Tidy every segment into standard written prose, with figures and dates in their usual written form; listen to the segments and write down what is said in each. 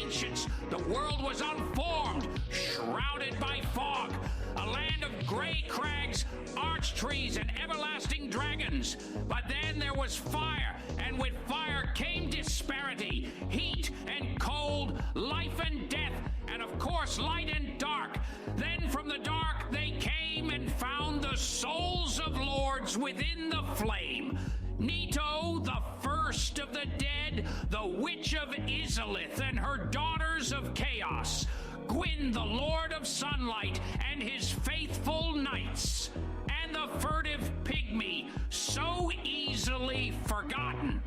ancients, the world was unformed, shrouded by fog, a land of gray crags, arch trees, and everlasting dragons. But then there was fire, and with fire came disparity, heat and cold, life and death, and of course light and dark. Then from the dark they came and found the souls of lords within the flame. Neto, the first of the dead, the witch of Izalith and her daughters of chaos, Gwyn, the lord of sunlight, and his faithful knights, and the furtive pygmy, so easily forgotten.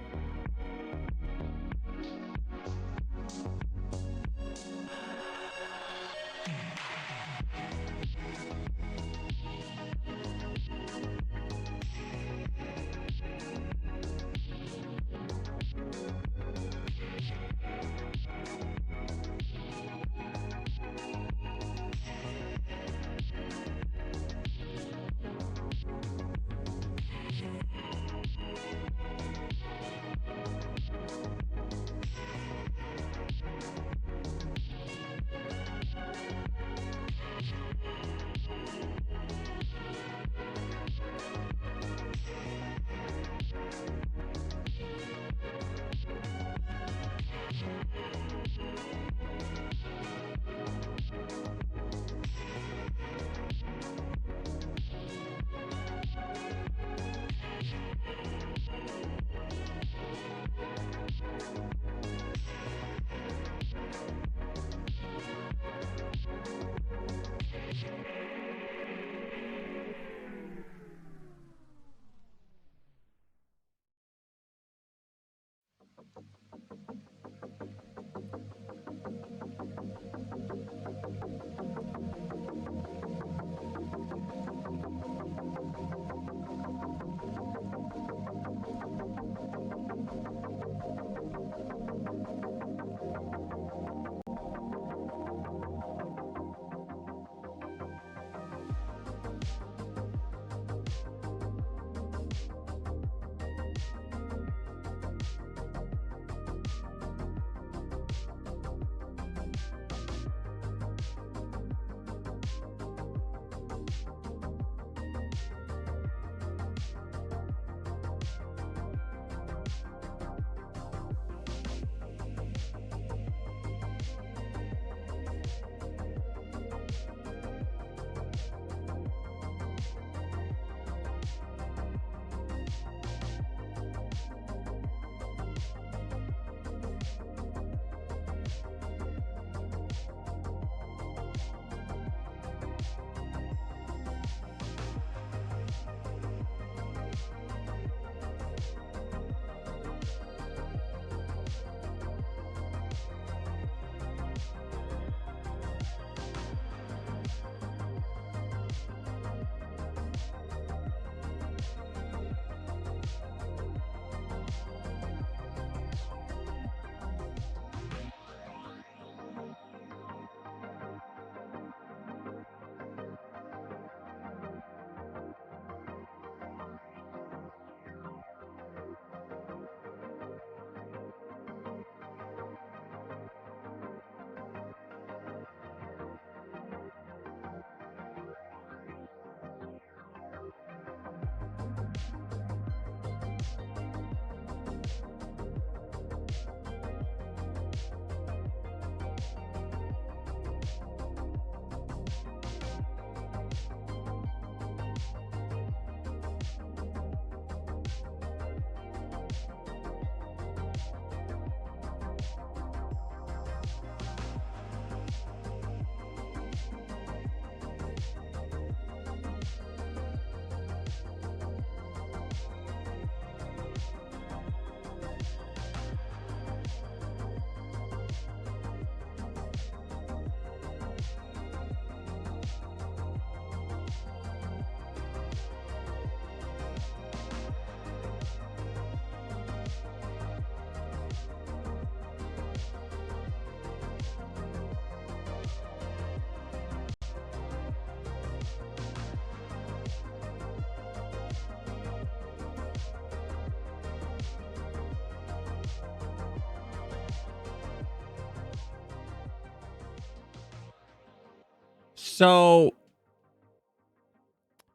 So,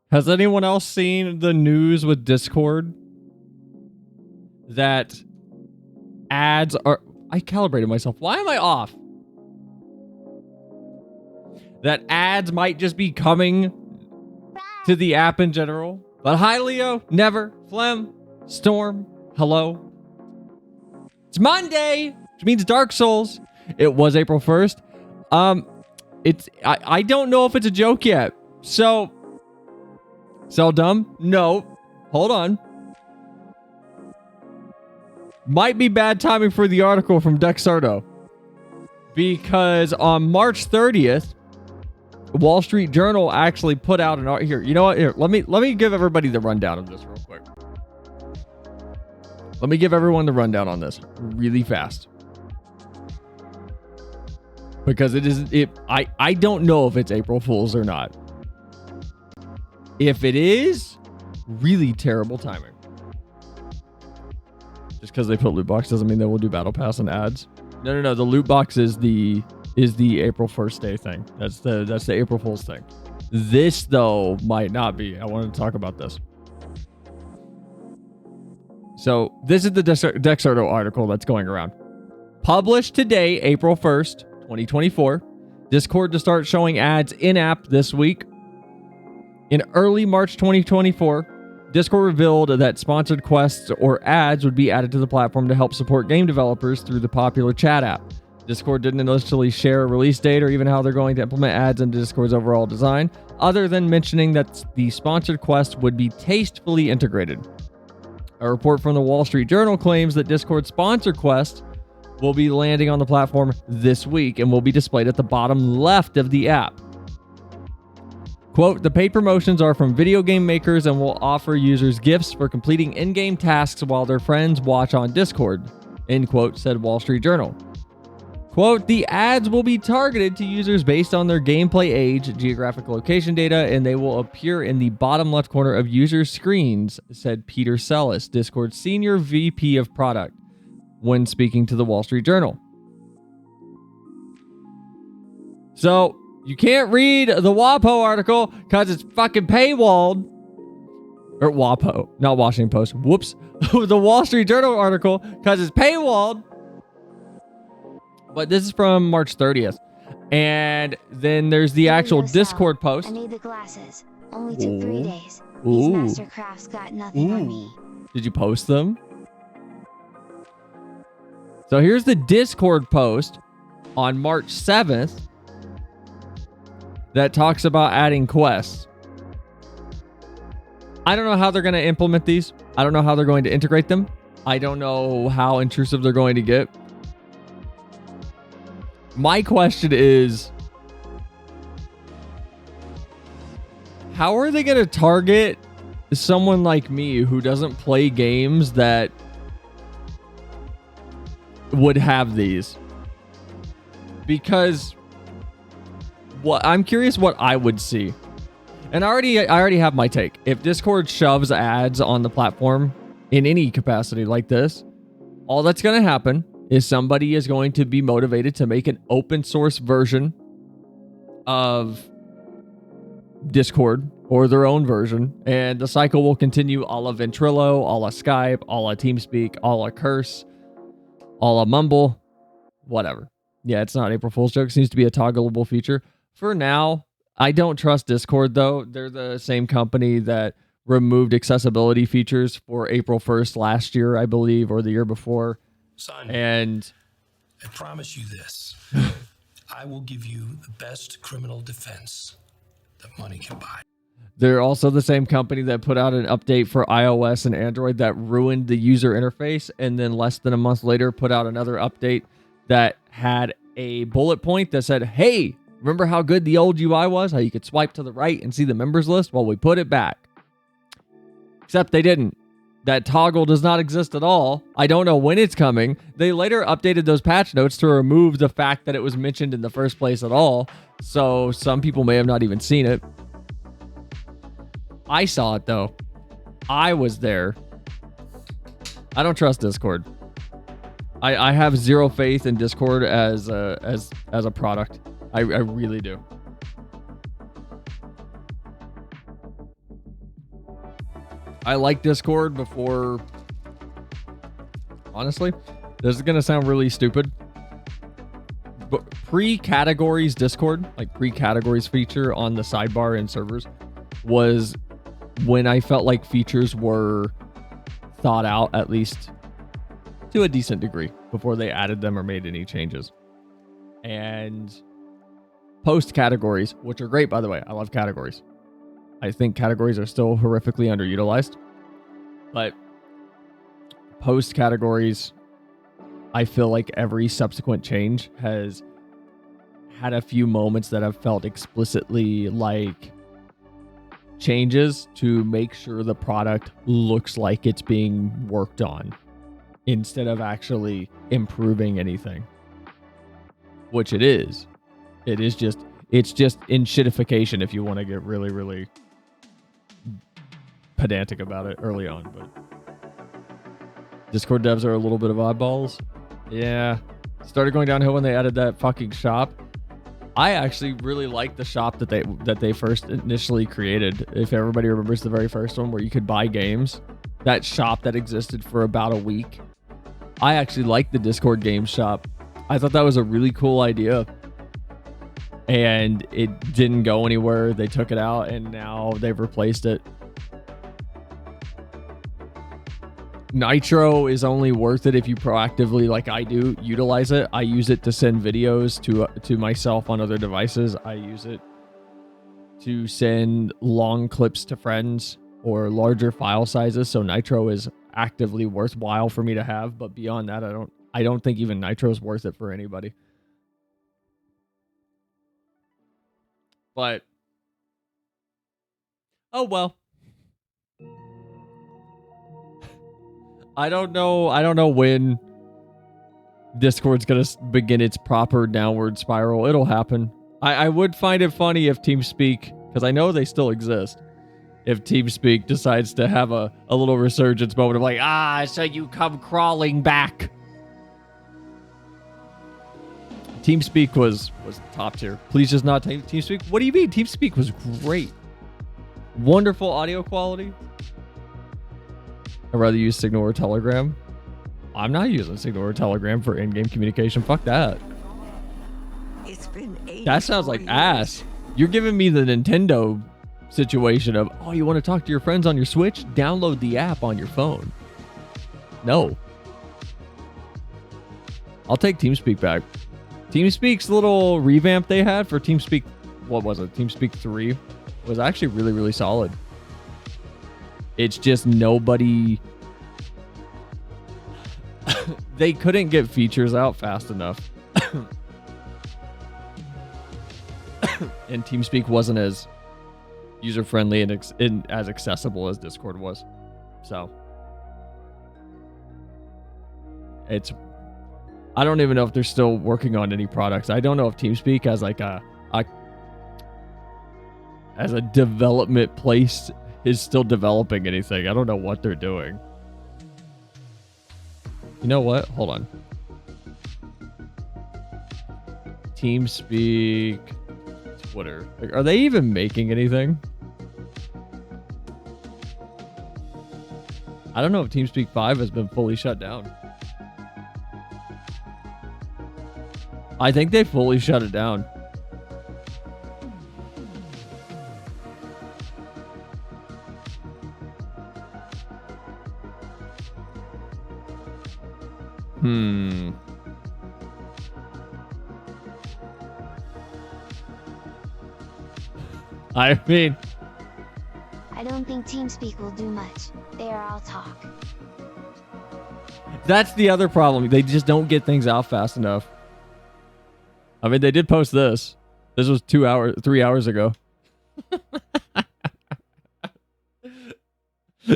has anyone else seen the news with Discord that ads are... I calibrated myself. Why am I off? That ads might just be coming to the app in general. But hi, Leo. Never. Flem. Storm. Hello. It's Monday, which means Dark Souls. It was April 1st. I don't know if it's a joke yet. So dumb? No. Hold on. Might be bad timing for the article from Dexardo. Because on March 30th, Wall Street Journal actually put out an here. You know what? Here, let me give everybody the rundown of this real quick. Let me give everyone the rundown on this really fast. Because I don't know if it's April Fool's or not. If it is, really terrible timing. Just because they put loot box doesn't mean they will do battle pass and ads. No. The loot box is the April 1st day thing. That's the April Fool's thing. This though might not be. I wanted to talk about this. So this is the Dexardo article that's going around. Published today, April 1st, 2024. Discord to start showing ads in-app this week. In early March 2024, Discord revealed that sponsored quests or ads would be added to the platform to help support game developers through the popular chat app. Discord didn't initially share a release date or even how they're going to implement ads into Discord's overall design, other than mentioning that the sponsored quest would be tastefully integrated. A report from the Wall Street Journal claims that Discord sponsored quests will be landing on the platform this week and will be displayed at the bottom left of the app. Quote, the paid promotions are from video game makers and will offer users gifts for completing in-game tasks while their friends watch on Discord, end quote, said Wall Street Journal. Quote, the ads will be targeted to users based on their gameplay age, geographic location data, and they will appear in the bottom left corner of users' screens, said Peter Sellis, Discord's senior VP of product, when speaking to the Wall Street Journal. So, you can't read the WAPO article because it's fucking paywalled. Or WAPO, not Washington Post. Whoops. The Wall Street Journal article because it's paywalled. But this is from March 30th. And then there's the actual Discord post. I need the glasses. Only took 3 days. These mastercrafts got nothing on me. Did you post them? So here's the Discord post on March 7th that talks about adding quests. I don't know how they're going to implement these. I don't know how they're going to integrate them. I don't know how intrusive they're going to get. My question is, how are they going to target someone like me who doesn't play games that would have these? Because I'm curious what I would see. And I already have my take. If Discord shoves ads on the platform in any capacity like this, all that's going to happen is somebody is going to be motivated to make an open source version of Discord or their own version, and the cycle will continue a la Ventrilo, a la Skype, a la TeamSpeak, a la Curse, a la Mumble, whatever. Yeah, it's not April Fool's joke. It seems to be a toggleable feature. For now, I don't trust Discord, though. They're the same company that removed accessibility features for April 1st last year, I believe, or the year before. Son, and I promise you this. I will give you the best criminal defense that money can buy. They're also the same company that put out an update for iOS and Android that ruined the user interface, and then less than a month later put out another update that had a bullet point that said, hey, remember how good the old UI was? How you could swipe to the right and see the members list? Well, we put it back. Except they didn't. That toggle does not exist at all. I don't know when it's coming. They later updated those patch notes to remove the fact that it was mentioned in the first place at all. So some people may have not even seen it. I saw it though. I was there. I don't trust Discord. I have zero faith in Discord as a product. I really do. I like Discord before. Honestly, this is gonna sound really stupid, but pre-categories Discord, like pre-categories feature on the sidebar in servers, was when I felt like features were thought out, at least to a decent degree, before they added them or made any changes. And post categories, which are great, by the way. I love categories. I think categories are still horrifically underutilized. But post categories, I feel like every subsequent change has had a few moments that have felt explicitly like changes to make sure the product looks like it's being worked on instead of actually improving anything, which it is. It's just in shitification if you want to get really, really pedantic about it early on. But Discord devs are a little bit of oddballs. Yeah. Started going downhill when they added that fucking shop. I actually really like the shop that they first initially created. If everybody remembers the very first one where you could buy games, that shop that existed for about a week. I actually liked the Discord games shop. I thought that was a really cool idea. And it didn't go anywhere. They took it out and now they've replaced it. Nitro is only worth it if you proactively, like I do, utilize it. I use it to send videos to myself on other devices. I use it to send long clips to friends or larger file sizes. So Nitro is actively worthwhile for me to have. But beyond that, I don't think even Nitro is worth it for anybody. But oh well. I don't know when Discord's gonna begin its proper downward spiral. It'll happen. I would find it funny if TeamSpeak, because I know they still exist, if TeamSpeak decides to have a little resurgence moment of like, so you come crawling back. TeamSpeak was top tier. Please just not take TeamSpeak. What do you mean? TeamSpeak was great. Wonderful audio quality. I'd rather use Signal or Telegram. I'm not using Signal or Telegram for in-game communication. Fuck that. It's been That sounds like ass. You're giving me the Nintendo situation of, oh, you want to talk to your friends on your Switch? Download the app on your phone. No. I'll take TeamSpeak back. TeamSpeak's little revamp they had for TeamSpeak, what was it? TeamSpeak 3 was actually really, really solid. It's just nobody... they couldn't get features out fast enough. And TeamSpeak wasn't as user-friendly and as accessible as Discord was. So... it's... I don't even know if they're still working on any products. I don't know if TeamSpeak has like as a development place is still developing anything. I don't know what they're doing. You know what? Hold on. TeamSpeak, Twitter. Like, are they even making anything? I don't know if TeamSpeak 5 has been fully shut down. I think they fully shut it down. I mean... I don't think TeamSpeak will do much. They are all talk. That's the other problem. They just don't get things out fast enough. I mean, they did post this. This was 3 hours ago.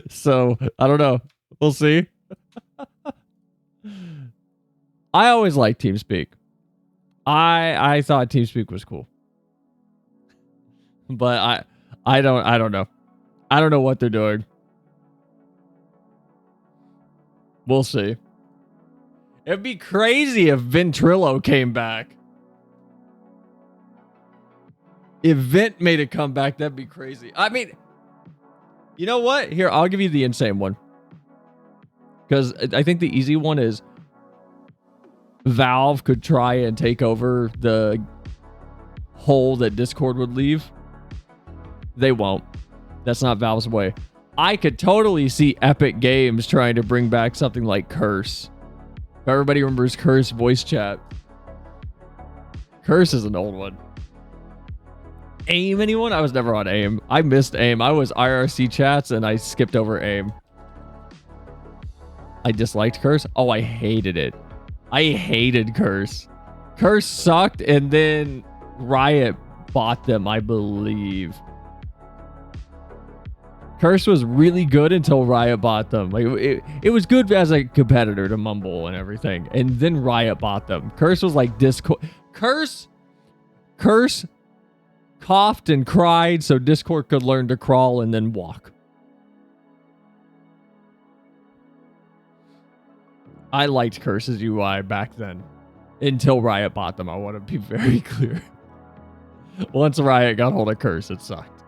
So, I don't know. We'll see. I always liked TeamSpeak. I thought TeamSpeak was cool. But I don't know. I don't know what they're doing. We'll see. It'd be crazy if Ventrilo came back. If Vent made a comeback, that'd be crazy. I mean, You know what? Here, I'll give you the insane one. Because I think the easy one is Valve could try and take over the hole that Discord would leave. They won't. That's not Valve's way. I could totally see Epic Games trying to bring back something like Curse. If everybody remembers Curse voice chat. Curse is an old one. AIM, anyone? I was never on AIM. I missed AIM. I was IRC chats and I skipped over AIM. I disliked Curse. Oh, I hated it. I hated Curse. Curse sucked, and then Riot bought them, I believe. Curse was really good until Riot bought them. Like it was good as a competitor to Mumble and everything, and then Riot bought them. Curse was like Discord. Curse coughed and cried so Discord could learn to crawl and then walk. I liked Curse's UI back then until Riot bought them. I want to be very clear. Once Riot got hold of Curse, it sucked.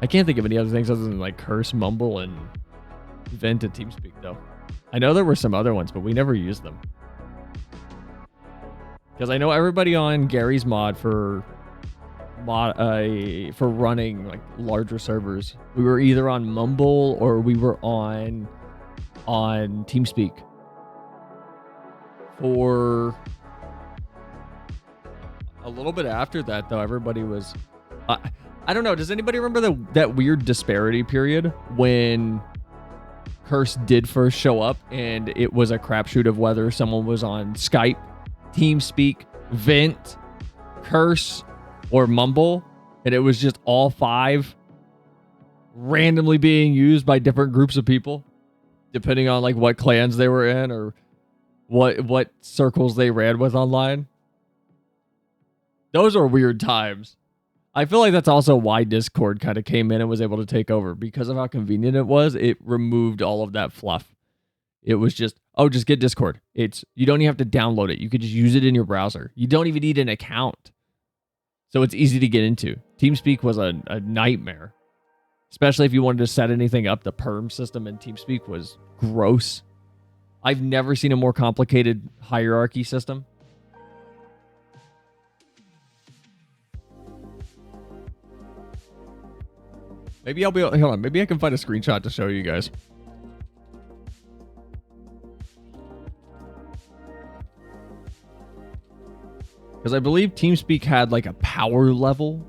I can't think of any other things other than like Curse, Mumble, and Vent and TeamSpeak though. I know there were some other ones, but we never used them. Because I know everybody on Gary's mod for running like larger servers. We were either on Mumble or we were on TeamSpeak. For a little bit after that, though, everybody was. I don't know. Does anybody remember that weird disparity period when Curse did first show up and it was a crapshoot of whether someone was on Skype, TeamSpeak, Vent, Curse, or Mumble, and it was just all five randomly being used by different groups of people, depending on like what clans they were in or what circles they ran with online. Those are weird times. I feel like that's also why Discord kind of came in and was able to take over. Because of how convenient it was, it removed all of that fluff. It was just, just get Discord. You don't even have to download it. You could just use it in your browser. You don't even need an account. So it's easy to get into. TeamSpeak was a nightmare. Especially if you wanted to set anything up. The perm system in TeamSpeak was gross. I've never seen a more complicated hierarchy system. Maybe hold on. Maybe I can find a screenshot to show you guys. Because I believe TeamSpeak had like a power level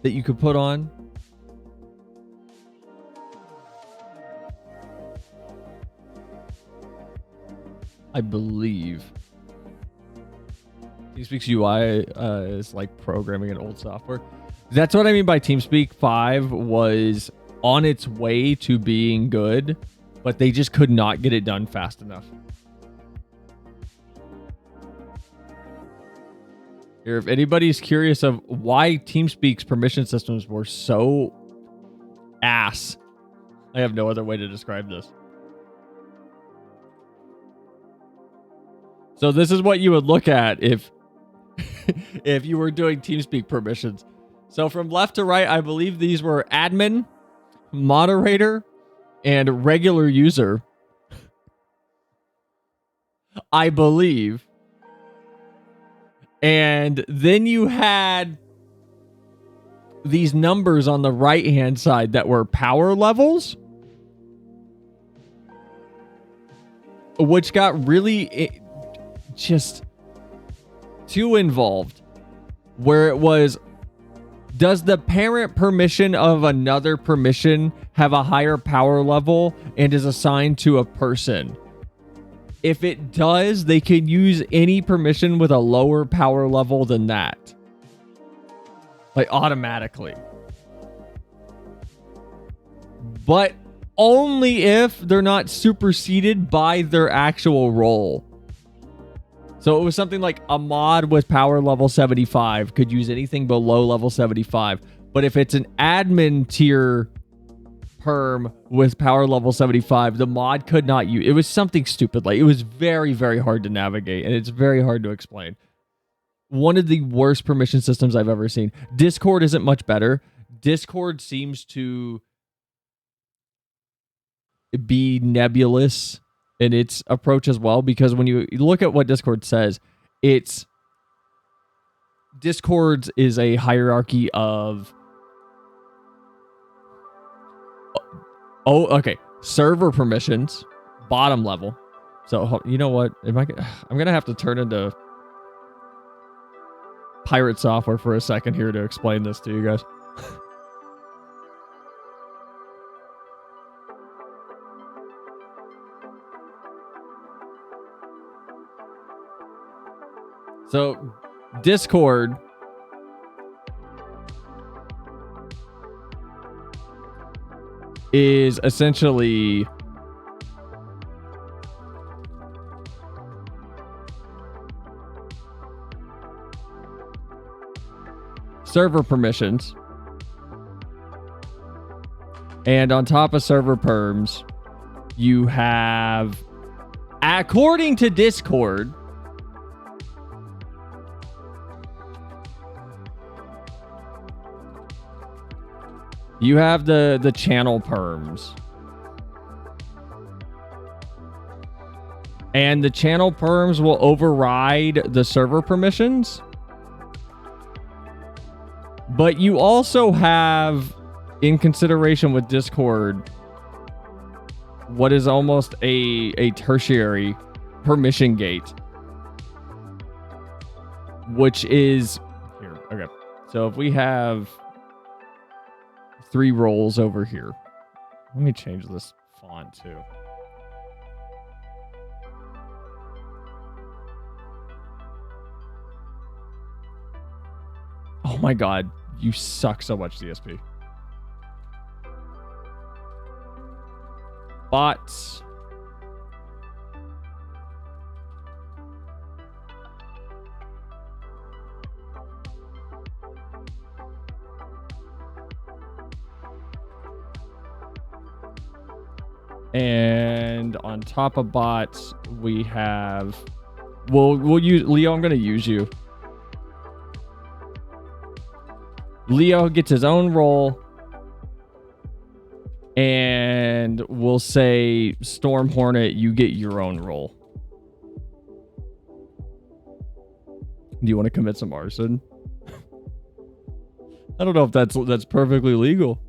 that you could put on. I believe. TeamSpeak's UI is like programming in old software. That's what I mean by TeamSpeak 5 was on its way to being good, but they just could not get it done fast enough. Here, if anybody's curious of why TeamSpeak's permission systems were so ass, I have no other way to describe this. So this is what you would look at if if you were doing TeamSpeak permissions. So from left to right, I believe these were admin, moderator, and regular user. I believe. And then you had these numbers on the right-hand side that were power levels, which got really just too involved, where it was, does the parent permission of another permission have a higher power level and is assigned to a person? If it does, they can use any permission with a lower power level than that. Like automatically. But only if they're not superseded by their actual role. So it was something like a mod with power level 75 could use anything below level 75. But if it's an admin tier perm with power level 75, the mod could not use. It was something stupid. Like, it was very, very hard to navigate, and it's very hard to explain. one of the worst permission systems I've ever seen. Discord isn't much better. Discord seems to be nebulous in its approach as well, because when you look at what Discord says, Discord is a hierarchy of server permissions, bottom level. So you know what? I'm gonna have to turn into pirate software for a second here to explain this to you guys. So Discord is essentially server permissions, and on top of server perms, you have, according to Discord, you have the channel perms. And the channel perms will override the server permissions. But you also have, in consideration with Discord, what is almost a tertiary permission gate. Which is here. Okay. So if we have 3 roles over here. Let me change this font too. Oh my god, you suck so much, DSP. Bots. And on top of bots, we have... We'll use... Leo, I'm going to use you. Leo gets his own role. And we'll say, Storm Hornet, you get your own role. Do you want to commit some arson? I don't know if that's perfectly legal.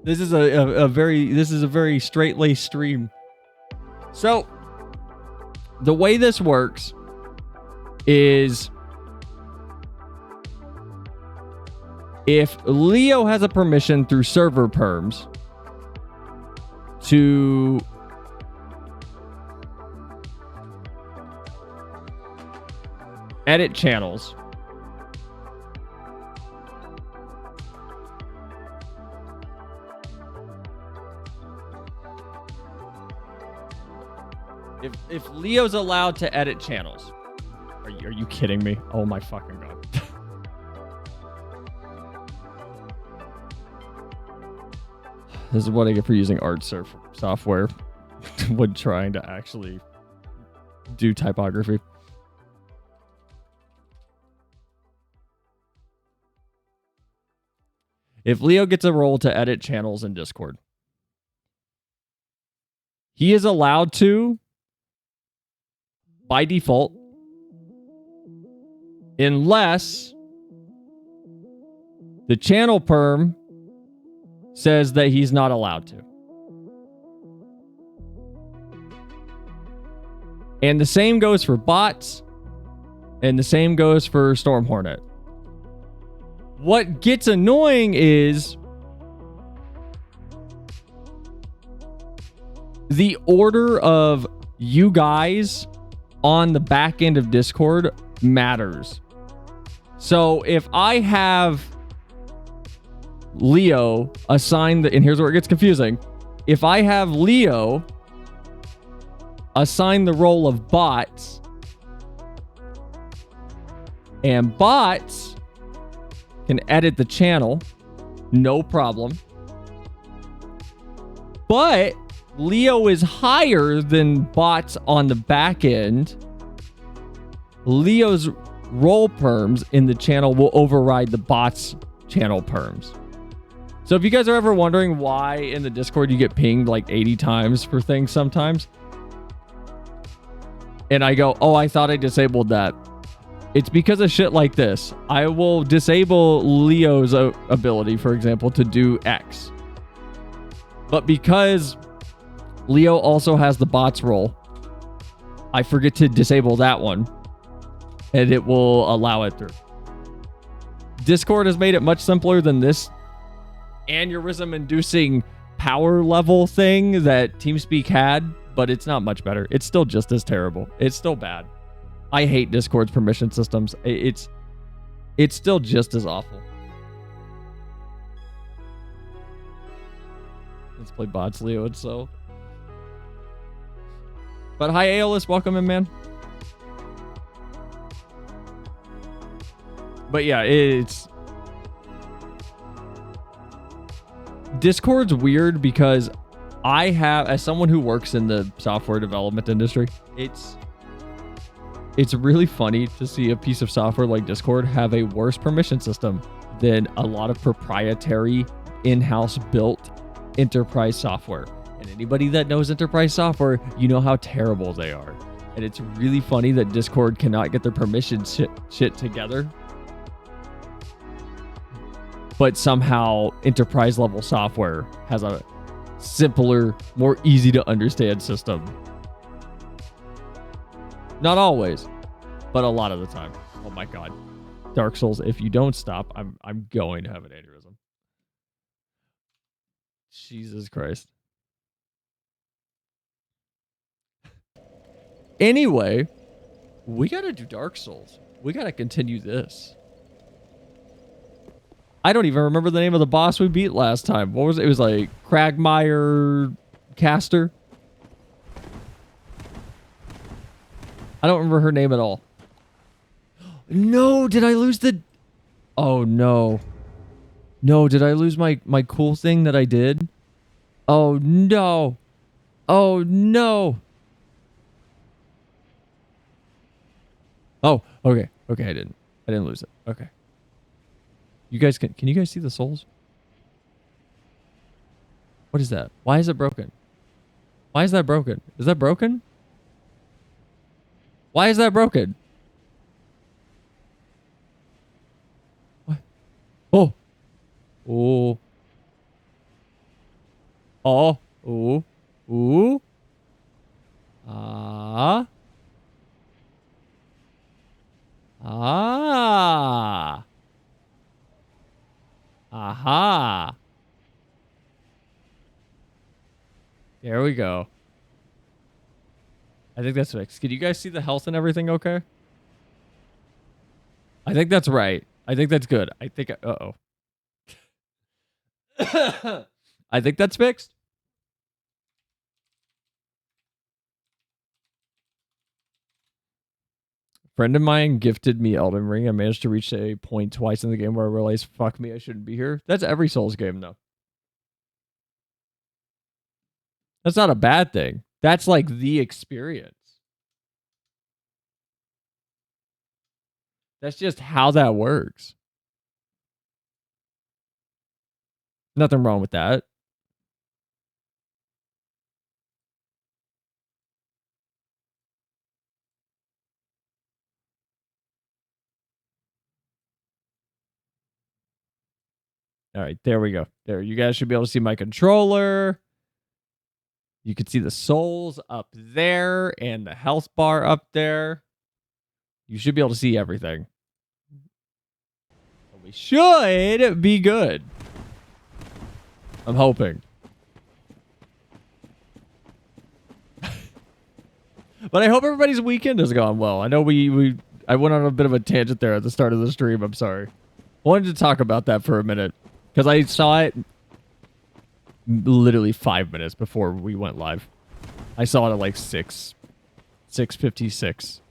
This is a very straight-laced stream. So, the way this works is if Leo has a permission through server perms to edit channels, if Leo's allowed to edit channels, are you kidding me? Oh my fucking god. This is what I get for using art software when trying to actually do typography. If Leo gets a role to edit channels in Discord, he is allowed to, by default, unless the channel perm says that he's not allowed to. And the same goes for bots, and the same goes for Storm Hornet. What gets annoying is the order of you guys on the back end of Discord matters. So if I have Leo assigned, and here's where it gets confusing. If I have Leo assign the role of bots, and bots can edit the channel, no problem. But Leo is higher than bots on the back end. Leo's role perms in the channel will override the bots channel perms. So if you guys are ever wondering why in the Discord you get pinged like 80 times for things sometimes, and I go, oh, I thought I disabled that. It's because of shit like this. I will disable Leo's ability, for example, to do X. But because Leo also has the bots role, I forget to disable that one, and it will allow it through. Discord has made it much simpler than this aneurysm-inducing power level thing that TeamSpeak had, but it's not much better. It's still just as terrible. It's still bad. I hate Discord's permission systems. It's still just as awful. Let's play bots, Leo. It's so. But hi, Aeolus. Welcome in, man. But yeah, it's... Discord's weird because I have, as someone who works in the software development industry, it's really funny to see a piece of software like Discord have a worse permission system than a lot of proprietary in-house built enterprise software. And anybody that knows enterprise software, you know how terrible they are. And it's really funny that Discord cannot get their permission shit together. But somehow enterprise level software has a simpler, more easy to understand system. Not always, but a lot of the time. Oh my God. Dark Souls, if you don't stop, I'm going to have an aneurysm. Jesus Christ. Anyway, we gotta do Dark Souls. We gotta continue this. I don't even remember the name of the boss we beat last time. What was it? It was like Cragmire Caster. I don't remember her name at all. No, did I lose the... Oh, no. No, did I lose my cool thing that I did? Oh, no. Oh, no. Oh, okay. Okay, I didn't lose it. Okay. You guys can you guys see the souls? What is that? Why is it broken? Why is that broken? Is that broken? Why is that broken? What? Oh. Oh. Oh. Ooh. Ooh. Ah. Ah. Aha. There we go. I think that's fixed. Can you guys see the health and everything okay? I think that's right. I think that's good. I think... Uh-oh. I think that's fixed. A friend of mine gifted me Elden Ring. I managed to reach a point twice in the game where I realized, fuck me, I shouldn't be here. That's every Souls game, though. That's not a bad thing. That's like the experience. That's just how that works. Nothing wrong with that. All right, there we go. There, you guys should be able to see my controller. You can see the souls up there and the health bar up there. You should be able to see everything. We should be good. I'm hoping. But I hope everybody's weekend has gone well. I know I went on a bit of a tangent there at the start of the stream. I'm sorry. Wanted to talk about that for a minute because I saw it literally 5 minutes before we went live. I saw it at like 6:56.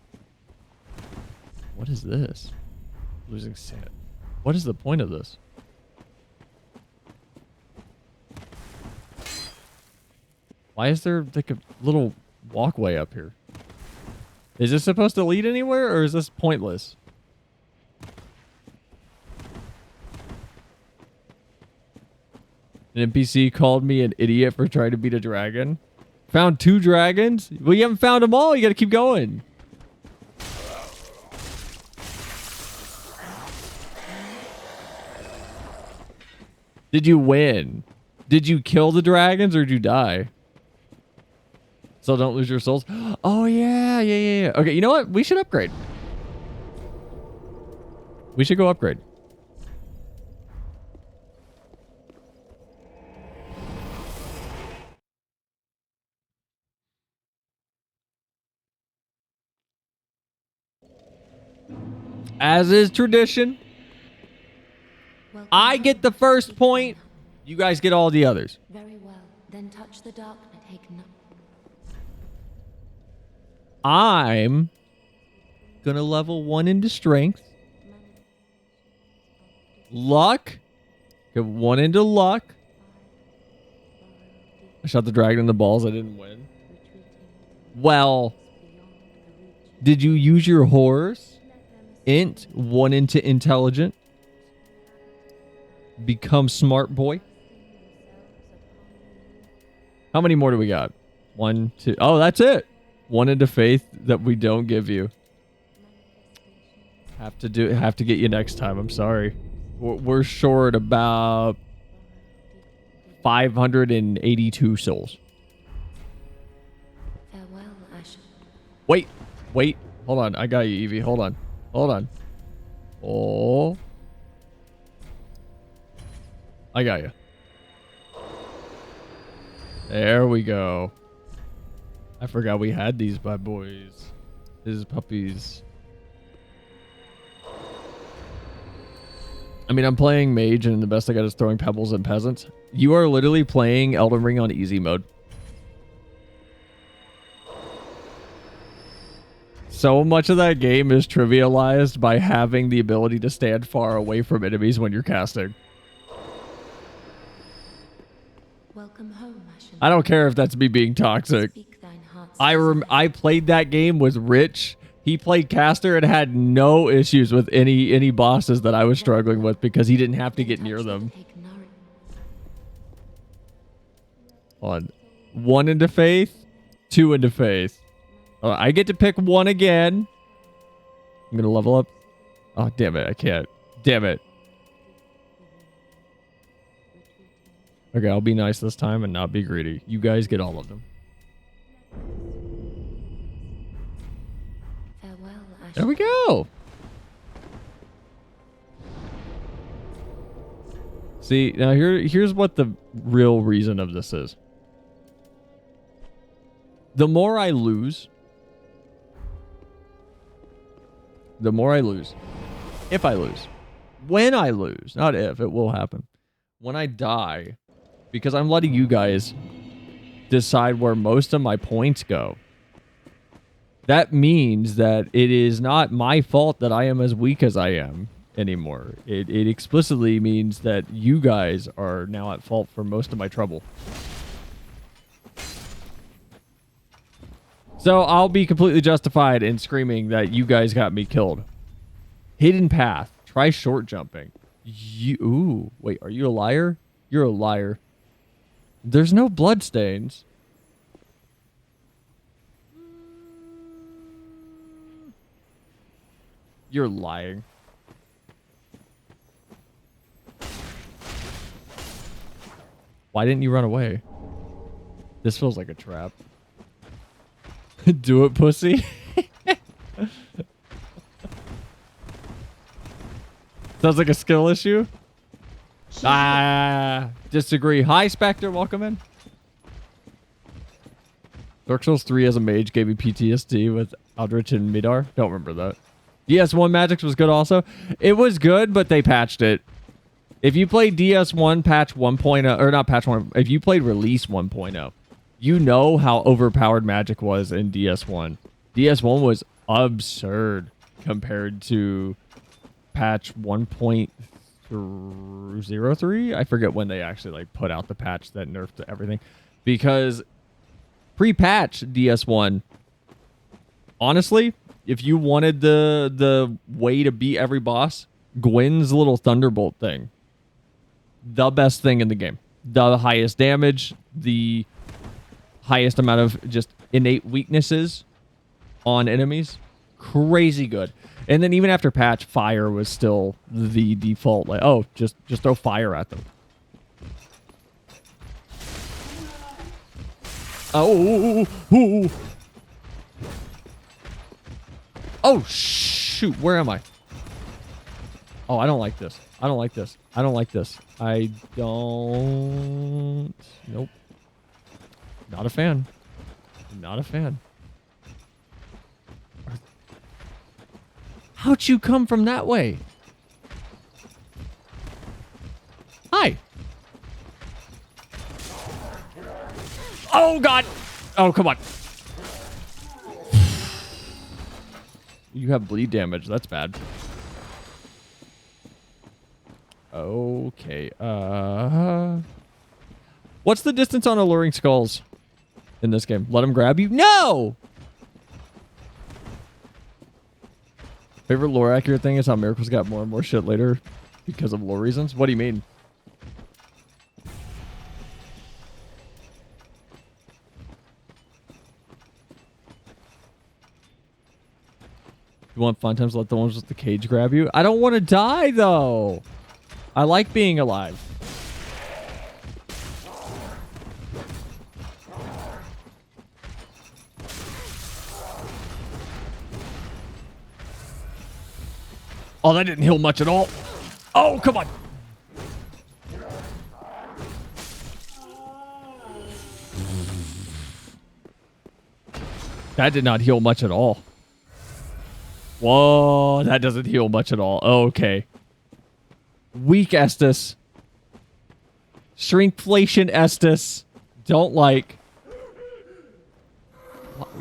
What is this? Losing sand. What is the point of this? Why is there like a little walkway up here? Is this supposed to lead anywhere or is this pointless? An NPC called me an idiot for trying to beat a dragon. Found 2 dragons? Well, you haven't found them all. You got to keep going. Did you win? Did you kill the dragons or did you die? So don't lose your souls. Oh, yeah. Okay, you know what? We should upgrade. We should go upgrade. As is tradition, I get the first point. You guys get all the others. Very well. Then touch the dark and take no. I'm gonna level 1 into strength. Luck. Get 1 into luck. I shot the dragon in the balls. I didn't win. Well, did you use your horse? Int, 1 into intelligent. Become smart boy. How many more do we got? 1, 2. Oh, that's it. 1 into faith that we don't give you. Have to get you next time. I'm sorry. We're short about 582 souls. Farewell, Ashen. Wait. Hold on. I got you, Evie. Hold on. Oh. I got you. There we go. I forgot we had these bad boys. These puppies. I mean, I'm playing mage and the best I got is throwing pebbles at peasants. You are literally playing Elden Ring on easy mode. So much of that game is trivialized by having the ability to stand far away from enemies when you're casting. Welcome home, Ashen. I don't care if that's me being toxic. Speak thine heart's I played that game with Rich. He played caster and had no issues with any bosses that I was struggling with because he didn't have to get near them. Hold on. 1 into faith, 2 into faith. I get to pick 1 again. I'm gonna level up. Oh, damn it. I can't. Damn it. Okay, I'll be nice this time and not be greedy. You guys get all of them. Farewell, Ashen. There we go. See, now here's what the real reason of this is. The more I lose, if I lose, when I lose, not if, it will happen. When I die, because I'm letting you guys decide where most of my points go. That means that it is not my fault that I am as weak as I am anymore. It explicitly means that you guys are now at fault for most of my trouble. So I'll be completely justified in screaming that you guys got me killed. Hidden path. Try short jumping. Ooh, wait, are you a liar? You're a liar. There's no bloodstains. You're lying. Why didn't you run away? This feels like a trap. Do it, pussy. Sounds like a skill issue. Disagree. Hi, Spectre. Welcome in. Dark Souls 3 as a mage gave me PTSD with Aldrich and Midar. Don't remember that. DS1 Magics was good also. It was good, but they patched it. If you played DS1 patch 1.0, or not patch 1, if you played release 1.0, you know how overpowered Magic was in DS1. DS1 was absurd compared to patch 1.03. I forget when they actually like put out the patch that nerfed everything. Because pre-patch DS1, honestly, if you wanted the way to beat every boss, Gwen's little Thunderbolt thing, the best thing in the game. the highest damage, the highest amount of just innate weaknesses on enemies. Crazy good. And then even after patch, fire was still the default. Like, oh, just throw fire at them. Oh, ooh. Oh, shoot. Where am I? Oh, I don't like this. I don't like this. I don't like this. I don't... Nope. Not a fan. Not a fan. How'd you come from that way? Hi. Oh, God. Oh, come on. You have bleed damage. That's bad. Okay. What's the distance on alluring skulls in this game? Let them grab you? No! Favorite lore accurate thing is how miracles got more and more shit later because of lore reasons. What do you mean? You want fun times? Let the ones with the cage grab you. I don't want to die though. I like being alive. Oh, that didn't heal much at all. Oh, come on. That did not heal much at all. Whoa, that doesn't heal much at all. Okay. Weak Estus. Shrinkflation Estus. Don't like.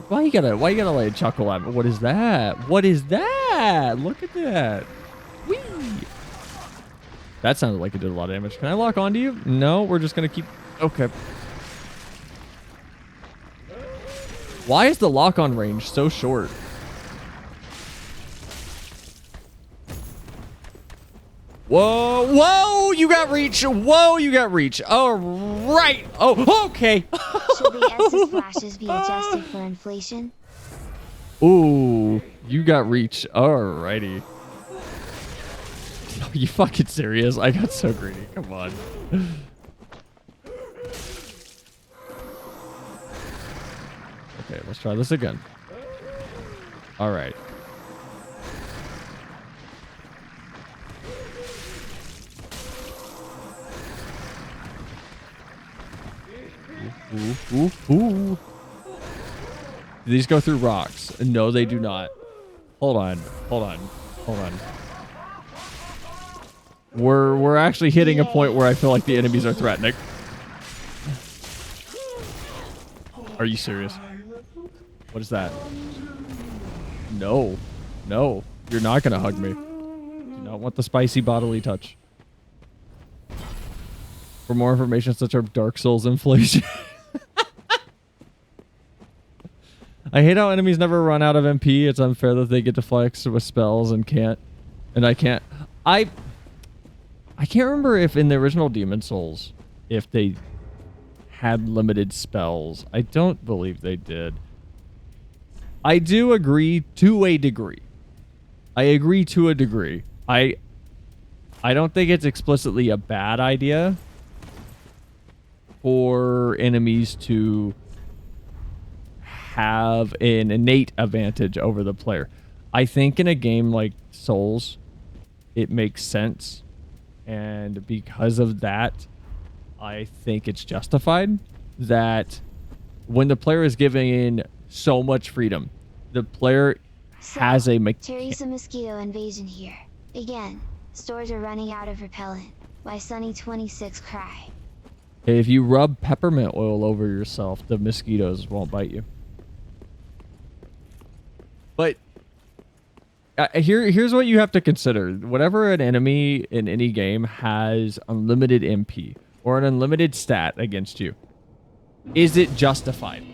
Why you gotta like chuckle at me? What is that? What is that? Look at that. Whee! That sounded like it did a lot of damage. Can I lock onto you? No, we're just gonna keep. Okay. Why is the lock on range so short? Whoa, whoa, you got reach. Whoa, you got reach. All right. Oh, okay. Should the Estus flashes be adjusted for inflation? Ooh, you got reach. Alrighty. Are you fucking serious? I got so greedy. Come on. Okay, let's try this again. All right. Ooh. Do these go through rocks? No, they do not. Hold on. We're actually hitting a point where I feel like the enemies are threatening. Are you serious? What is that? No. You're not gonna hug me. Do not want the spicy bodily touch. For more information, such as Dark Souls inflation. I hate how enemies never run out of MP. It's unfair that they get to flex with spells and can't. And I can't. I can't remember if in the original Demon Souls, if they had limited spells. I don't believe they did. I do agree to a degree. I don't think it's explicitly a bad idea for enemies to have an innate advantage over the player. I think in a game like Souls, it makes sense. And because of that, I think it's justified that when the player is given so much freedom, the player has a Teresa mosquito invasion here. Again, stores are running out of repellent. Why Sunny26 cry? If you rub peppermint oil over yourself, the mosquitoes won't bite you. But here's what you have to consider. Whenever an enemy in any game has unlimited MP or an unlimited stat against you, is it justified?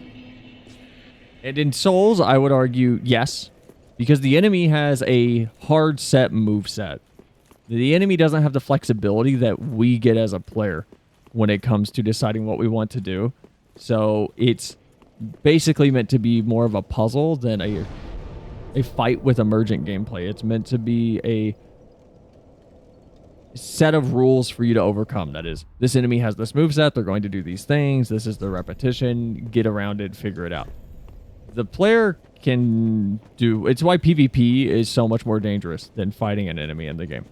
And in Souls, I would argue yes, because the enemy has a hard set move set. The enemy doesn't have the flexibility that we get as a player. when it comes to deciding what we want to do. So it's basically meant to be more of a puzzle than a fight with emergent gameplay. It's meant to be a set of rules for you to overcome. That is, this enemy has this moveset, they're going to do these things, this is the repetition, get around it, figure it out. The player can do, it's why PvP is so much more dangerous than fighting an enemy in the game.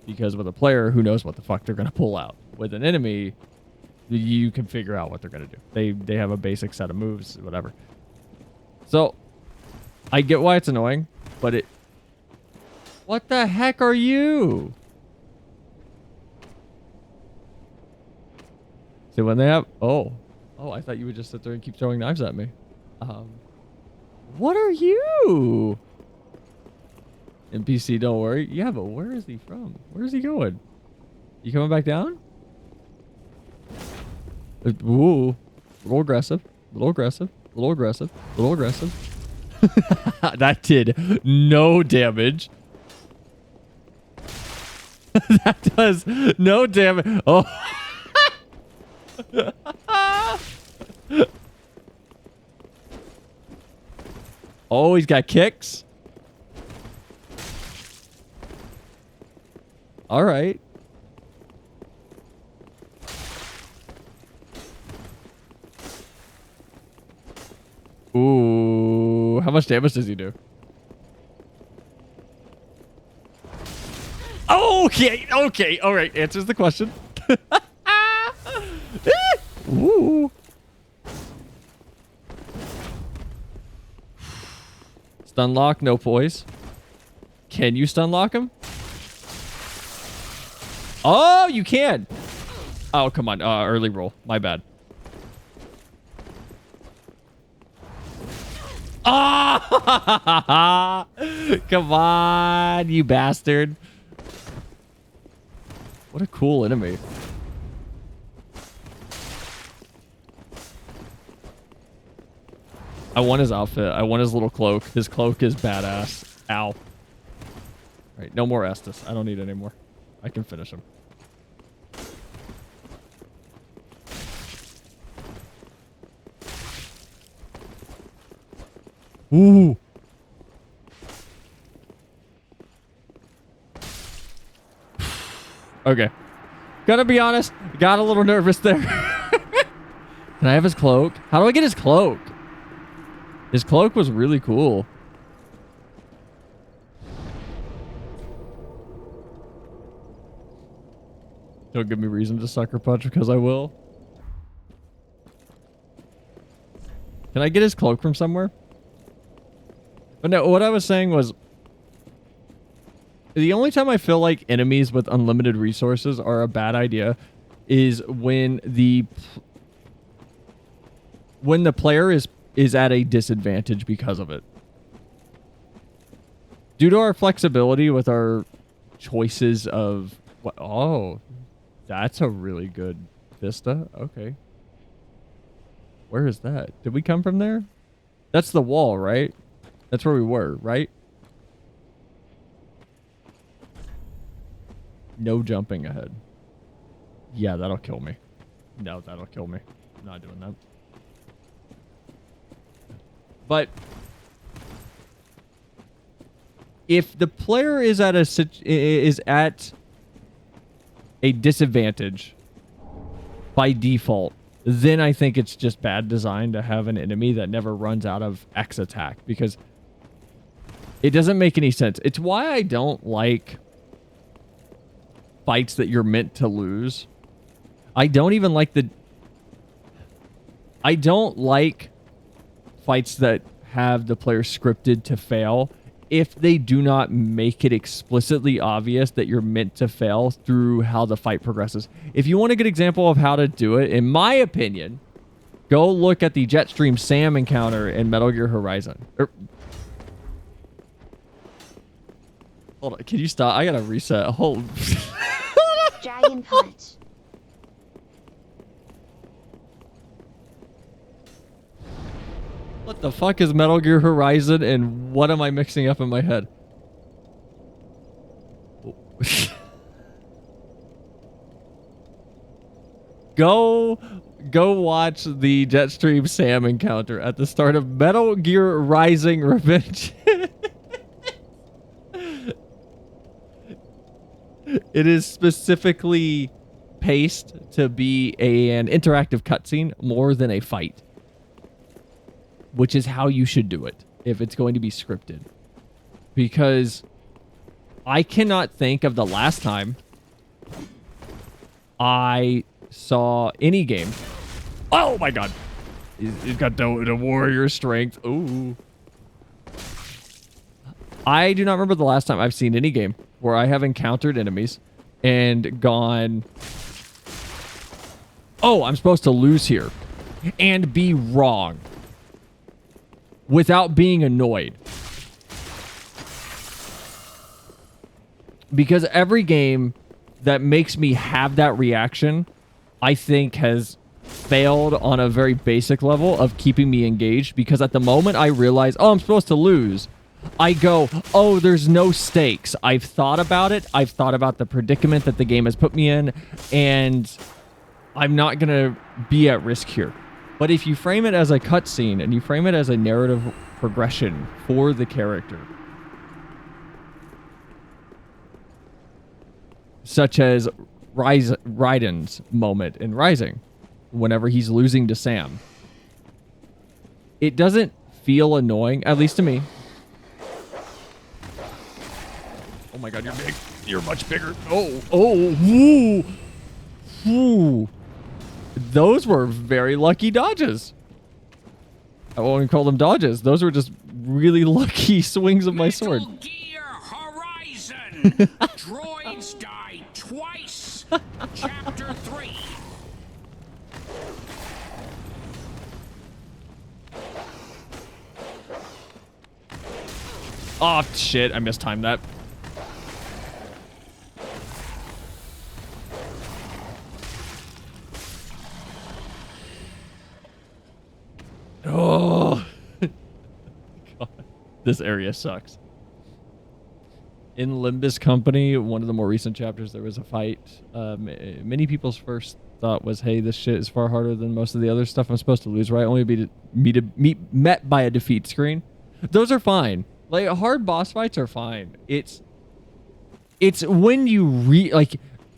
Because with a player, who knows what the fuck they're going to pull out. With an enemy, you can figure out what they're going to do. They have a basic set of moves, whatever. So, I get why it's annoying, but it... What the heck are you? So when they have... Oh, I thought you would just sit there and keep throwing knives at me. What are you? NPC, don't worry. Yeah, but where is he from? Where is he going? You coming back down? Ooh. A little aggressive. A little aggressive. A little aggressive. A little aggressive. That did no damage. That does no damage. Oh. Oh, he's got kicks. All right. Ooh, how much damage does he do? Okay, okay, all right. Answers the question. Ooh. Stun lock, no poise. Can you stun lock him? Oh, you can. Oh, come on. Early roll. My bad. Ah! Come on, you bastard. What a cool enemy. I want his outfit. I want his little cloak. His cloak is badass. Ow. All right, no more Estus. I don't need any more. I can finish him. Ooh. Okay. Gonna be honest, got a little nervous there. Can I have his cloak? How do I get his cloak? His cloak was really cool. Don't give me reason to sucker punch because I will. Can I get his cloak from somewhere? But no, what I was saying was the only time I feel like enemies with unlimited resources are a bad idea is when the player is at a disadvantage because of it. Due to our flexibility with our choices of what, oh, that's a really good vista. Okay. Where is that? Did we come from there? That's the wall, right? That's where we were, right? No jumping ahead. Yeah, that'll kill me. No, that'll kill me. I'm not doing that. But if the player is at a disadvantage by default, then I think it's just bad design to have an enemy that never runs out of X attack, because it doesn't make any sense. It's why I don't like fights that you're meant to lose. I don't even like I don't like fights that have the player scripted to fail if they do not make it explicitly obvious that you're meant to fail through how the fight progresses. If you want a good example of how to do it, in my opinion, go look at the Jetstream Sam encounter in Metal Gear Horizon. Hold on, can you stop? I gotta reset. Hold. Dragon Punch. What the fuck is Metal Gear Horizon and what am I mixing up in my head? Go watch the Jetstream Sam encounter at the start of Metal Gear Rising Revenge. It is specifically paced to be an interactive cutscene more than a fight, which is how you should do it if it's going to be scripted. Because I cannot think of the last time I saw any game. Oh my god. He's got the warrior strength. Ooh. I do not remember the last time I've seen any game where I have encountered enemies and gone, oh, I'm supposed to lose here, and be wrong without being annoyed. Because every game that makes me have that reaction, I think, has failed on a very basic level of keeping me engaged. Because at the moment I realize, oh, I'm supposed to lose, I go, oh, there's no stakes. I've thought about it. I've thought about the predicament that the game has put me in, and I'm not going to be at risk here. But if you frame it as a cutscene and you frame it as a narrative progression for the character, such as Raiden's moment in Rising, whenever he's losing to Sam, it doesn't feel annoying, at least to me. Oh my god, you're big. You're much bigger. Woo. Woo. Those were very lucky dodges. I won't even call them dodges. Those were just really lucky swings of my sword. Metal Gear Horizon. Droids die twice. Chapter 3. Oh, shit. I mistimed that. Oh. God. This area sucks. In Limbus Company, one of the more recent chapters, there was a fight. Many people's first thought was, hey, this shit is far harder than most of the other stuff I'm supposed to lose, right? Only be met by a defeat screen. Those are fine. Like, hard boss fights are fine. It's when you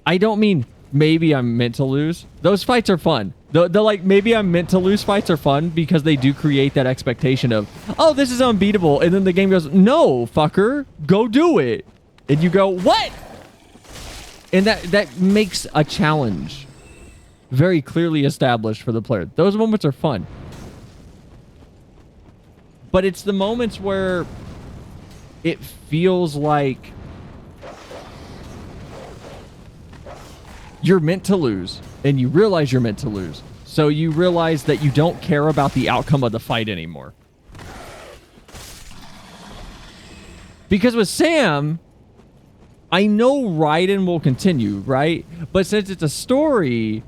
I don't mean maybe I'm meant to lose. Those fights are fun. The like maybe I'm meant to lose fights are fun because they do create that expectation of, oh, this is unbeatable, and then the game goes, no, fucker, go do it, and you go, what? And that makes a challenge very clearly established for the player. Those moments are fun. But it's the moments where it feels like you're meant to lose, and you realize you're meant to lose. So you realize that you don't care about the outcome of the fight anymore. Because with Sam, I know Raiden will continue, right? But since it's a story,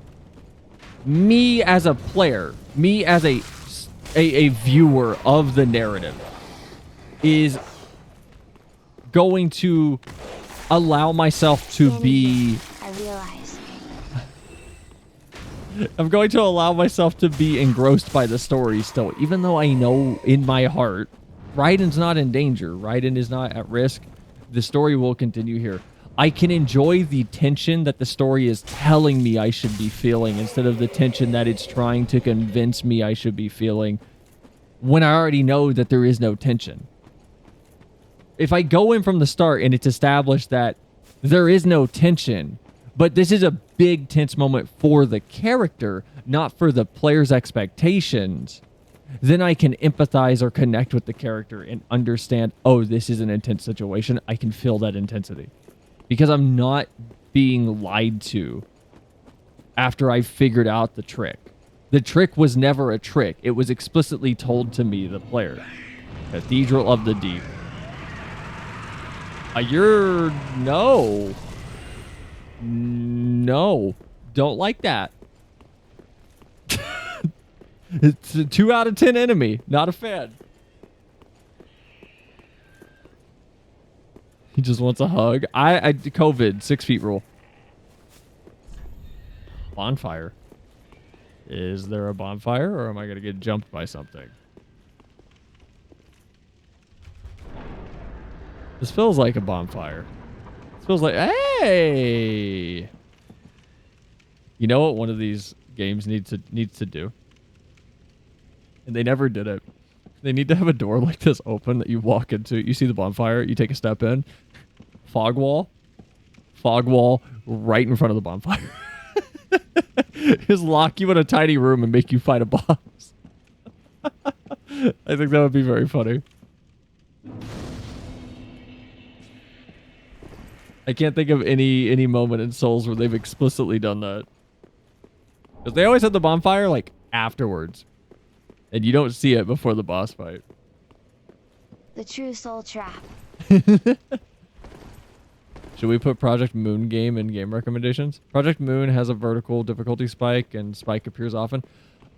me as a player, me as a viewer of the narrative, is going to allow myself to be... I realize. I'm going to allow myself to be engrossed by the story still, even though I know in my heart Raiden's not in danger. Raiden is not at risk. The story will continue here. I can enjoy the tension that the story is telling me I should be feeling instead of the tension that it's trying to convince me I should be feeling when I already know that there is no tension. If I go in from the start and it's established that there is no tension, but this is a big tense moment for the character, not for the player's expectations, then I can empathize or connect with the character and understand, oh, this is an intense situation. I can feel that intensity because I'm not being lied to after I figured out the trick. The trick was never a trick. It was explicitly told to me, the player. Cathedral of the Deep. No. Don't like that. It's a 2 out of 10 enemy. Not a fan. He just wants a hug. COVID, 6 feet rule. Bonfire. Is there a bonfire, or am I going to get jumped by something? This feels like a bonfire. This feels like... Hey! You know what one of these games needs to do? And they never did it. They need to have a door like this open that you walk into. You see the bonfire. You take a step in. Fog wall. Fog wall right in front of the bonfire. Just lock you in a tiny room and make you fight a boss. I think that would be very funny. I can't think of any moment in Souls where they've explicitly done that. Because they always have the bonfire like afterwards. And you don't see it before the boss fight. The true soul trap. Should we put Project Moon game in game recommendations? Project Moon has a vertical difficulty spike, and spike appears often.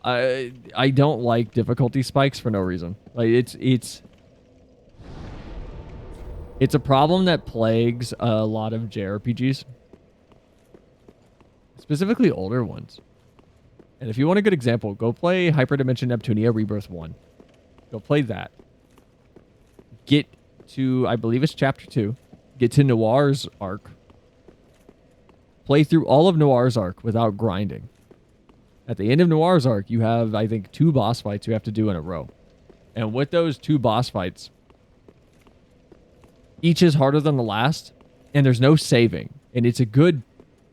I don't like difficulty spikes for no reason. Like it's a problem that plagues a lot of JRPGs, specifically older ones. And if you want a good example, go play Hyperdimension Neptunia Rebirth 1. Go play that. Get to, I believe it's Chapter 2. Get to Noir's arc. Play through all of Noir's arc without grinding. At the end of Noir's arc, you have, I think, 2 boss fights you have to do in a row. And with those 2 boss fights, each is harder than the last, and there's no saving. And it's a good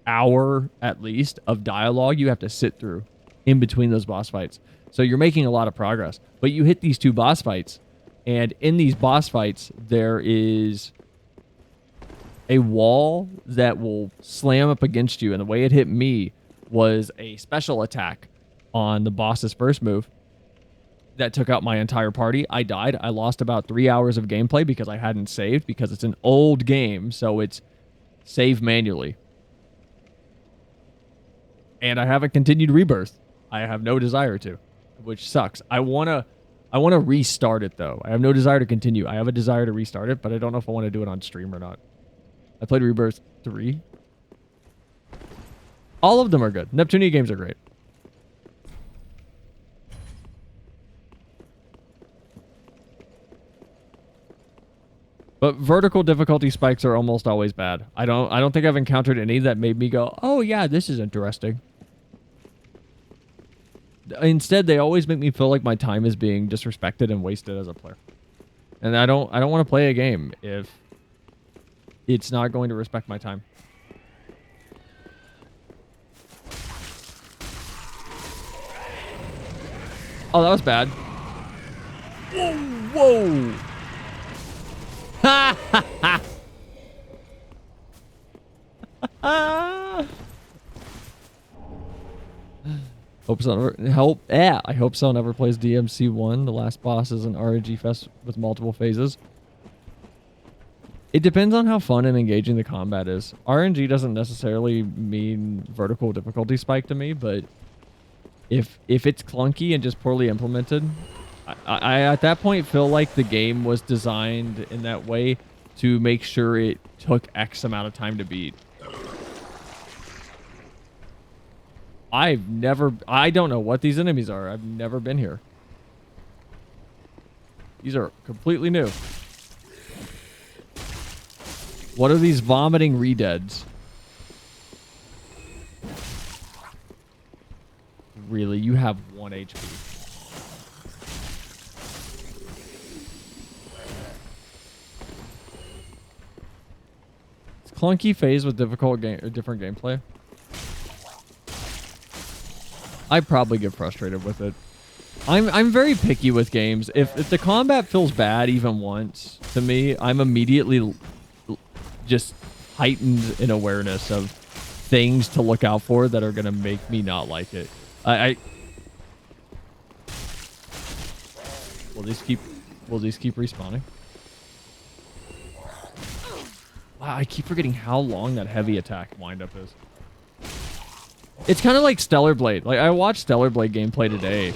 hour, at least, of dialogue you have to sit through in between those boss fights. So you're making a lot of progress. But you hit these 2 boss fights, and in these boss fights, there is a wall that will slam up against you. And the way it hit me was a special attack on the boss's first move that took out my entire party. I died. I lost about 3 hours of gameplay because I hadn't saved, because it's an old game, so it's save manually. And I haven't continued Rebirth. I have no desire to, which sucks. I wanna restart it though. I have no desire to continue. I have a desire to restart it, but I don't know if I want to do it on stream or not. I played Rebirth 3. All of them are good. Neptunia games are great. But vertical difficulty spikes are almost always bad. I don't think I've encountered any that made me go, "Oh yeah, this is interesting." Instead, they always make me feel like my time is being disrespected and wasted as a player. And I don't want to play a game if it's not going to respect my time. Oh, that was bad. Whoa. Ha ha ha. Hope so. I hope so never plays DMC1. The last boss is an RNG fest with multiple phases. It depends on how fun and engaging the combat is. RNG doesn't necessarily mean vertical difficulty spike to me, but if it's clunky and just poorly implemented, I at that point feel like the game was designed in that way to make sure it took X amount of time to beat. I don't know what these enemies are. I've never been here. These are completely new. What are these vomiting re-deads? Really? You have 1 HP. It's clunky phase with difficult different gameplay. I probably get frustrated with it. I'm very picky with games. If the combat feels bad even once, to me, I'm immediately just heightened in awareness of things to look out for that are going to make me not like it. Will these keep respawning? Wow, I keep forgetting how long that heavy attack windup is. It's kind of like Stellar Blade. Like, I watched Stellar Blade gameplay today,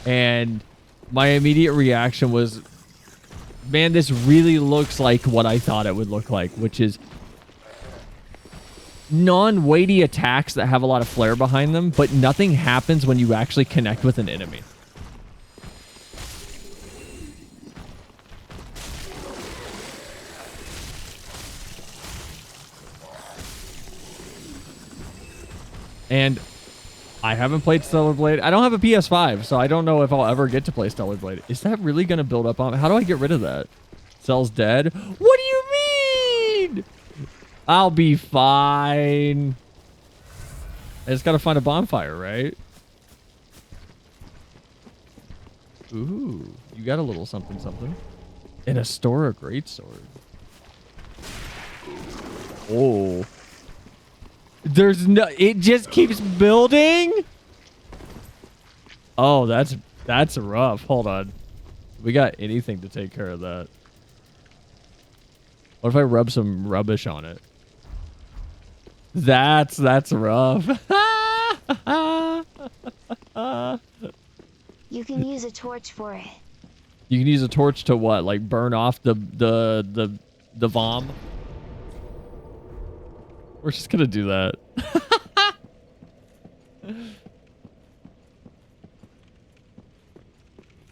and my immediate reaction was, man, this really looks like what I thought it would look like, which is non-weighty attacks that have a lot of flair behind them, but nothing happens when you actually connect with an enemy. And I haven't played Stellar Blade. I don't have a PS5, so I don't know if I'll ever get to play Stellar Blade. Is that really going to build up on... How do I get rid of that? Cell's dead? What do you mean? I'll be fine. I just got to find a bonfire, right? Ooh, you got a little something something. And a store of greatsword. Oh. There's no... It just keeps building? Oh, that's rough. Hold on. We got anything to take care of that. What if I rub some rubbish on it? That's rough. You can use a torch for it. You can use a torch to what? Like burn off the vom? We're just gonna do that.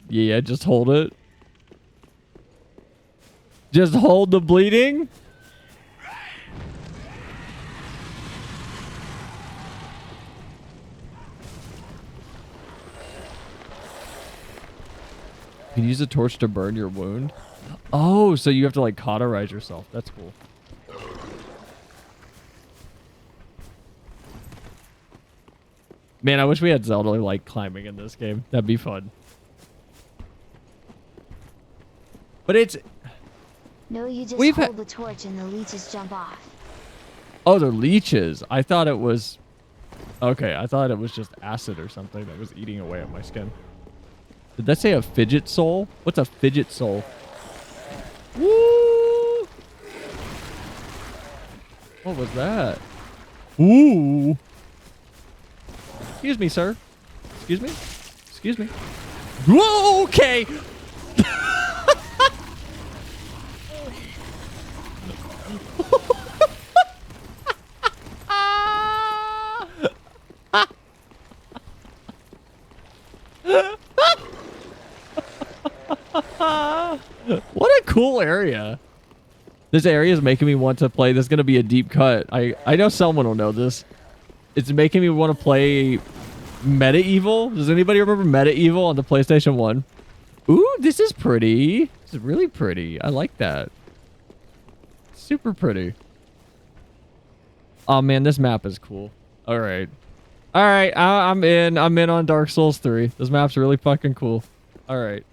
Yeah, just hold it. Just hold the bleeding. You can use a torch to burn your wound. Oh, so you have to like cauterize yourself. That's cool. Man, I wish we had Zelda like climbing in this game. That'd be fun. But it's... No, you just We've hold the torch and the leeches jump off. Oh, they're leeches. I thought it was... Okay, I thought it was just acid or something that was eating away at my skin. Did that say a fidget soul? What's a fidget soul? Woo! What was that? Ooh! Excuse me, sir. Excuse me? Excuse me. Whoa, okay! What a cool area. This area is making me want to play. This is going to be a deep cut. I know someone will know this. It's making me want to play Medieval. Does anybody remember Medieval on the PlayStation 1? Ooh, this is pretty. This is really pretty. I like that. Super pretty. Oh man, this map is cool. All right. All right, I'm in. I'm in on Dark Souls 3. This map's really fucking cool. All right.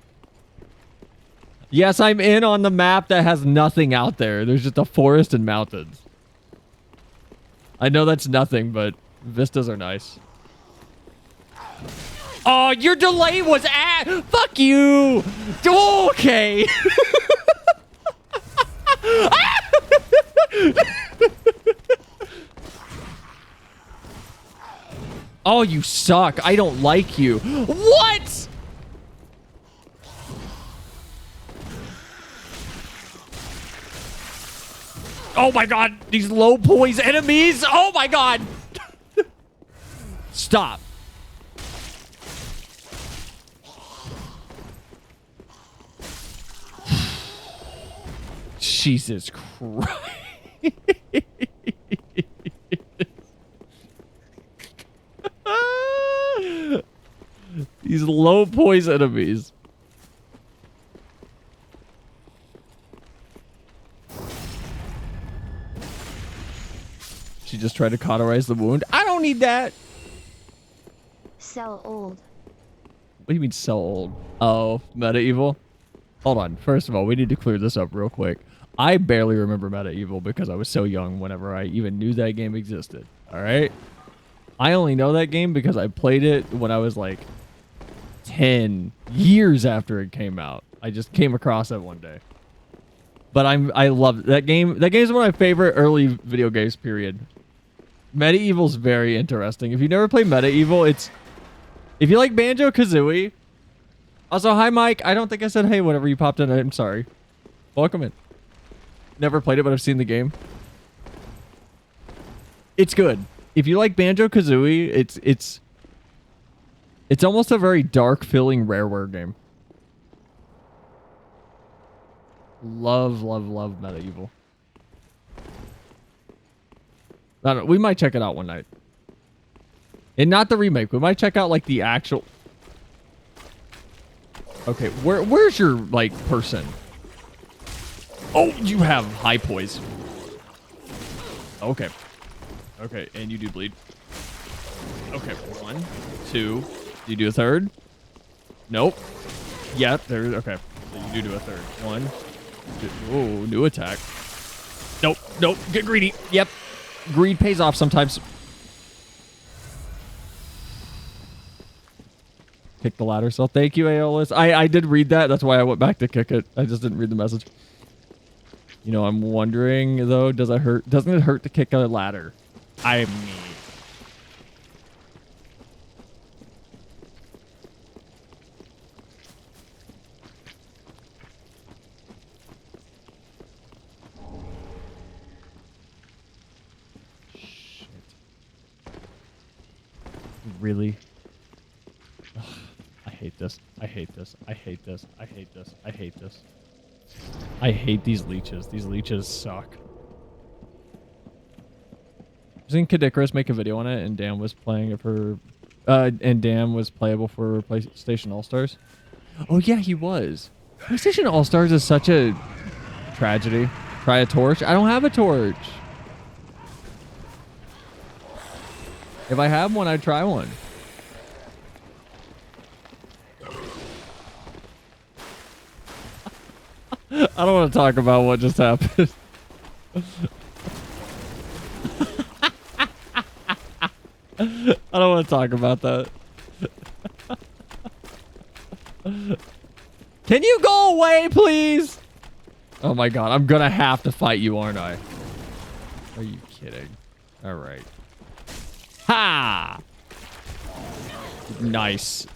Yes, I'm in on the map that has nothing out there. There's just a forest and mountains. I know that's nothing, but vistas are nice. Oh, your delay was at... Fuck you! Okay! Oh, you suck. I don't like you. What? Oh my god, these low poise enemies. Oh my god. Stop. Jesus Christ. These low poise enemies. She just tried to cauterize the wound. I don't need that. So old. What do you mean so old? Oh, Medieval? Hold on. First of all, we need to clear this up real quick. I barely remember Medieval because I was so young whenever I even knew that game existed. All right? I only know that game because I played it when I was like 10 years after it came out. I just came across it one day. But I love that game. That game is one of my favorite early video games, period. Medieval's very interesting. If you never played Medieval, if you like Banjo-Kazooie. Also, hi Mike. I don't think I said hey whenever you popped in. I'm sorry. Welcome in. Never played it, but I've seen the game. It's good. If you like Banjo-Kazooie, it's almost a very dark feeling Rareware game. Love, love, love Medieval. I don't know, we might check it out one night. And not the remake. We might check out like the actual. Okay, where's your like person? Oh, you have high poise. Okay. Okay, and you do bleed. Okay, 1, 2. You do a third? Nope. Yep, there. Okay, so you do a third. 1, 2. Oh, new attack. Nope, nope. Get greedy. Yep. Greed pays off sometimes. Kick the ladder. So thank you, Aeolus. I did read that. That's why I went back to kick it. I just didn't read the message. You know, I'm wondering though, does it hurt? Doesn't it hurt to kick a ladder? I mean, shit. Really? Ugh, I hate this. I hate this. I hate this. I hate this. I hate this. I hate these leeches. These leeches suck. I seen Kadikarus make a video on it, and Dan was playing it for, and Dan was playable for PlayStation All Stars. Oh yeah, he was. PlayStation All Stars is such a tragedy. Try a torch. I don't have a torch. If I had one, I'd try one. I don't want to talk about what just happened. I don't want to talk about that. Can you go away, please? Oh my god, I'm gonna have to fight you, aren't I? Are you kidding? All right. Ha! Nice.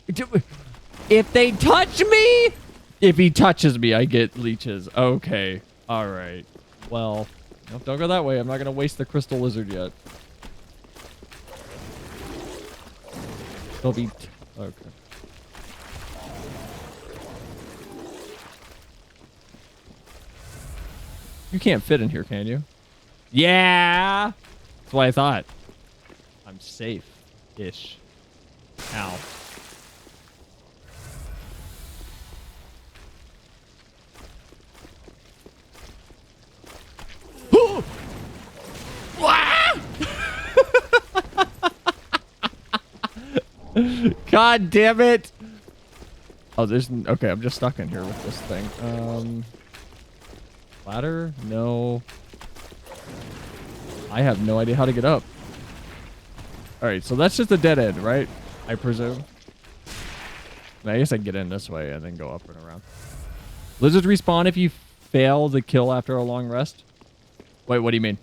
If they touch me, if he touches me, I get leeches. Okay. All right. Well, no, don't go that way. I'm not gonna waste the crystal lizard yet. They'll be okay. You can't fit in here, can you? Yeah. That's what I thought. I'm safe-ish. Ow. God damn it. Oh, there's... Okay, I'm just stuck in here with this thing. Ladder? No. I have no idea how to get up. Alright, so that's just a dead end, right? I presume. I guess I can get in this way and then go up and around. Lizards respawn if you fail the kill after a long rest? Wait, what do you mean?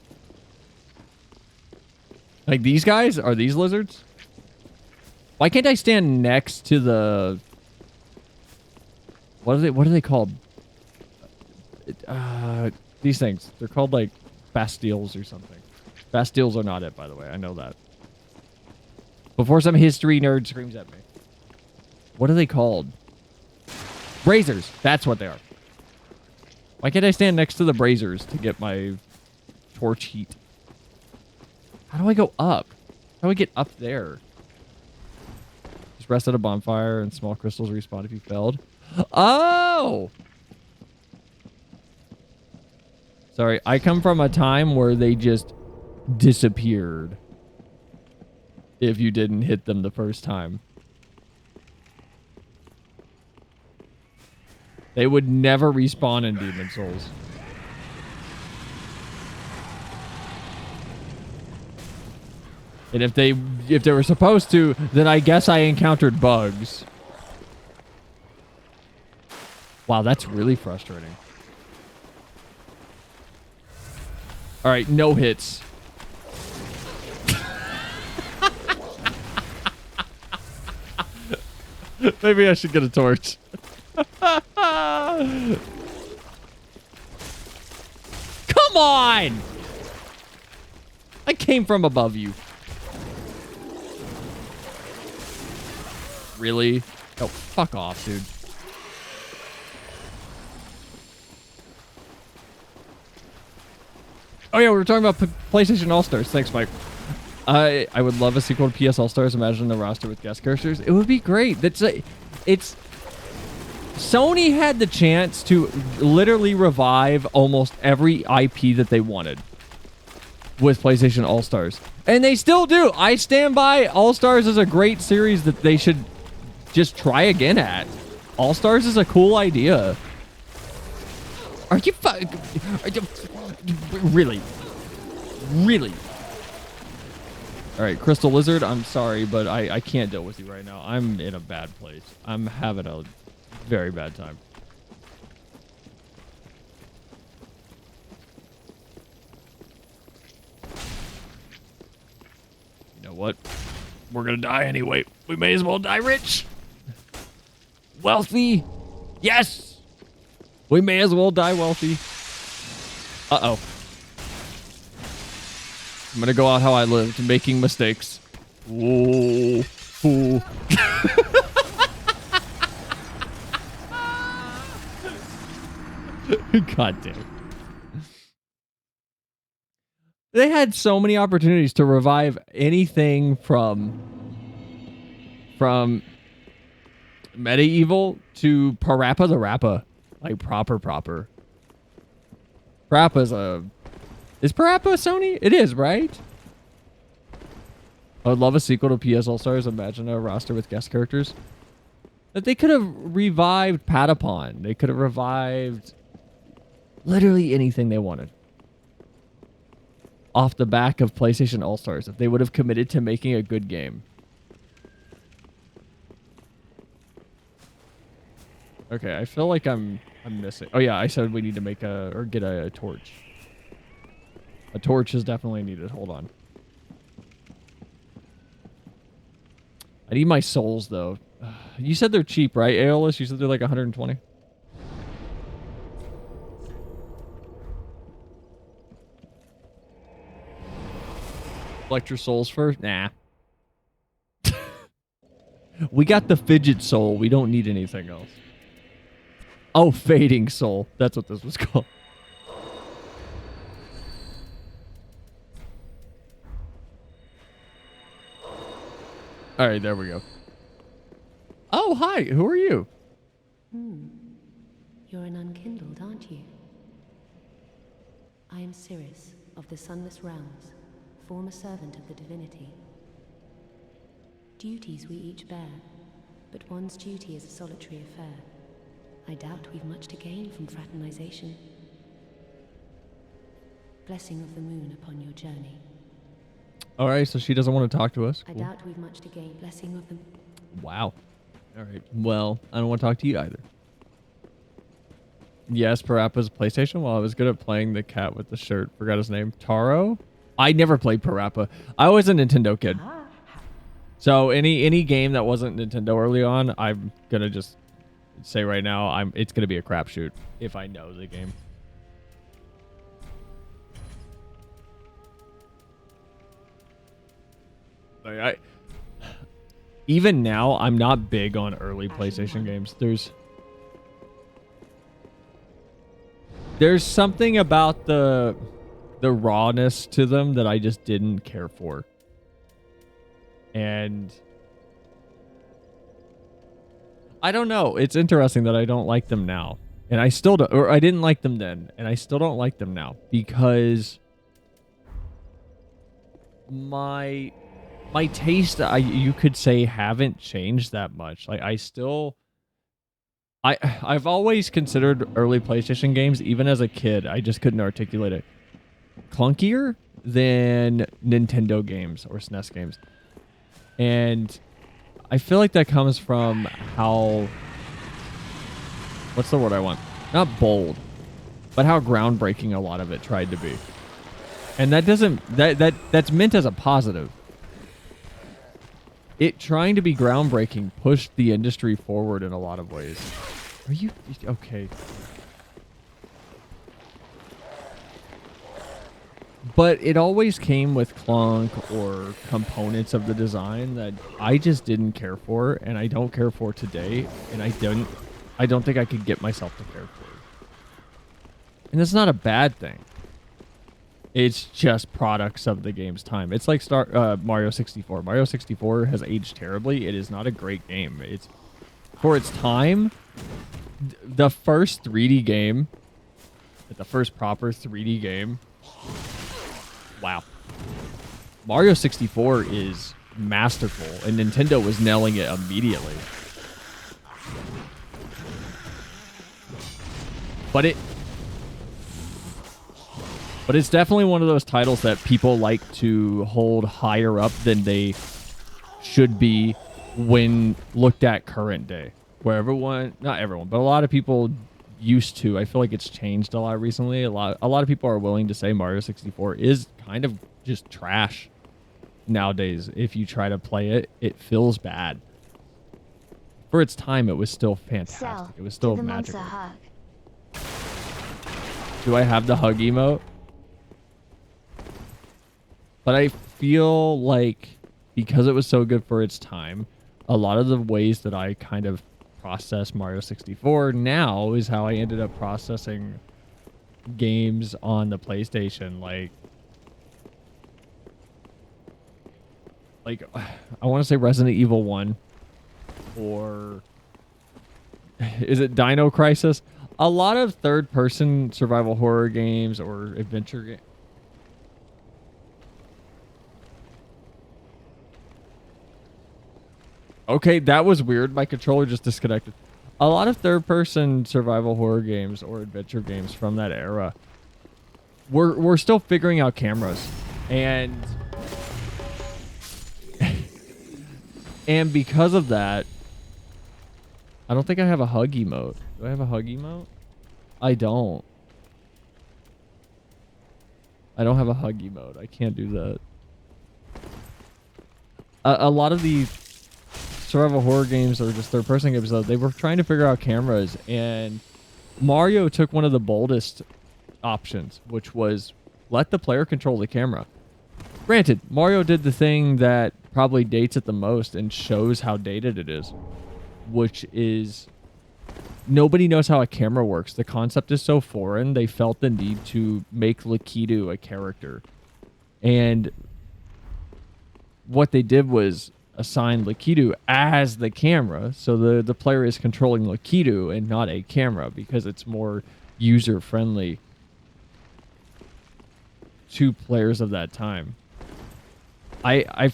Like these guys? Are these lizards? Why can't I stand next to the... What are they called? These things. They're called like Bastilles or something. Bastilles are not it, by the way. I know that. Before some history nerd screams at me. What are they called? Brazers. That's what they are. Why can't I stand next to the brazers to get my torch heat? How do I go up? How do I get up there? Just rest at a bonfire and small crystals respawn if you failed. Oh! Sorry, I come from a time where they just disappeared if you didn't hit them the first time. They would never respawn in Demon Souls. And if they were supposed to, then I guess I encountered bugs. Wow, that's really frustrating. All right, no hits. Maybe I should get a torch. Come on! I came from above you. Really? Oh, fuck off, dude. Oh yeah, we were talking about PlayStation All-Stars. Thanks, Mike. I would love a sequel to PS All-Stars. Imagine the roster with guest characters. It would be great. It's Sony had the chance to literally revive almost every IP that they wanted with PlayStation All-Stars. And they still do. I stand by All-Stars is a great series that they should just try again at. All-Stars is a cool idea. Are you really? Really? All right, Crystal Lizard, I'm sorry, but I can't deal with you right now. I'm in a bad place. I'm having a very bad time. You know what? We're gonna die anyway. We may as well die rich. Wealthy. Yes! We may as well die wealthy. Uh-oh. I'm gonna go out how I lived, making mistakes. Ooh. Ooh. God damn. They had so many opportunities to revive anything from medieval to Parappa the Rappa. Like proper. Is Parappa Sony? It is, right? I would love a sequel to PS All-Stars. Imagine a roster with guest characters. That they could have revived Patapon. They could have revived literally anything they wanted. Off the back of PlayStation All-Stars. If they would have committed to making a good game. Okay, I feel like I'm missing. Oh yeah, I said we need to make get a torch. A torch is definitely needed. Hold on. I need my souls, though. You said they're cheap, right, Aeolus? You said they're like 120? Collect your souls first? Nah. We got the fidget soul. We don't need anything else. Oh, fading soul. That's what this was called. All right, there we go. Oh, hi. Who are you? You're an unkindled, aren't you? I am Cirrus of the Sunless Realms, former servant of the divinity. Duties we each bear, but one's duty is a solitary affair. I doubt we've much to gain from fraternization. Blessing of the moon upon your journey. All right, so she doesn't want to talk to us. Cool. I doubt we've much to gain. Blessing of the... Wow. All right. Well, I don't want to talk to you either. Yes, Parappa's PlayStation. Well, I was good at playing the cat with the shirt. Forgot his name. Taro? I never played Parappa. I was a Nintendo kid. So any game that wasn't Nintendo early on, I'm going to just say right now, it's going to be a crapshoot if I know the game. Even now, I'm not big on early PlayStation games. There's something about the rawness to them that I just didn't care for. And I don't know. It's interesting that I don't like them now. And I still don't, or I didn't like them then, and I still don't like them now because my taste, you could say, haven't changed that much. Like I've always considered early PlayStation games, even as a kid, I just couldn't articulate it, clunkier than Nintendo games or SNES games. And I feel like that comes from how, what's the word I want? Not bold, but how groundbreaking a lot of it tried to be. And that doesn't, that's meant as a positive. It trying to be groundbreaking pushed the industry forward in a lot of ways. Are you okay? But it always came with clunk or components of the design that I just didn't care for, and I don't care for today, and I don't think I could get myself to care for it. And that's not a bad thing. It's just products of the game's time. It's like Mario 64. Mario 64 has aged terribly. It is not a great game. It's for its time. The first 3D game, the first proper 3D game. Wow. Mario 64 is masterful, and Nintendo was nailing it immediately. But it's definitely one of those titles that people like to hold higher up than they should be when looked at current day. Where not everyone, but a lot of people used to. I feel like it's changed a lot recently. A lot of people are willing to say Mario 64 is kind of just trash nowadays. If you try to play it, it feels bad. For its time, it was still fantastic. It was still magical. Do I have the hug emote? But I feel like because it was so good for its time, a lot of the ways that I kind of process Mario 64 now is how I ended up processing games on the PlayStation. Like I want to say Resident Evil 1 or is it Dino Crisis? A lot of third-person survival horror games or adventure games. Okay, that was weird. My controller just disconnected. A lot of third-person survival horror games or adventure games from that era. We're still figuring out cameras, and and because of that, I don't think I have a hug emote. Do I have a hug emote? I don't. I don't have a hug emote. I can't do that. A lot of the survival horror games or just third-person games, though, they were trying to figure out cameras, and Mario took one of the boldest options, which was let the player control the camera. Granted, Mario did the thing that probably dates it the most and shows how dated it is, which is nobody knows how a camera works. The concept is so foreign, they felt the need to make Lakitu a character. And what they did was assign Lakitu as the camera, so the player is controlling Lakitu and not a camera because it's more user-friendly to players of that time. I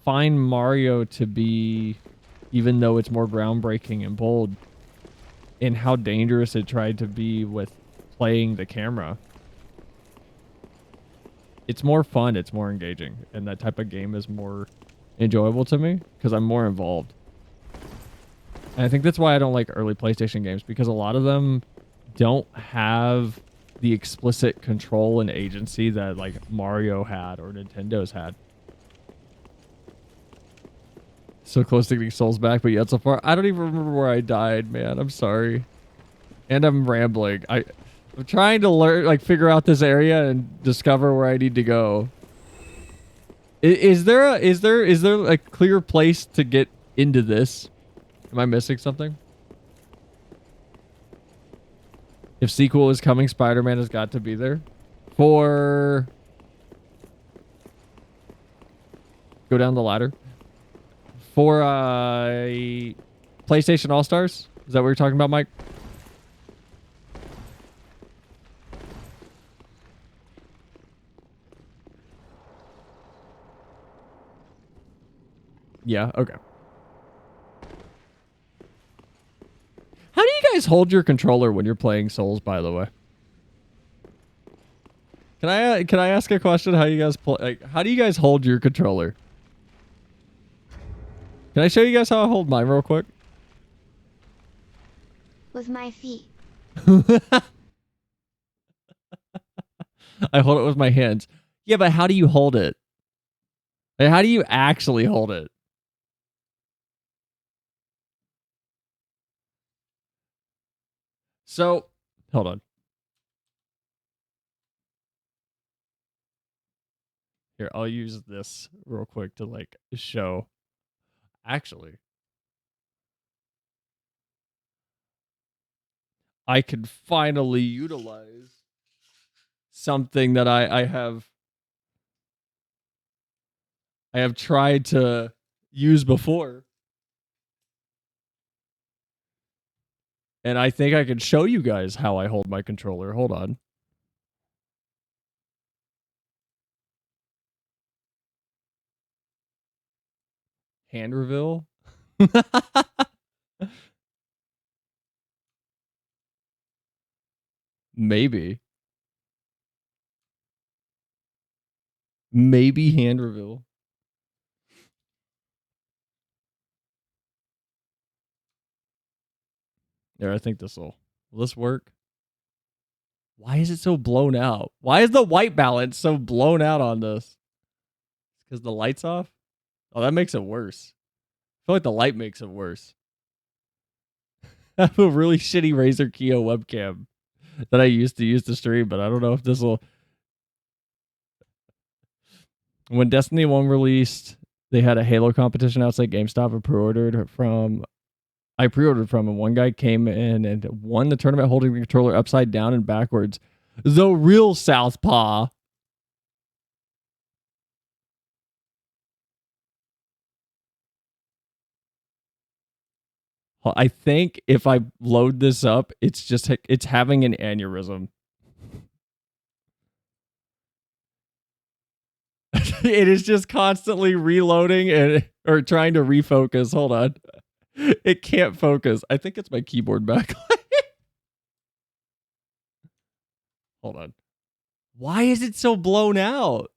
find Mario to be, even though it's more groundbreaking and bold, in how dangerous it tried to be with playing the camera. It's more fun, it's more engaging, and that type of game is more enjoyable to me because I'm more involved. And I think that's why I don't like early PlayStation games, because a lot of them don't have the explicit control and agency that like Mario had or Nintendo's had. So close to getting Souls back, but yet so far I don't even remember where I died, man. I'm sorry. And I'm rambling. I'm trying to learn, like, figure out this area and discover where I need to go. Is there a clear place to get into this? Am I missing something? If sequel is coming, Spider-Man has got to be there. For go down the ladder. For PlayStation All-Stars? Is that what you're talking about, Mike? Yeah, okay. How do you guys hold your controller when you're playing Souls, by the way? Can I ask a question? How you guys play? Like, how do you guys hold your controller? Can I show you guys how I hold mine real quick? With my feet. I hold it with my hands. Yeah, but how do you hold it? Like, how do you actually hold it? So, hold on. Here, I'll use this real quick to like show. Actually, I can finally utilize something that I have tried to use before. And I think I can show you guys how I hold my controller. Hold on. Hand reveal. Maybe. Maybe hand reveal. There, I think will this work? Why is it so blown out? Why is the white balance so blown out on this? Because the light's off? Oh, that makes it worse. I feel like the light makes it worse. I have a really shitty Razer Kiyo webcam that I used to use to stream, but I don't know if this will... When Destiny 1 released, they had a Halo competition outside GameStop. I pre-ordered from, and one guy came in and won the tournament holding the controller upside down and backwards. The real Southpaw. I think if I load this up, it's having an aneurysm. It is just constantly reloading or trying to refocus. Hold on. It can't focus. I think it's my keyboard backlight. Hold on. Why is it so blown out?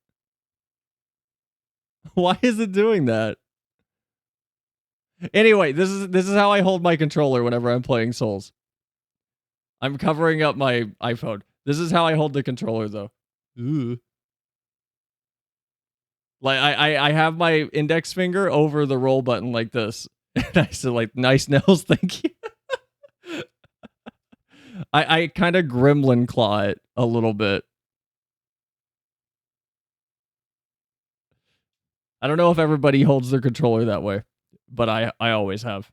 Why is it doing that? Anyway, this is how I hold my controller whenever I'm playing Souls. I'm covering up my iPhone. This is how I hold the controller though. Ooh. Like I have my index finger over the roll button like this. And I said like, nice nails, thank you. I kind of gremlin claw it a little bit. I don't know if everybody holds their controller that way, but I always have.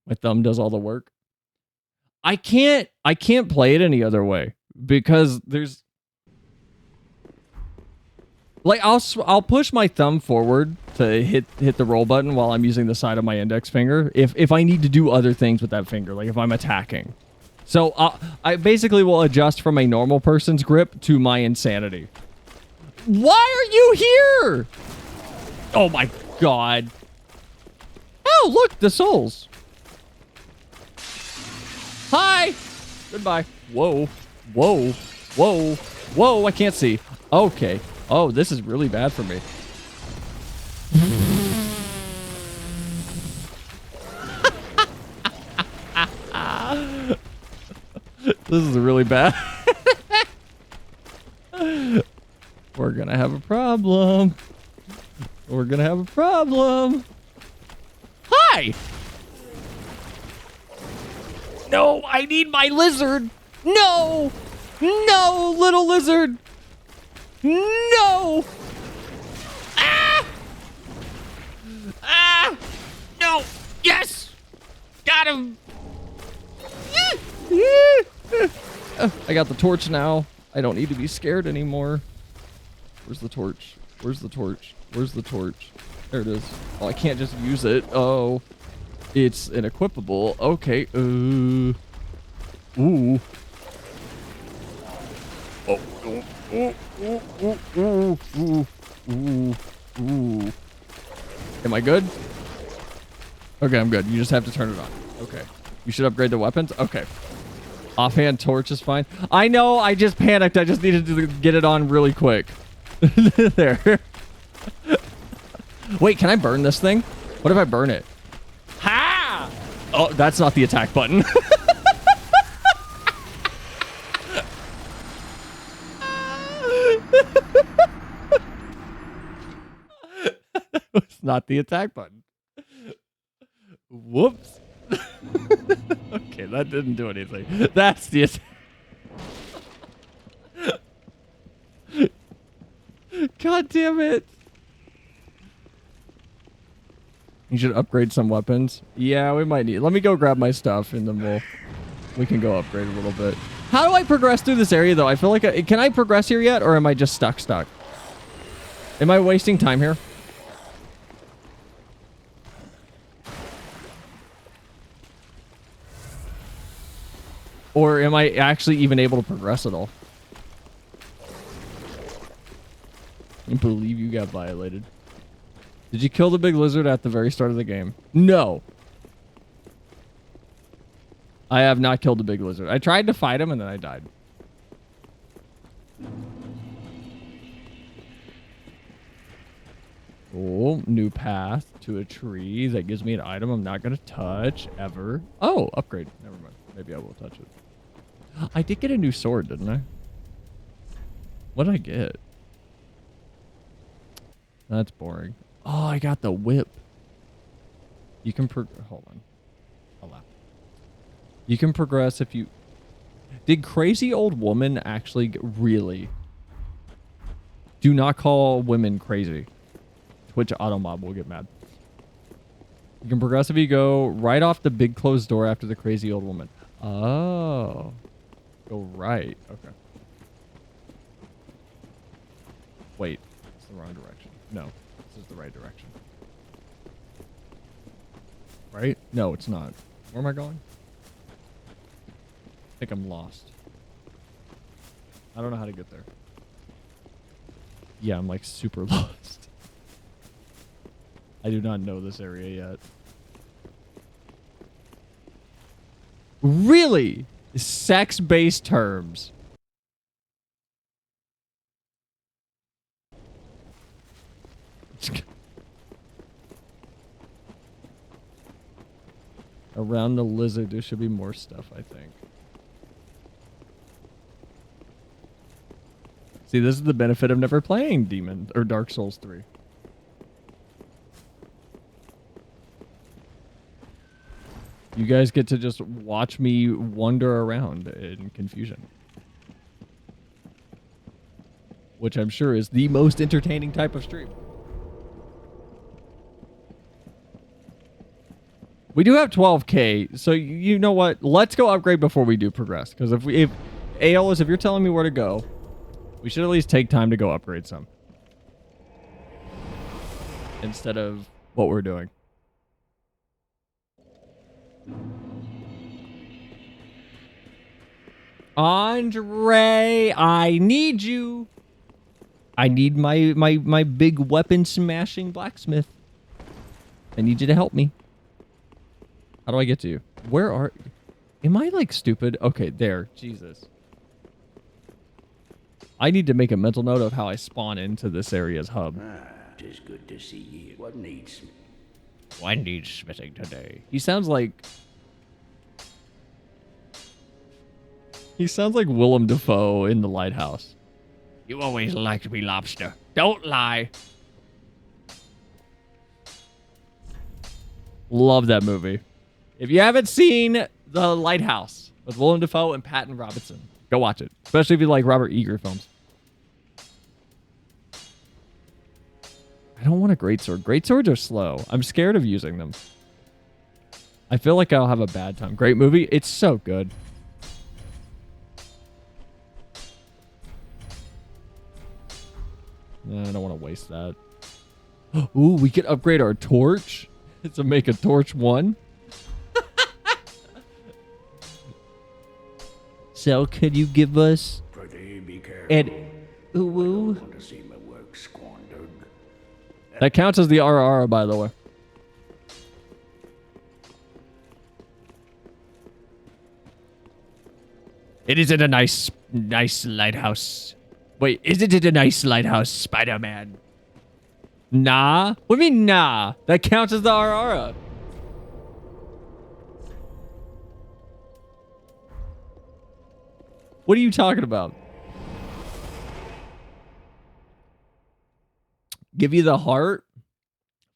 My thumb does all the work. I can't play it any other way because there's like I'll push my thumb forward to hit the roll button while I'm using the side of my index finger if I need to do other things with that finger, like if I'm attacking. So I basically will adjust from a normal person's grip to my insanity. Why are you here? Oh my god. Oh, look, the souls. Hi. Goodbye. Whoa. Whoa. Whoa. Whoa, I can't see. Okay. Oh, this is really bad for me. This is really bad. We're gonna have a problem. We're gonna have a problem. Hi! No, I need my lizard. No! No, little lizard. No! Ah! Ah! No! Yes! Got him! I got the torch now. I don't need to be scared anymore. Where's the torch? Where's the torch? Where's the torch? There it is. Oh, I can't just use it. Oh. It's inequipable. Okay. Ooh. Oh. Ooh. Am I good? Okay, I'm good. You just have to turn it on. Okay. You should upgrade the weapons? Okay. Offhand torch is fine. I know, I just panicked. I just needed to get it on really quick. There. Wait, can I burn this thing? What if I burn it? Ha! Oh, that's not the attack button. It's not the attack button. Whoops. Okay, that didn't do anything. That's the attack. God damn it. You should upgrade some weapons. Yeah, we might need. Let me go grab my stuff and then we can go upgrade a little bit. How do I progress through this area though? I feel like can I progress here yet, or am I just stuck? Am I wasting time here? Or am I actually even able to progress at all? I can't believe you got violated. Did you kill the big lizard at the very start of the game? No. I have not killed the big lizard. I tried to fight him and then I died. Oh, new path to a tree that gives me an item I'm not going to touch ever. Oh, upgrade. Never mind. Maybe I will touch it. I did get a new sword, didn't I? What did I get? That's boring. Oh, I got the whip. You can hold on. Allow. You can progress if you... Did crazy old woman actually really... Do not call women crazy. Twitch Automob will get mad. You can progress if you go right off the big closed door after the crazy old woman. Oh. Go right. Okay. Wait. It's the wrong direction. No. This is the right direction. Right? No, it's not. Where am I going? I think I'm lost. I don't know how to get there. Yeah, I'm like super lost. I do not know this area yet. Really? Sex-based terms. Around the lizard, there should be more stuff, I think. See, this is the benefit of never playing Demon or Dark Souls 3. You guys get to just watch me wander around in confusion. Which I'm sure is the most entertaining type of stream. We do have 12k, so you know what? Let's go upgrade before we do progress. Because if Aeolus, if you're telling me where to go, we should at least take time to go upgrade some. Instead of what we're doing. Andre, I need you. I need my big weapon smashing blacksmith. I need you to help me. How do I get to you? Where are... Am I like stupid? Okay, there. Jesus. I need to make a mental note of how I spawn into this area's hub. Tis good to see ye. What needs? What needs smithing today? He sounds like... He sounds like Willem Dafoe in The Lighthouse. You always liked me, lobster. Don't lie. Love that movie. If you haven't seen The Lighthouse with Willem Dafoe and Patton Robinson, go watch it. Especially if you like Robert Eager films. I don't want a greatsword. Greatswords are slow. I'm scared of using them. I feel like I'll have a bad time. Great movie. It's so good. I don't want to waste that. Ooh, we could upgrade our torch to make a torch 1. So, could you give us Prithee, be careful. an I ooh? don't want to see my work squandered. That counts as the RR, by the way. It isn't a nice lighthouse. Wait, isn't it a nice lighthouse, Spider-Man? Nah? What do you mean, nah? That counts as the RR. What are you talking about? Give you the heart?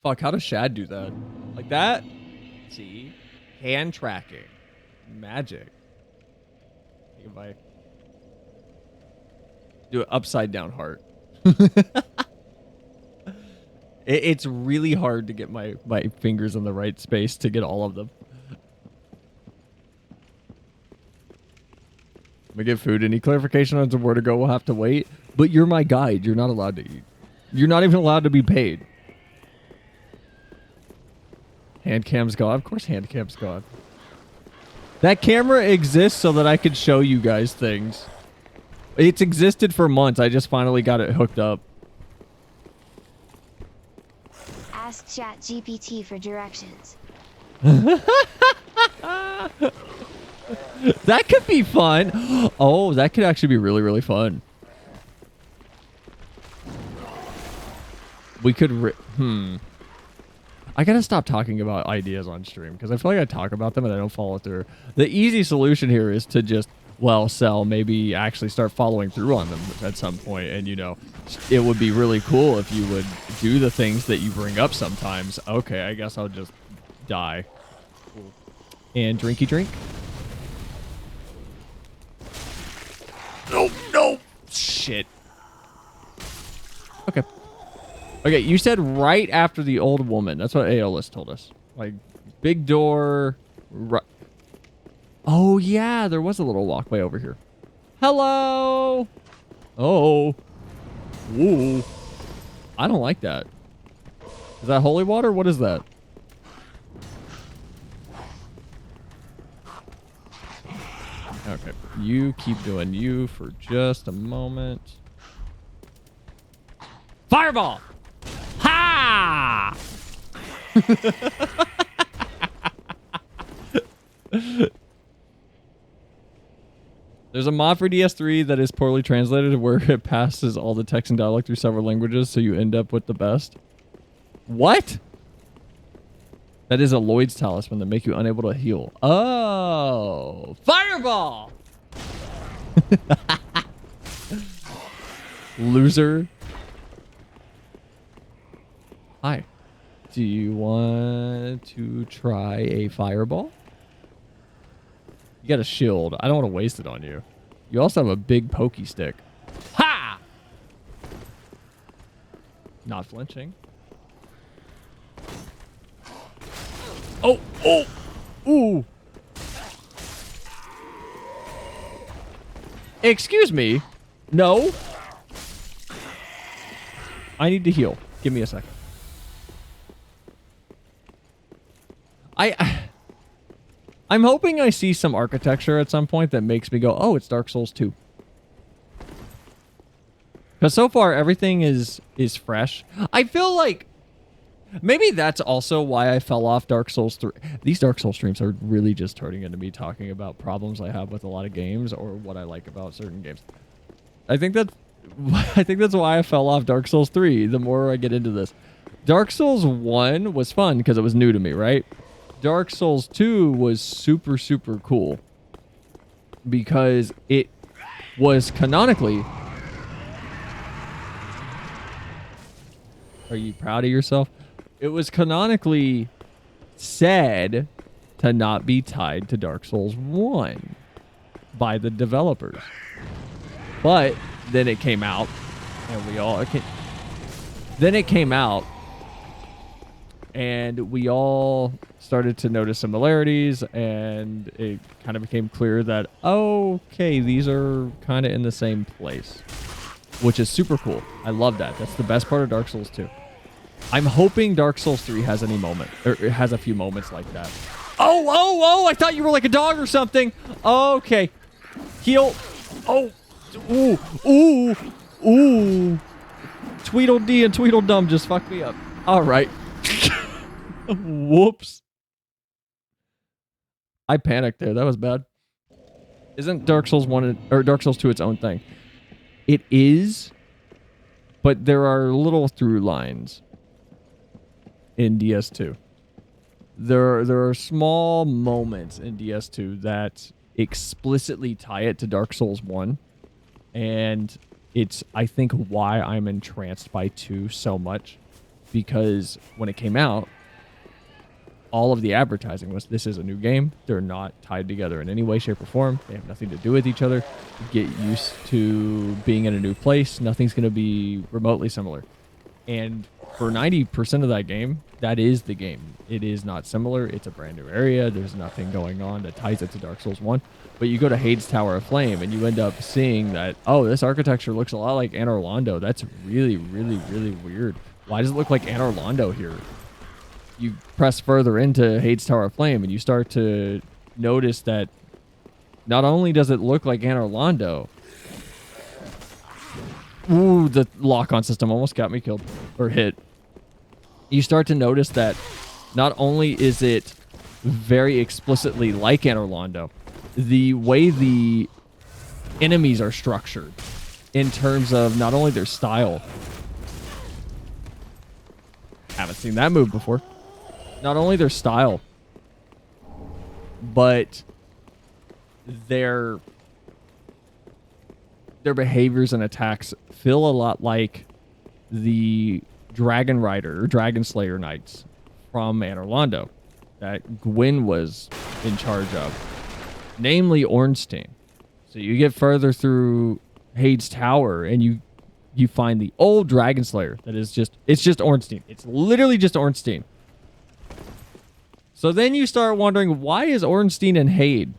Fuck, how does Shad do that? Like that? See? Hand tracking. Magic. If I do an upside down heart. It's really hard to get my fingers in the right space to get all of them. We get food. Any clarification on where to go, we'll have to wait. But you're my guide. You're not allowed to eat. You're not even allowed to be paid. Hand cam's gone. Of course hand cam's gone. That camera exists so that I could show you guys things. It's existed for months. I just finally got it hooked up. Ask ChatGPT for directions. That could be fun. Oh, that could actually be really, really fun. We could... I gotta stop talking about ideas on stream because I feel like I talk about them and I don't follow through. The easy solution here is to just, well, sell, maybe actually start following through on them at some point. And, you know, it would be really cool if you would do the things that you bring up sometimes. Okay, I guess I'll just die. And drinky drink. No, no. Shit. Okay. Okay, you said right after the old woman. That's what Aeolus told us. Like, big door. Right. Oh, yeah, there was a little walkway over here. Hello. Oh. Ooh. I don't like that. Is that holy water? What is that? Okay, you keep doing you for just a moment. Fireball! Ha! There's a mod for DS3 that is poorly translated where it passes all the text and dialogue through several languages, so you end up with the best. What? That is a Lloyd's talisman that make you unable to heal. Oh, fireball! Loser. Hi. Do you want to try a fireball? You got a shield. I don't want to waste it on you. You also have a big pokey stick. Ha! Not flinching. Oh, oh, ooh. Excuse me. No. I need to heal. Give me a second. I'm hoping I see some architecture at some point that makes me go, oh, it's Dark Souls 2. Because so far, everything is fresh. I feel like maybe that's also why I fell off Dark Souls 3. These Dark Souls streams are really just turning into me talking about problems I have with a lot of games or what I like about certain games. I think that's why I fell off Dark Souls 3 the more I get into this. Dark Souls 1 was fun because it was new to me, right? Dark Souls 2 was super, super cool because it was canonically... Are you proud of yourself? It was canonically said to not be tied to Dark Souls 1 by the developers. But then it came out, and then it came out, and we all started to notice similarities, and it kind of became clear that, okay, these are kind of in the same place, which is super cool. I love that. That's the best part of Dark Souls 2. I'm hoping Dark Souls 3 has any moment, or it has a few moments like that. Oh, I thought you were like a dog or something. Okay. Heal. Oh, ooh. Tweedledee and Tweedledum just fucked me up. All right. Whoops. I panicked there. That was bad. Isn't Dark Souls 1 or Dark Souls 2 its own thing? It is, but there are little through lines in DS2. There are small moments in DS2 that explicitly tie it to Dark Souls 1, and it's, I think, why I'm entranced by 2 so much, because when it came out, all of the advertising was, this is a new game. They're not tied together in any way, shape, or form. They have nothing to do with each other. Get used to being in a new place. Nothing's going to be remotely similar. And for 90% of that game, that is the game. It is not similar. It's a brand new area. There's nothing going on that ties it to Dark Souls 1. But you go to Hades Tower of Flame and you end up seeing that, oh, this architecture looks a lot like Anor Londo. That's really, really, really weird. Why does it look like Anor Londo here? You press further into Hades Tower of Flame and you start to notice that not only does it look like Anor Londo, ooh, the lock-on system almost got me killed or hit. You start to notice that not only is it very explicitly like Anor Londo, the way the enemies are structured in terms of not only their style. Haven't seen that move before. Not only their style, but their behaviors and attacks feel a lot like the Dragon Rider or Dragon Slayer Knights from Anor Londo that Gwyn was in charge of, namely Ornstein. So you get further through Hades Tower and you find the old Dragon Slayer that is it's just Ornstein. It's literally just Ornstein. So then you start wondering, why is Ornstein in Hade?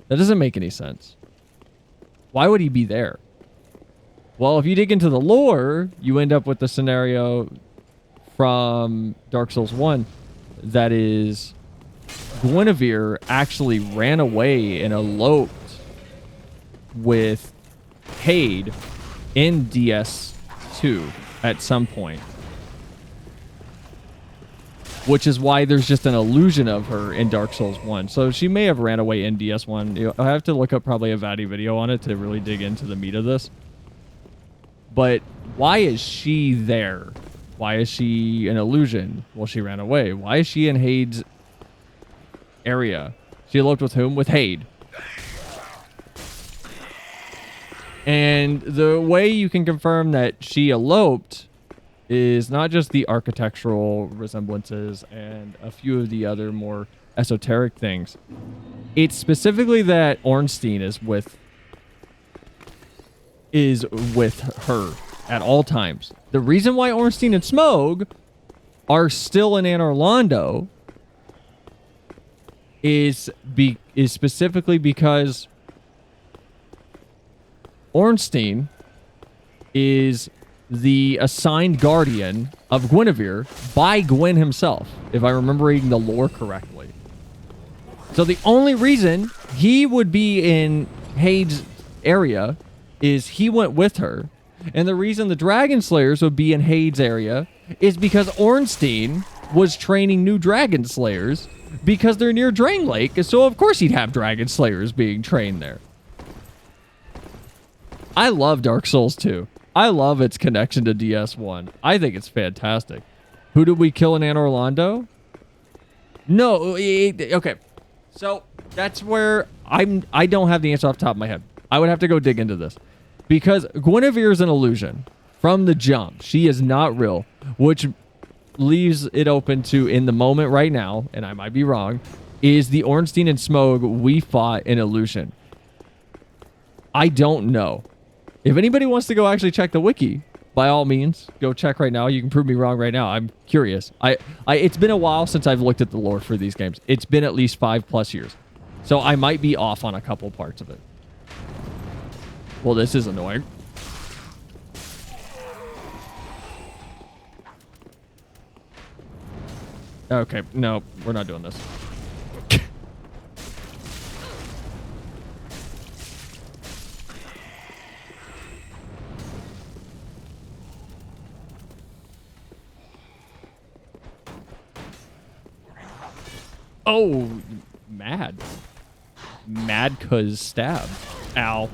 That doesn't make any sense. Why would he be there? Well, if you dig into the lore, you end up with the scenario from Dark Souls 1 that is Guinevere actually ran away and eloped with Hade in DS2 at some point. Which is why there's just an illusion of her in Dark Souls 1. So she may have ran away in DS1. I have to look up probably a Vati video on it to really dig into the meat of this. But why is she there? Why is she an illusion? Well, she ran away. Why is she in Hade's area? She eloped with whom? With Hade. And the way you can confirm that she eloped is not just the architectural resemblances and a few of the other more esoteric things. It's specifically that Ornstein is with her at all times. The reason why Ornstein and Smough are still in Anor Londo is specifically because Ornstein is the assigned guardian of Guinevere by Gwyn himself, if I remember reading the lore correctly. So the only reason he would be in Hade's area is he went with her. And the reason the Dragon Slayers would be in Hade's area is because Ornstein was training new Dragon Slayers because they're near Drain Lake. So of course he'd have Dragon Slayers being trained there. I love Dark Souls 2. I love its connection to DS1. I think it's fantastic. Who did we kill in Anor Londo? No, okay. So that's where I don't have the answer off the top of my head. I would have to go dig into this. Because Guinevere is an illusion from the jump. She is not real, which leaves it open to, in the moment right now, and I might be wrong, is the Ornstein and Smough we fought an illusion? I don't know. If anybody wants to go actually check the wiki, by all means, go check right now. You can prove me wrong right now. I'm curious. It's been a while since I've looked at the lore for these games. It's been at least 5+ years. So I might be off on a couple parts of it. Well, this is annoying. Okay, no, we're not doing this. Oh, mad. Mad 'cause stab. Ow.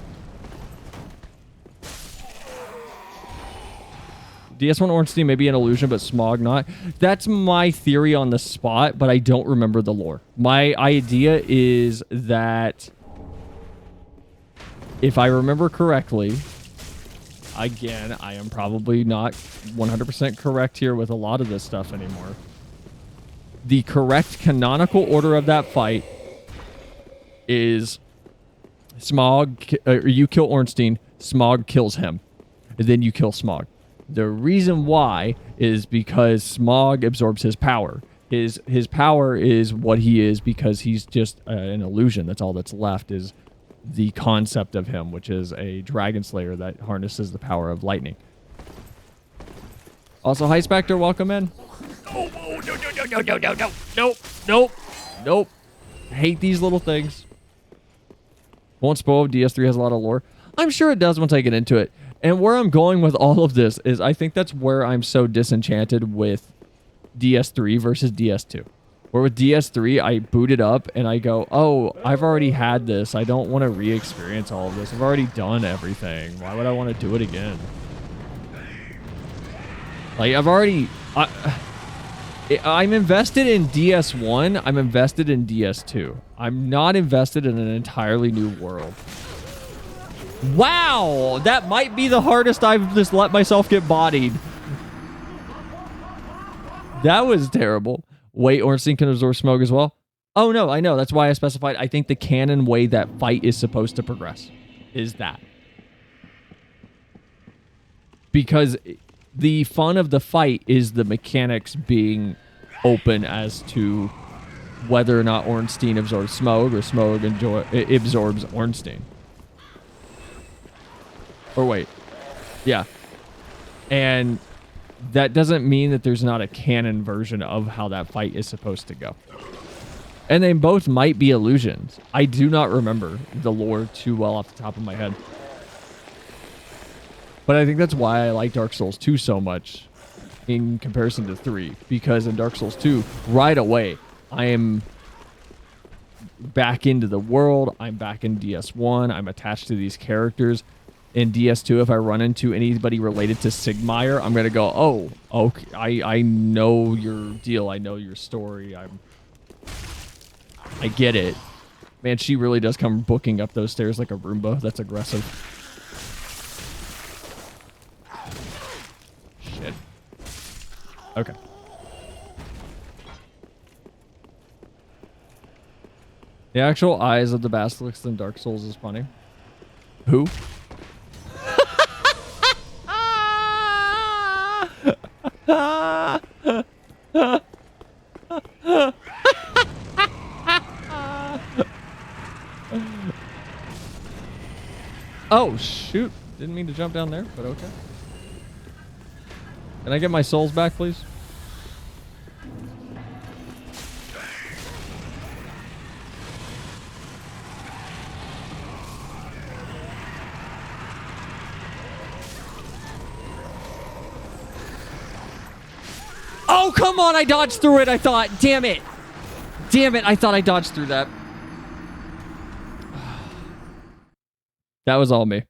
DS1 Ornstein may be an illusion, but Smough not. That's my theory on the spot, but I don't remember the lore. My idea is that, if I remember correctly, again, I am probably not 100% correct here with a lot of this stuff anymore. The correct canonical order of that fight is Smough, you kill Ornstein, Smough kills him, and then you kill Smough. The reason why is because Smog absorbs his power. His power is what he is because he's just an illusion. That's all that's left is the concept of him, which is a dragon slayer that harnesses the power of lightning. Also, hi Spectre, welcome in. Oh, nope. Hate these little things. Won't spoil. DS3 has a lot of lore. I'm sure it does once I get into it. And where I'm going with all of this is I think that's where I'm so disenchanted with DS3 versus DS2. Where with DS3, I boot it up and I go, oh, I've already had this. I don't want to re-experience all of this. I've already done everything. Why would I want to do it again? Like, I've already... I'm invested in DS1. I'm invested in DS2. I'm not invested in an entirely new world. Wow! That might be the hardest I've just let myself get bodied. That was terrible. Wait, Ornstein can absorb smoke as well? Oh, no, I know. That's why I specified. I think the canon way that fight is supposed to progress is that. Because the fun of the fight is the mechanics being open as to whether or not Ornstein absorbs Smog or Smog absorbs Ornstein. Or wait. Yeah. And that doesn't mean that there's not a canon version of how that fight is supposed to go. And they both might be illusions. I do not remember the lore too well off the top of my head. But I think that's why I like Dark Souls 2 so much in comparison to 3. Because in Dark Souls 2, right away, I am back into the world. I'm back in DS1. I'm attached to these characters. In DS2, if I run into anybody related to Sigmire, I'm going to go, oh, okay, I know your deal. I know your story. I get it. Man, she really does come booking up those stairs like a Roomba. That's aggressive. Shit. Okay. The actual eyes of the basilisks in Dark Souls is funny. Who? Oh, shoot. Didn't mean to jump down there, but okay. Can I get my souls back, please? Oh, come on. I dodged through it. I thought, damn it. Damn it. I thought I dodged through that. That was all me.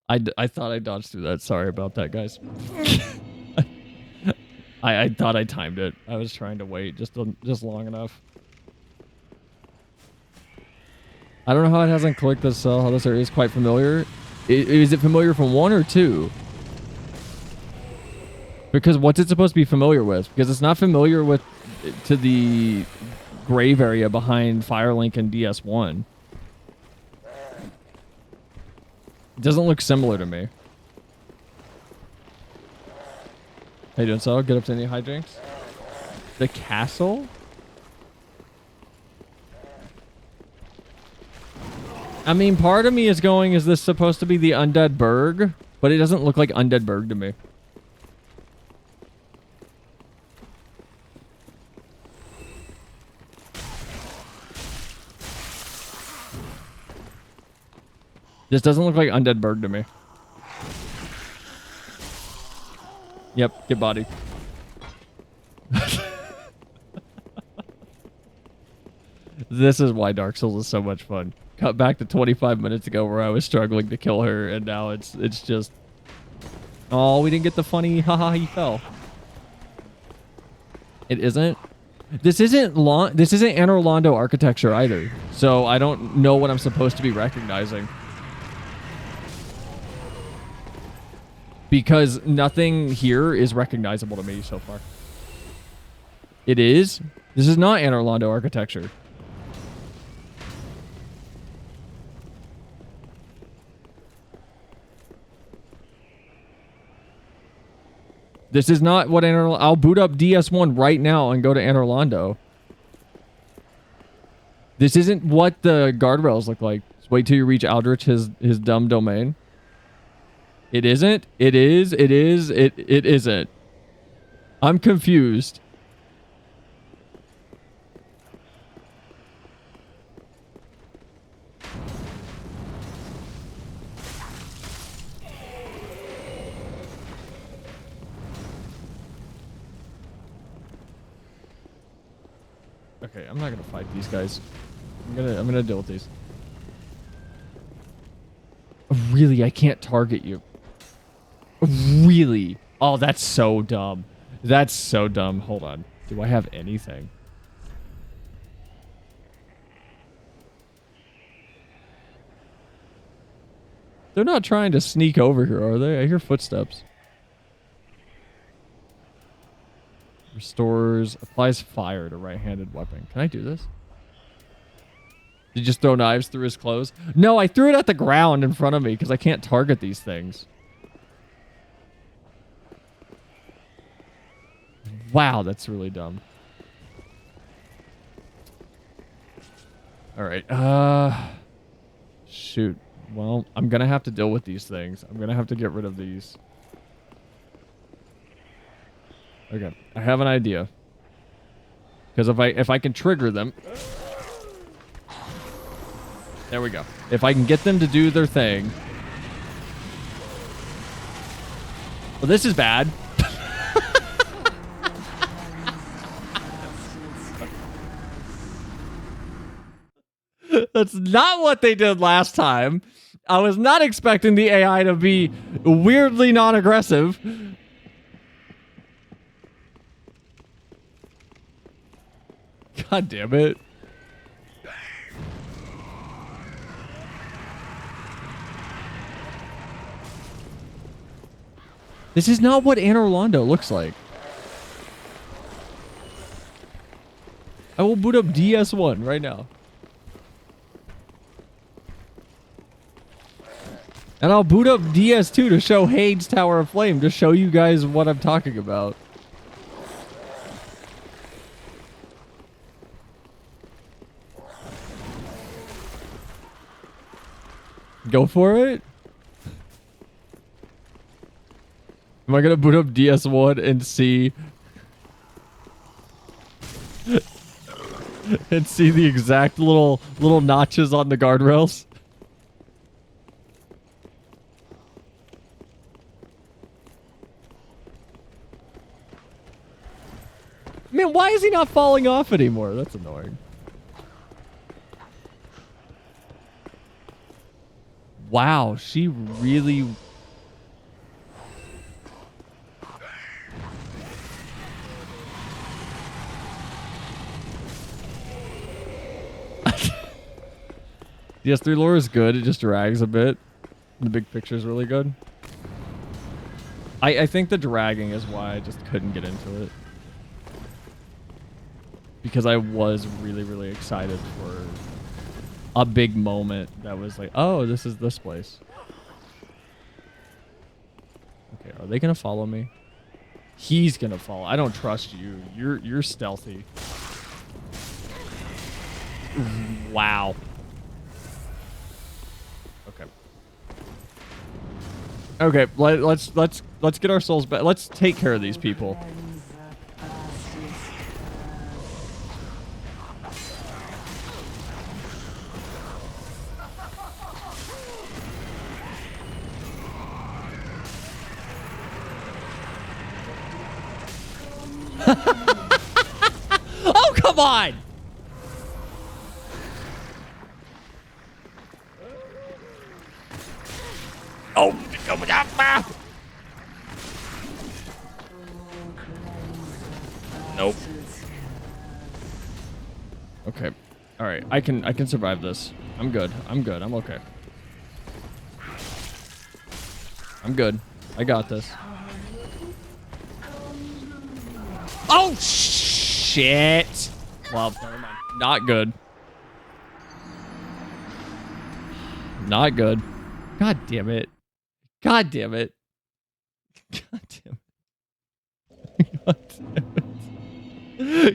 I thought I dodged through that. Sorry about that, guys. I thought I timed it. I was trying to wait just long enough. I don't know how it hasn't clicked this cell. How this area is quite familiar. Is it familiar from 1 or 2? Because what's it supposed to be familiar with? Because it's not familiar with to the grave area behind Firelink and DS1. It doesn't look similar to me. How you doing, Sal? Get up to any hijinks? The castle? I mean, part of me is going, is this supposed to be the Undead Burg? But it doesn't look like Undead Burg to me. This doesn't look like Undead Burg to me. Yep, get bodied. This is why Dark Souls is so much fun. Cut back to 25 minutes ago where I was struggling to kill her, and now it's just... Oh, we didn't get the funny, haha, he fell. It isn't? This isn't Anor Londo architecture either, so I don't know what I'm supposed to be recognizing. Because nothing here is recognizable to me so far. It is? This is not Anor Londo architecture. This is not what I'll boot up DS1 right now and go to Anor Londo. This isn't what the guardrails look like. Just wait till you reach Aldrich, his dumb domain. It isn't. It is. It is. It isn't. I'm confused. Okay, I'm not gonna fight these guys. I'm gonna deal with these. Really, I can't target you. Really? Oh, that's so dumb. That's so dumb. Hold on. Do I have anything? They're not trying to sneak over here, are they? I hear footsteps. Restores, applies fire to right-handed weapon. Can I do this? Did you just throw knives through his clothes? No, I threw it at the ground in front of me because I can't target these things. Wow, that's really dumb. All right. Shoot. Well, I'm going to have to deal with these things. I'm going to have to get rid of these. Okay, I have an idea. Because if I can trigger them... There we go. If I can get them to do their thing... Well, this is bad. That's not what they did last time. I was not expecting the AI to be weirdly non-aggressive. God damn it. This is not what Anor Londo looks like. I will boot up DS1 right now. And I'll boot up DS2 to show Hade's Tower of Flame, to show you guys what I'm talking about. Go for it. Am I gonna boot up DS1 and see and see the exact little notches on the guardrails? Man, why is he not falling off anymore? That's annoying. Wow, she really... DS3 lore is good. It just drags a bit. The big picture is really good. I think the dragging is why I just couldn't get into it. Because I was really, really excited for a big moment that was like, oh, this is this place. Okay, are they gonna follow me? He's gonna follow. I don't trust you. You're stealthy. Wow. Okay. Okay, let's get our souls back. Let's take care of these people. Oh, come on! Oh, nope. Okay. All right. I can survive this. I'm good. I'm good. I'm okay. I'm good. I got this. Oh, shit. Well, never mind. Not good. Not good. God damn it. God damn it. God damn it.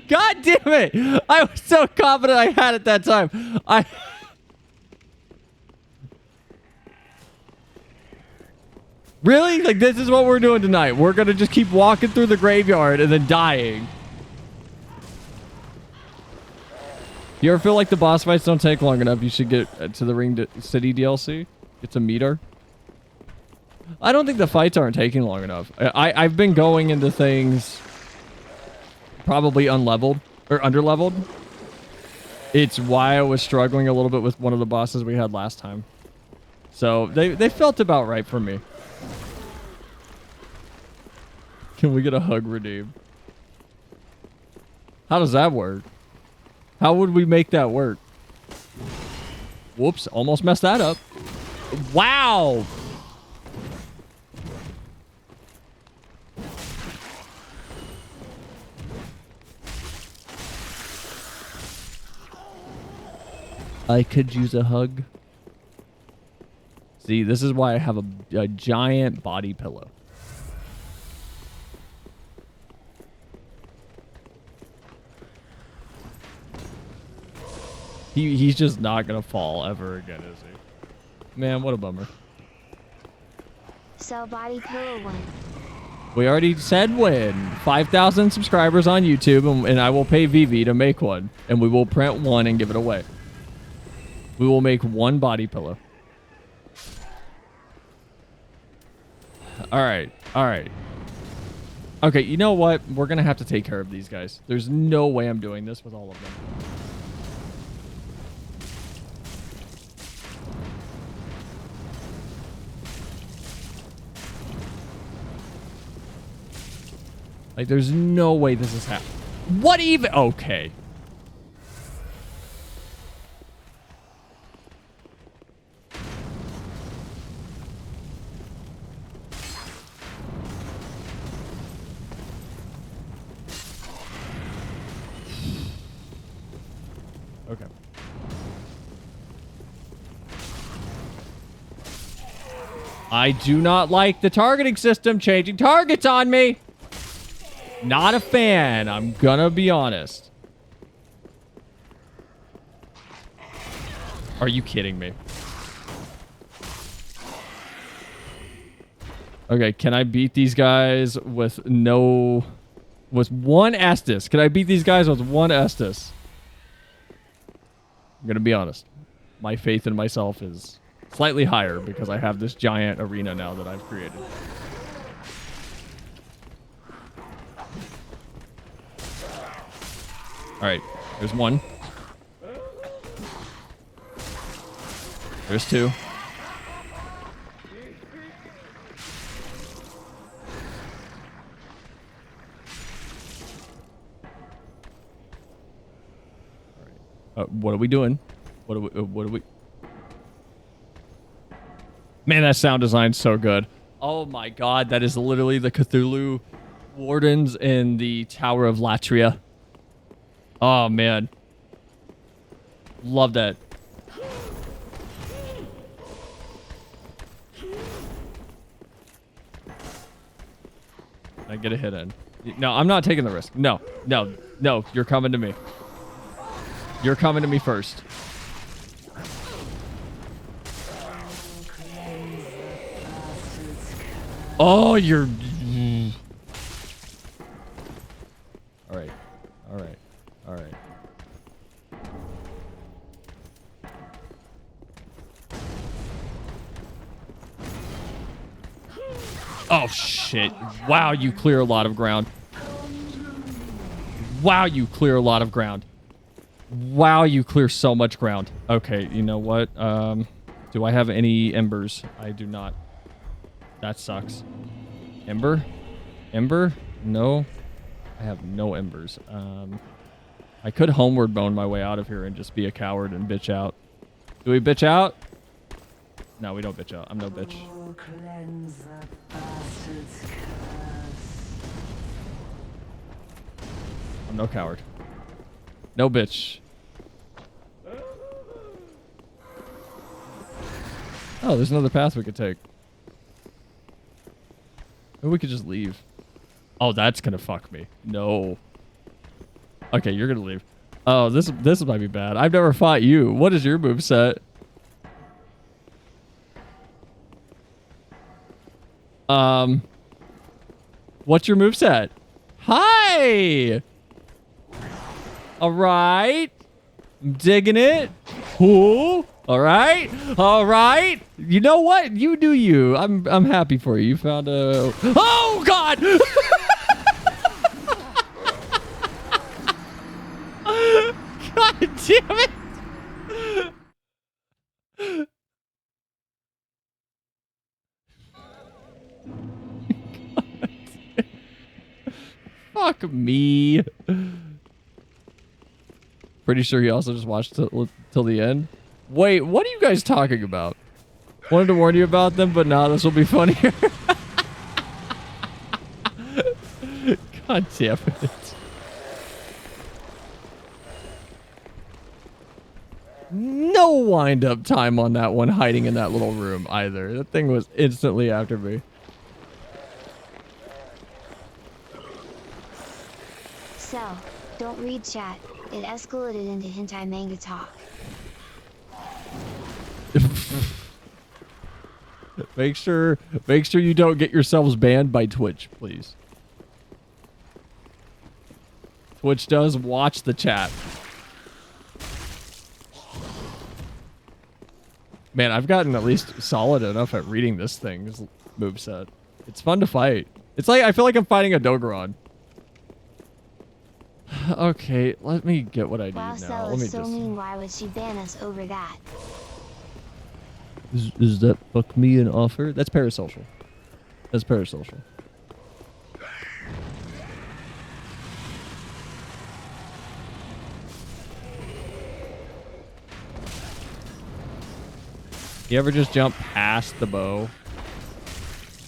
God damn it! I was so confident I had it that time. Really? Like, this is what we're doing tonight. We're gonna just keep walking through the graveyard and then dying. You ever feel like the boss fights don't take long enough? You should get to the Ring City DLC. Get to meet her. I don't think the fights aren't taking long enough. I've been going into things probably unleveled or underleveled. It's why I was struggling a little bit with one of the bosses we had last time. So they felt about right for me. Can we get a hug redeemed? How does that work? How would we make that work? Whoops, almost messed that up. Wow! I could use a hug. See, this is why I have a giant body pillow. He's just not gonna fall ever again, is he? Man, what a bummer. Sell body pillow one. We already said when. 5,000 subscribers on YouTube, and I will pay Vivi to make one. And we will print one and give it away. We will make one body pillow. Alright, alright. Okay, you know what? We're gonna have to take care of these guys. There's no way I'm doing this with all of them. Like, there's no way this is happening. What even? Okay. Okay. I do not like the targeting system changing targets on me. Not a fan, I'm gonna be honest. Are you kidding me? Okay, can I beat these guys with one Estus? Can I beat these guys with one Estus? I'm gonna be honest. My faith in myself is slightly higher because I have this giant arena now that I've created. Alright, there's one. There's two. What are we doing? What are we? Man, that sound design's so good. Oh my god, that is literally the Cthulhu Wardens in the Tower of Latria. Oh man. Love that. I get a hit in. No, I'm not taking the risk. No, no, no, you're coming to me. You're coming to me first. Oh, you're... Alright. Alright. Alright. Oh, shit. Wow, you clear a lot of ground. Wow, you clear a lot of ground. Wow, you clear so much ground. Okay, you know what? Do I have any embers? I do not. That sucks. Ember? Ember? No. I have no embers. I could homeward bone my way out of here and just be a coward and bitch out. Do we bitch out? No, we don't bitch out. I'm no bitch. I'm no coward. No bitch. Oh, there's another path we could take. Or we could just leave. Oh, that's gonna fuck me. No. Okay, you're gonna leave. Oh, this might be bad. I've never fought you. What is your moveset? What's your moveset? Hi! Alright. I'm digging it. Ooh. Alright. Alright. You know what? You do you. I'm happy for you. You found a... Oh, God! God damn it! Fuck me. Pretty sure he also just watched till the end. Wait, what are you guys talking about? Wanted to warn you about them, but nah, this will be funnier. God damn it. No wind-up time on that one hiding in that little room either. That thing was instantly after me. So, don't read chat. It escalated into hentai manga talk. Make sure you don't get yourselves banned by Twitch, please. Twitch does watch the chat. Man, I've gotten at least solid enough at reading this thing's moveset. It's fun to fight. It's like, I feel like I'm fighting a Dogoron. Okay, let me get what I need Wow, now. Cell Let me is so just... mean, why would she ban us over that? Is that fuck me an offer? That's parasocial. That's parasocial. You ever just jump past the bow?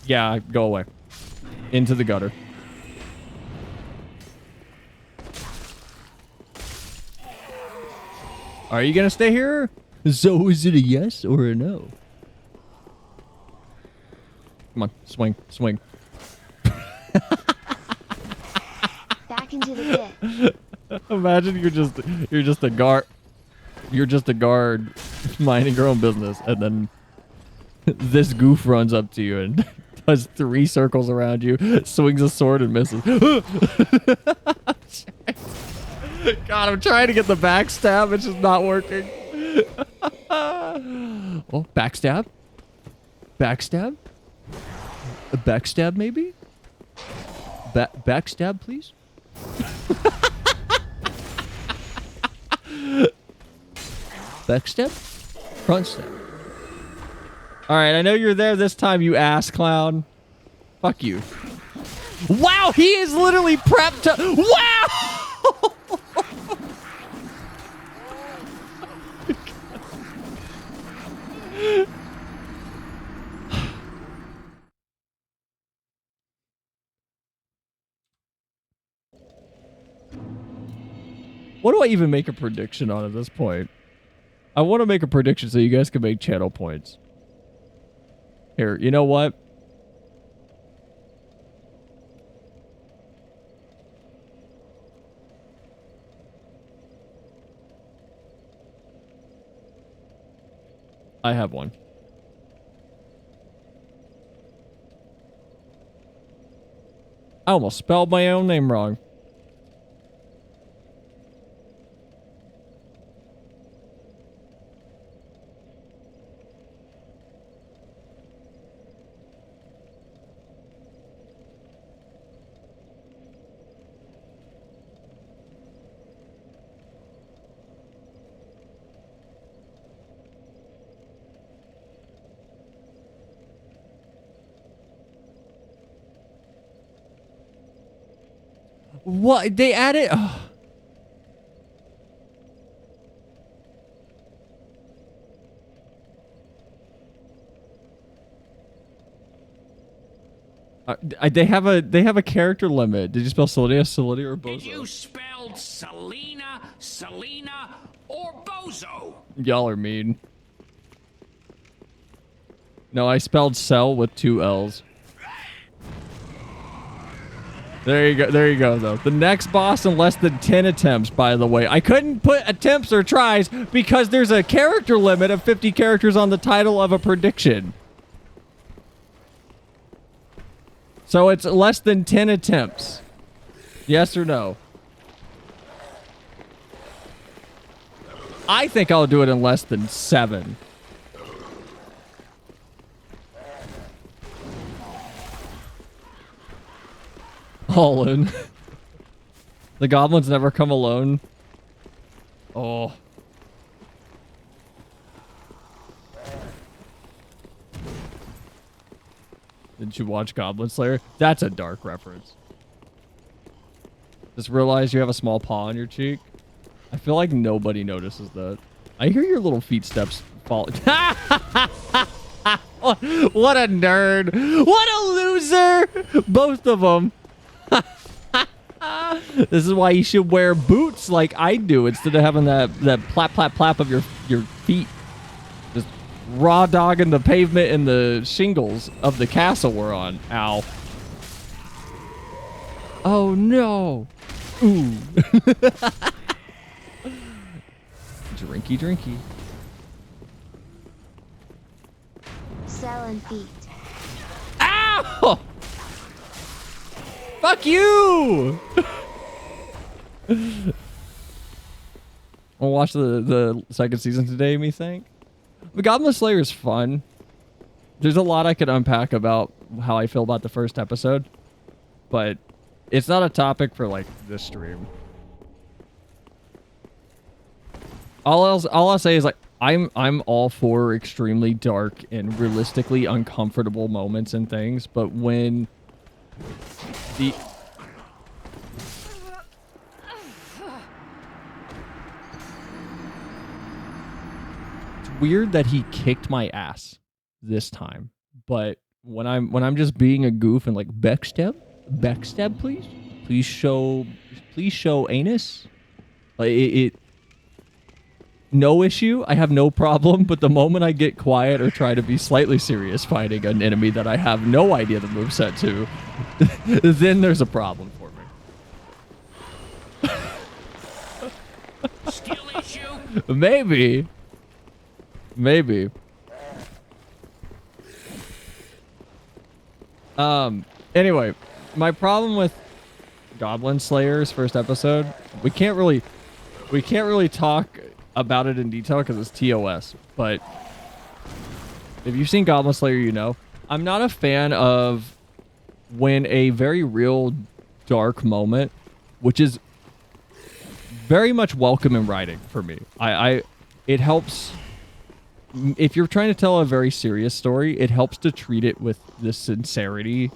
Yeah, go away. Into the gutter. Are you gonna stay here? So is it a yes or a no? Come on, swing, swing. Back into the pit. Imagine you're just a guard. You're just a guard minding your own business, and then this goof runs up to you and does 3 circles around you, swings a sword and misses. God, I'm trying to get the backstab. It's just not working. Oh, backstab? Backstab? A backstab, maybe? Backstab, please? Backstab? Front step. Alright, I know you're there this time, you ass clown. Fuck you. Wow, he is literally prepped to... Wow! What do I even make a prediction on at this point? I want to make a prediction so you guys can make channel points. Here, you know what? I have one. I almost spelled my own name wrong. What? They added... Oh. They have a character limit. Did you spell Selinia, Selinia, or Bozo? Did you spell Selena, Selena, or Bozo? Y'all are mean. No, I spelled cell with 2 L's. There you go. There you go, though. The next boss in less than 10 attempts, by the way. I couldn't put attempts or tries because there's a character limit of 50 characters on the title of a prediction. So it's less than 10 attempts. Yes or no? I think I'll do it in less than 7. All in. The goblins never come alone. Oh. Didn't you watch Goblin Slayer? That's a dark reference. Just realize you have a small paw on your cheek. I feel like nobody notices that. I hear your little feet steps fall. What a nerd. What a loser. Both of them. This is why you should wear boots like I do instead of having that plap, plap, plap of your feet. Just raw dogging the pavement and the shingles of the castle we're on. Ow. Oh, no. Ooh. Drinky, drinky. Selling feet. Ow! Fuck you! I'll watch the second season today, me think. The Goblin Slayer is fun. There's a lot I could unpack about how I feel about the first episode. But it's not a topic for, like, this stream. All I'll say is, like, I'm all for extremely dark and realistically uncomfortable moments and things, but when it's weird that he kicked my ass this time, but when I'm just being a goof and like backstab, please show anus, like it no issue. I have no problem, but the moment I get quiet or try to be slightly serious fighting an enemy that I have no idea the moveset to, then there's a problem for me. Skill issue? Maybe. Anyway, my problem with Goblin Slayer's first episode, we can't really talk about it in detail because it's TOS, but if you've seen Goblin Slayer, you know I'm not a fan of when a very real dark moment, which is very much welcome in writing for me. It helps if you're trying to tell a very serious story, it helps to treat it with the sincerity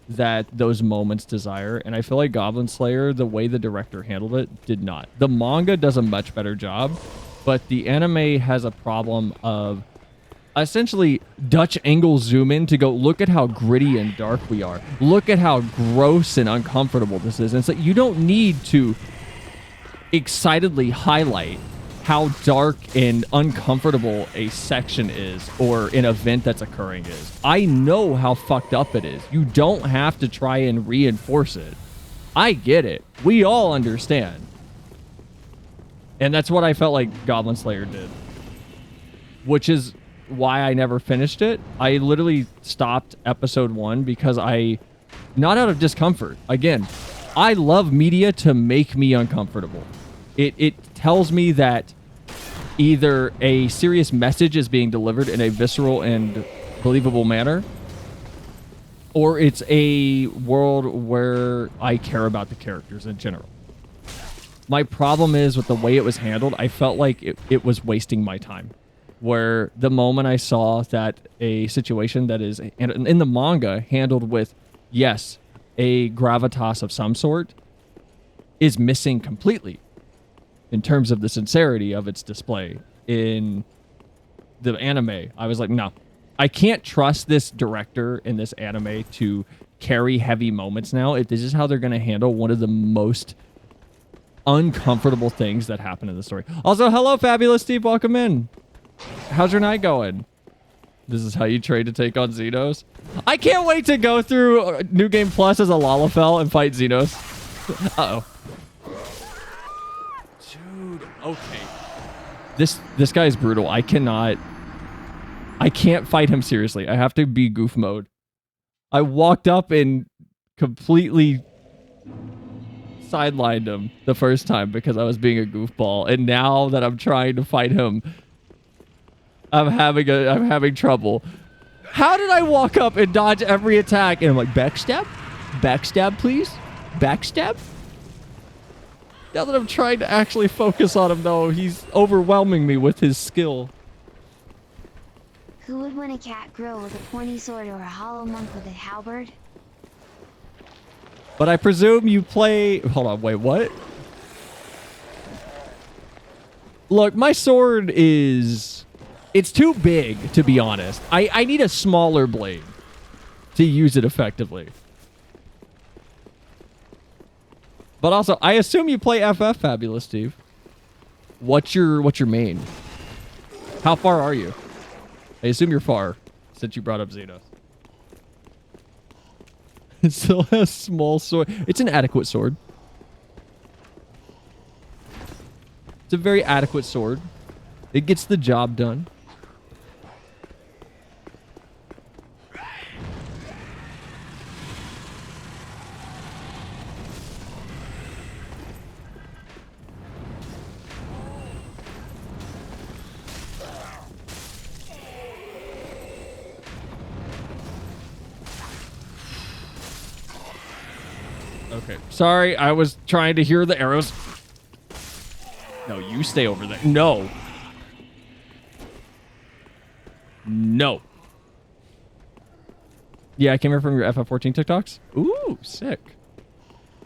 that those moments desire, and I feel like Goblin Slayer, the way the director handled it, did not. The manga does a much better job, but the anime has a problem of essentially Dutch angle zoom in to go, look at how gritty and dark we are. Look at how gross and uncomfortable this is. And so you don't need to excitedly highlight how dark and uncomfortable a section is or an event that's occurring is. I know how fucked up it is. You don't have to try and reinforce it. I get it. We all understand. And that's what I felt like Goblin Slayer did. Which is why I never finished it. I literally stopped episode 1 because not out of discomfort. Again, I love media to make me uncomfortable. It tells me that either a serious message is being delivered in a visceral and believable manner, or it's a world where I care about the characters in general. My problem is with the way it was handled, I felt like it was wasting my time. Where the moment I saw that a situation that is in the manga handled with, yes, a gravitas of some sort, is missing completely in terms of the sincerity of its display in the anime. I was like, no, I can't trust this director in this anime to carry heavy moments now. If this is how they're going to handle one of the most uncomfortable things that happen in the story. Also, hello, Fabulous Steve. Welcome in. How's your night going? This is how you train to take on Xenos. I can't wait to go through New Game Plus as a Lalafell and fight Xenos. Uh-oh. Dude, okay. This guy is brutal. I can't fight him seriously. I have to be goof mode. I walked up and completely sidelined him the first time because I was being a goofball. And now that I'm trying to fight him, I'm having trouble. How did I walk up and dodge every attack? And I'm like, backstab? Backstab, please? Backstab? Now that I'm trying to actually focus on him, though, he's overwhelming me with his skill. Who would win a cat grill with a pointy sword or a hollow monk with a halberd? But I presume you play... Hold on, wait, what? Look, my sword is... It's too big, to be honest. I need a smaller blade to use it effectively. But also, I assume you play FF, Fabulous Steve. What's your main? How far are you? I assume you're far, since you brought up Xenos. It still has small sword. It's an adequate sword. It's a very adequate sword. It gets the job done. Okay. Sorry, I was trying to hear the arrows. No, you stay over there. No. No. Yeah, I came here from your FF14 TikToks. Ooh, sick.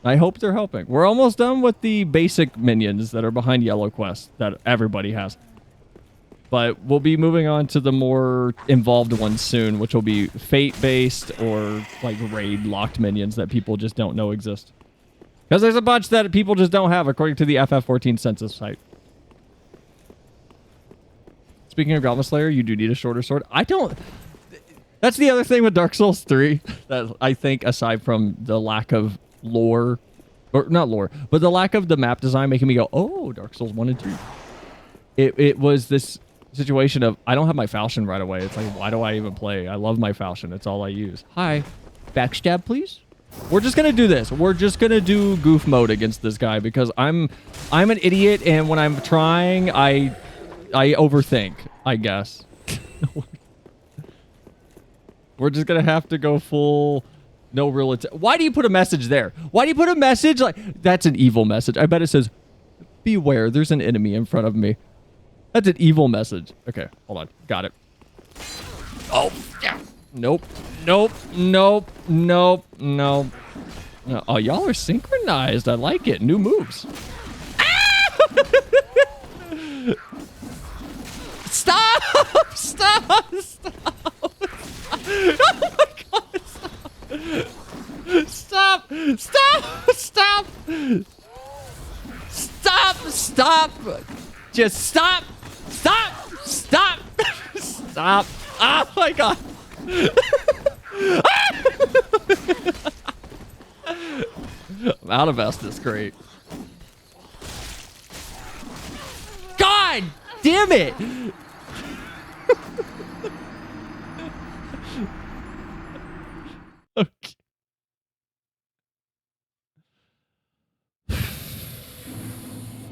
I hope they're helping. We're almost done with the basic minions that are behind Yellow Quest that everybody has. But we'll be moving on to the more involved ones soon, which will be fate-based or like raid-locked minions that people just don't know exist. Because there's a bunch that people just don't have, according to the FF14 census site. Speaking of Goblin Slayer, you do need a shorter sword. I don't... That's the other thing with Dark Souls 3 that I think, aside from the lack of lore, or not lore, but the lack of the map design making me go, oh, Dark Souls 1 and 2. It was this situation of, I don't have my falchion right away. It's like, why do I even play? I love my falchion. It's all I use. Hi. Backstab, please? We're just going to do this. We're just going to do goof mode against this guy because I'm an idiot, and when I'm trying, I overthink, I guess. We're just going to have to go full... No real... Why do you put a message there? Why do you put a message like... That's an evil message. I bet it says, beware, there's an enemy in front of me. That's an evil message. Okay, hold on. Got it. Oh, yeah. Nope. Nope. Nope. Nope. Nope. No. Oh, y'all are synchronized. I like it. New moves. Ah! Stop! Stop! Stop! Oh my god! Stop! Stop! Stop! Stop! Stop! Just stop! Stop! Stop! Stop! Oh my god! I'm out of Estus, great. God damn it! Okay.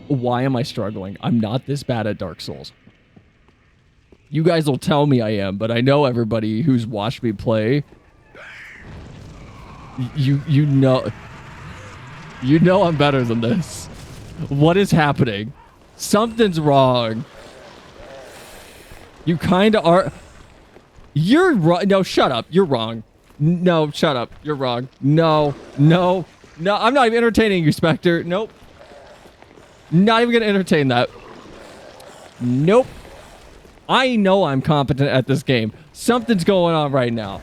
Why am I struggling? I'm not this bad at Dark Souls. You guys will tell me I am, but I know everybody who's watched me play. You know I'm better than this. What is happening? Something's wrong. You kind of are. You're wrong. No, shut up. You're wrong. No, shut up. You're wrong. No, no, no. I'm not even entertaining you, Spectre. Nope. Not even going to entertain that. Nope. I know I'm competent at this game. Something's going on right now.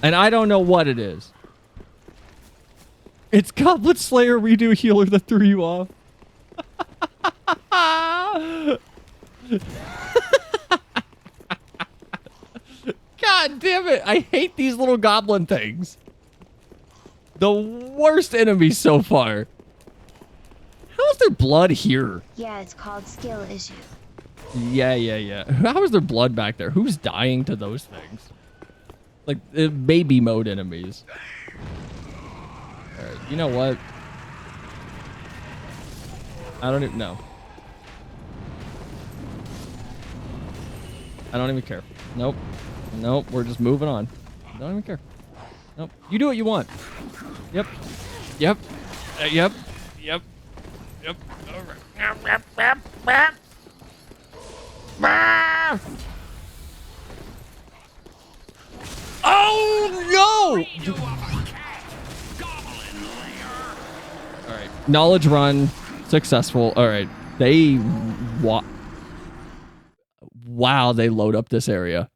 And I don't know what it is. It's Goblet Slayer Redo Healer that threw you off. God damn it. I hate these little goblin things. The worst enemies so far. How is there blood here? Yeah, it's called skill issue. Yeah. How is there blood back there? Who's dying to those things? Like, baby mode enemies. Alright, you know what? I don't even know. I don't even care. Nope. Nope, we're just moving on. Don't even care. Nope. You do what you want. Yep. Yep. Yep. Yep. Yep. Oh no! All right. Knowledge run successful. All right. They wow, they load up this area.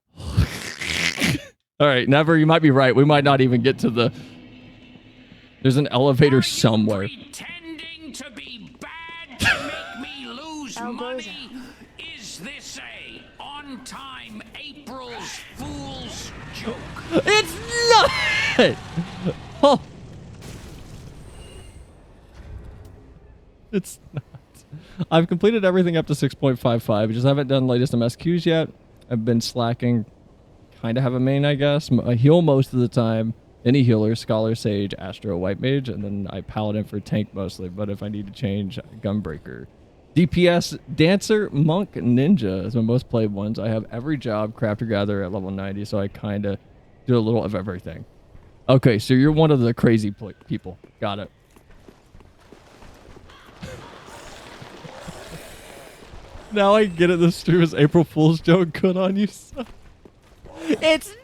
All right, Never, you might be right. We might not even get to the... There's an elevator somewhere. Pretending to be bad to make me lose money? Is this a on-time April's Fool's joke? It's not! Oh. It's not. I've completed everything up to 6.55. Just haven't done latest MSQs yet. I've been slacking. Kind of have a main, I guess. I heal most of the time. Any healer, Scholar, Sage, Astro, White Mage, and then I Paladin for tank mostly. But if I need to change, Gunbreaker. DPS, Dancer, Monk, Ninja is my most played ones. I have every job, Crafter Gatherer at level 90, so I kind of do a little of everything. Okay, so you're one of the crazy people. Got it. Now I get it. The stream is April Fool's joke. Good on you, son. It's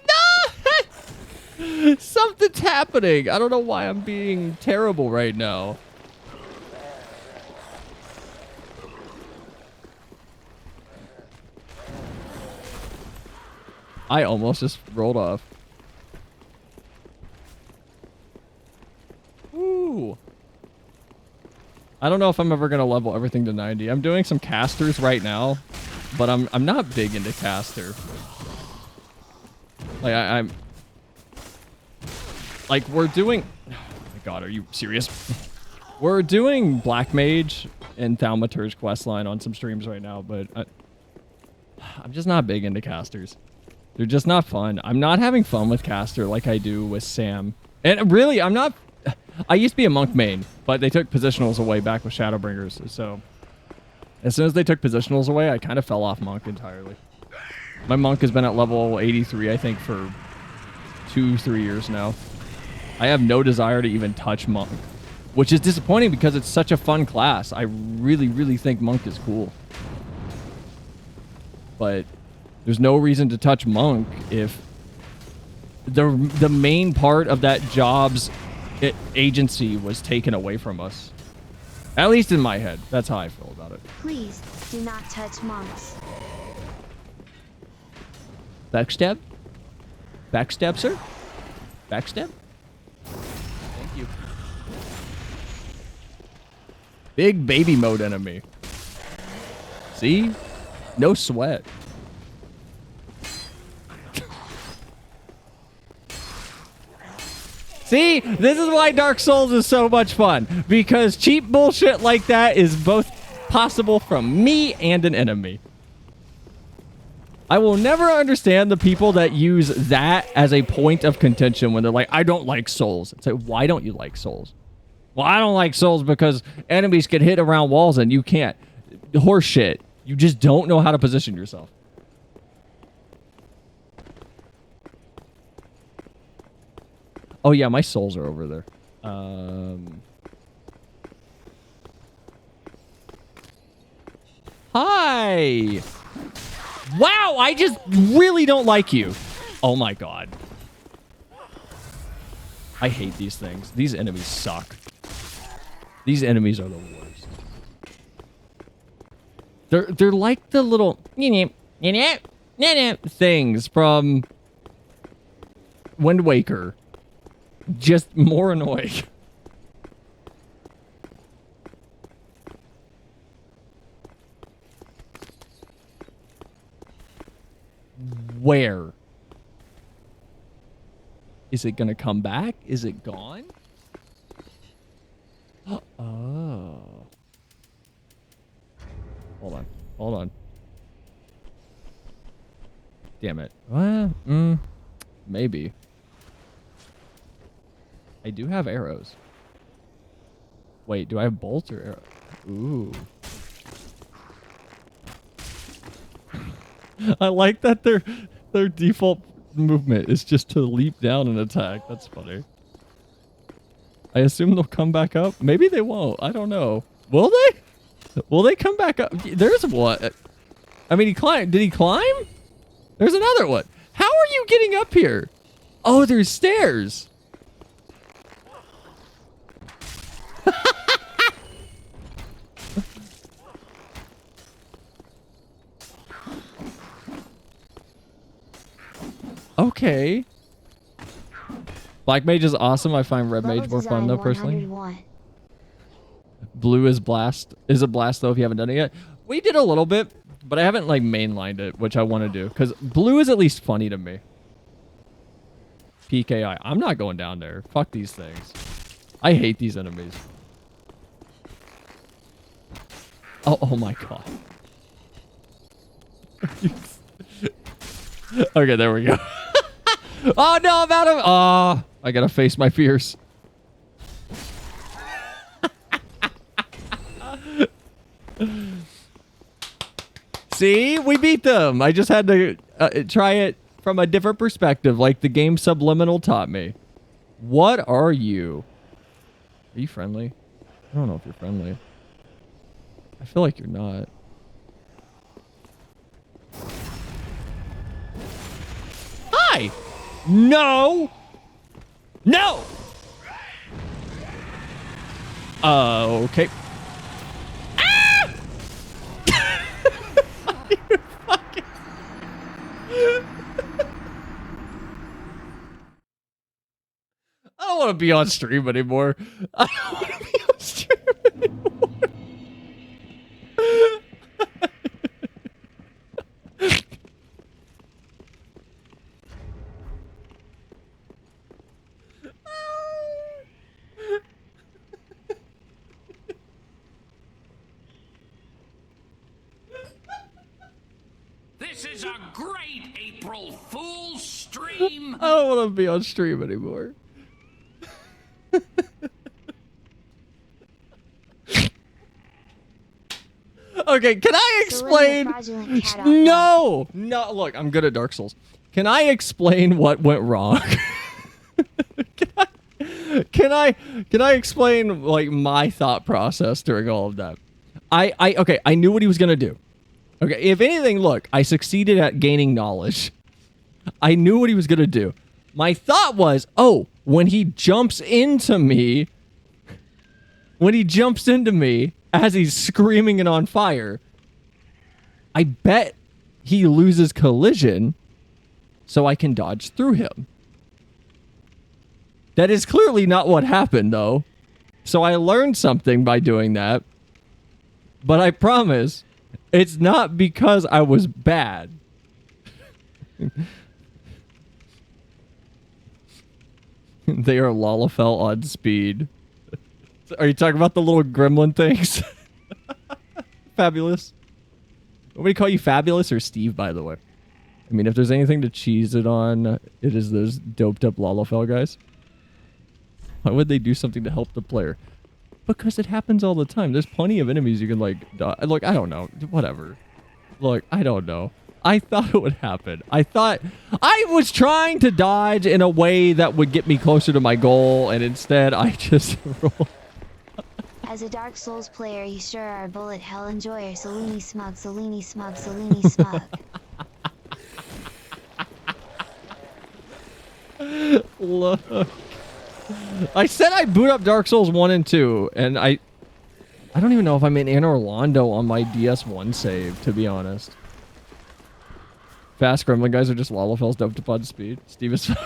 not! Something's happening. I don't know why I'm being terrible right now. I almost just rolled off. Ooh. I don't know if I'm ever going to level everything to 90. I'm doing some casters right now, but I'm not big into caster. Like, I'm... Like, we're doing... Oh my god, are you serious? We're doing Black Mage and Thaumaturge questline on some streams right now, but I'm just not big into casters. They're just not fun. I'm not having fun with caster like I do with Sam. And really, I'm not... I used to be a monk main, but they took positionals away back with Shadowbringers, so... As soon as they took positionals away, I kind of fell off monk entirely. My monk has been at level 83, I think, for 2-3 years now. I have no desire to even touch monk, which is disappointing because it's such a fun class. I really, really think monk is cool. But there's no reason to touch monk if the main part of that job's agency was taken away from us. At least in my head. That's how I feel about it. Please do not touch monks. Backstab? Backstab, sir? Backstab? Thank you. Big baby mode enemy. See? No sweat. See? This is why Dark Souls is so much fun. Because cheap bullshit like that is both possible from me and an enemy. I will never understand the people that use that as a point of contention when they're like, I don't like Souls. It's like, why don't you like Souls? Well, I don't like Souls because enemies can hit around walls and you can't. Horse shit. You just don't know how to position yourself. Oh yeah, my souls are over there. Hi! Wow, I just really don't like you. Oh my god. I hate these things. These enemies suck. These enemies are the worst. They're like the little things from Wind Waker. Just more annoying. Where? Is it gonna come back? Is it gone? Oh. Hold on. Hold on. Damn it. Maybe. I do have arrows. Wait, do I have bolts or arrows? Ooh. I like that their default movement is just to leap down and attack. That's funny. I assume they'll come back up. Maybe they won't. I don't know. Will they? Will they come back up? There's what? I mean, he climbed. Did he climb? There's another one. How are you getting up here? Oh, there's stairs. Okay. Black mage is awesome. I find red mage more fun though, personally. Blue is blast. Is a blast though if you haven't done it yet. We did a little bit, but I haven't like mainlined it, which I want to do because blue is at least funny to me. PKI. I'm not going down there. Fuck these things. I hate these enemies. Oh my god. Okay, there we go. Oh no, I'm out of. Oh, I gotta face my fears. See, we beat them. I just had to try it from a different perspective, like the game Subliminal taught me. What are you? Are you friendly? I don't know if you're friendly. I feel like you're not. Hi! No! No! Okay. Ah! I don't want to be on stream anymore. I don't want to be on stream anymore. This is a great April Fool's stream. I don't want to be on stream anymore. Okay, can I explain? No, look, I'm good at Dark Souls. Can I explain what went wrong? Can I explain like my thought process during all of that? Okay, I knew what he was gonna do. Okay, if anything, look, I succeeded at gaining knowledge. I knew what he was gonna do. My thought was, oh, when he jumps into me as he's screaming and on fire, I bet he loses collision so I can dodge through him. That is clearly not what happened, though. So I learned something by doing that. But I promise, it's not because I was bad. They are Lalafell on speed. Are you talking about the little gremlin things? Fabulous. Nobody call you Fabulous or Steve, by the way. I mean, if there's anything to cheese it on, it is those doped up Lalafell guys. Why would they do something to help the player? Because it happens all the time. There's plenty of enemies you can, like, dodge. Look, I don't know. Whatever. Look, I don't know. I thought it would happen. I was trying to dodge in a way that would get me closer to my goal, and instead I just rolled. As a Dark Souls player, you sure are a bullet hell enjoyer. Selini smug, Selini smug, Selini smug. Look. I said I boot up Dark Souls 1 and 2, and I don't even know if I'm in Orlando on my DS1 save, to be honest. Fast gremlin guys are just Lalafells doped upon speed. Steve is fine.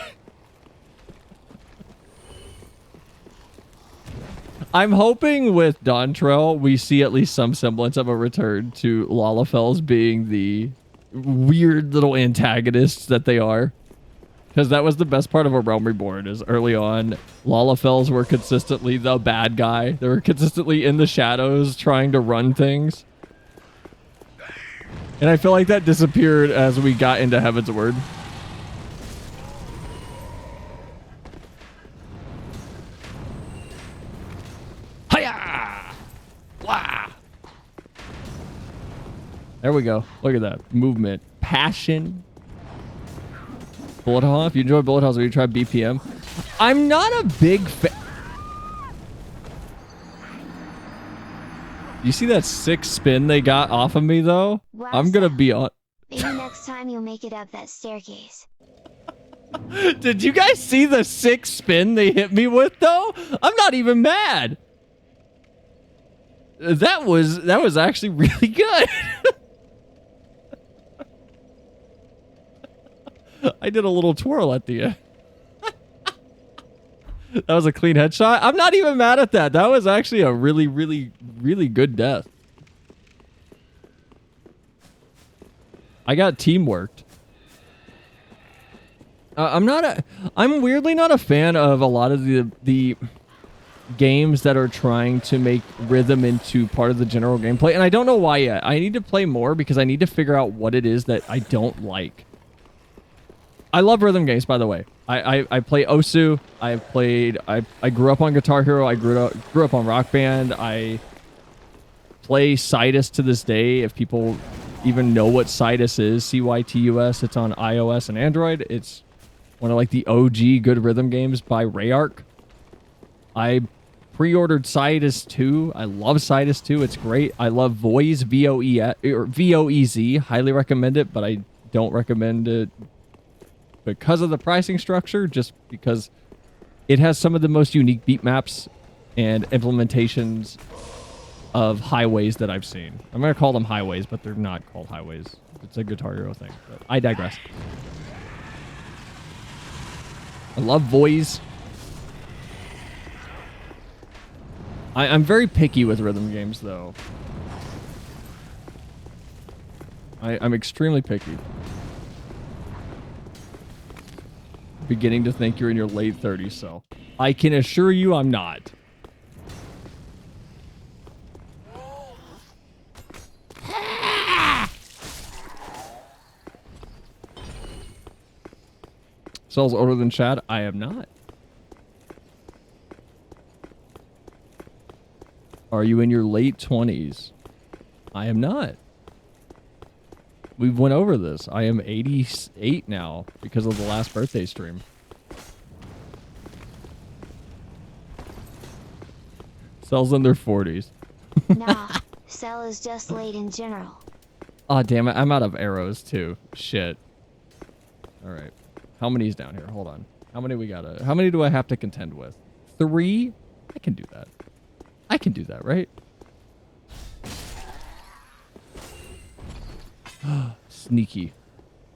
I'm hoping with Dawntrail we see at least some semblance of a return to Lalafells being the weird little antagonists that they are. Because that was the best part of A Realm Reborn, is early on, Lalafels were consistently the bad guy. They were consistently in the shadows trying to run things. And I feel like that disappeared as we got into Heaven's Word. Hiya! Wah! There we go. Look at that. Movement. Passion. Bullet Hell. If you enjoy Bullet Hells, will you try BPM? I'm not a big fan. You see that 6 spin they got off of me, though? Wow, I'm gonna be on... Maybe next time you'll make it up that staircase. Did you guys see the 6 spin they hit me with, though? I'm not even mad. That was actually really good. I did a little twirl at the end. That was a clean headshot. I'm not even mad at that. That was actually a really, really, really good death. I got teamworked. I'm weirdly not a fan of a lot of the games that are trying to make rhythm into part of the general gameplay, and I don't know why yet. I need to play more because I need to figure out what it is that I don't like. I love rhythm games, by the way. I play Osu. I grew up on Guitar Hero. I grew up on Rock Band. I play Cytus to this day. If people even know what Cytus is, Cytus. It's on iOS and Android. It's one of like the OG good rhythm games by Rayark. I pre-ordered Cytus 2. I love Cytus 2. It's great. I love Voiz, V-O-E-Z. Highly recommend it, but I don't recommend it because of the pricing structure, just because it has some of the most unique beat maps and implementations of highways that I've seen. I'm going to call them highways, but they're not called highways. It's a Guitar Hero thing, but I digress. I love Voiz. I'm very picky with rhythm games, though. I'm extremely picky. Beginning to think you're in your late 30s, so I can assure you I'm not. Cell's older than Chad? I am not. Are you in your late 20s? I am not. We went over this. I am 88 now because of the last birthday stream. Cell's in their 40s. Nah, Cell is just late in general. Oh, damn it. I'm out of arrows, too. Shit. All right. How many's down here? Hold on. How many how many do I have to contend with? 3? I can do that. I can do that, right? Sneaky.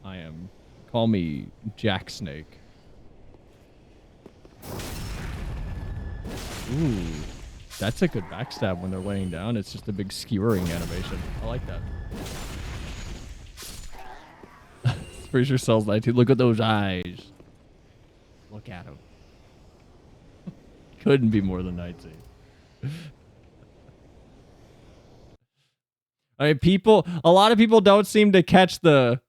I am. Call me Jack Snake. Ooh. That's a good backstab when they're laying down. It's just a big skewering animation. I like that. Pretty sure Cell's 19. Look at those eyes. Look at them. Couldn't be more than 19. I mean, a lot of people don't seem to catch the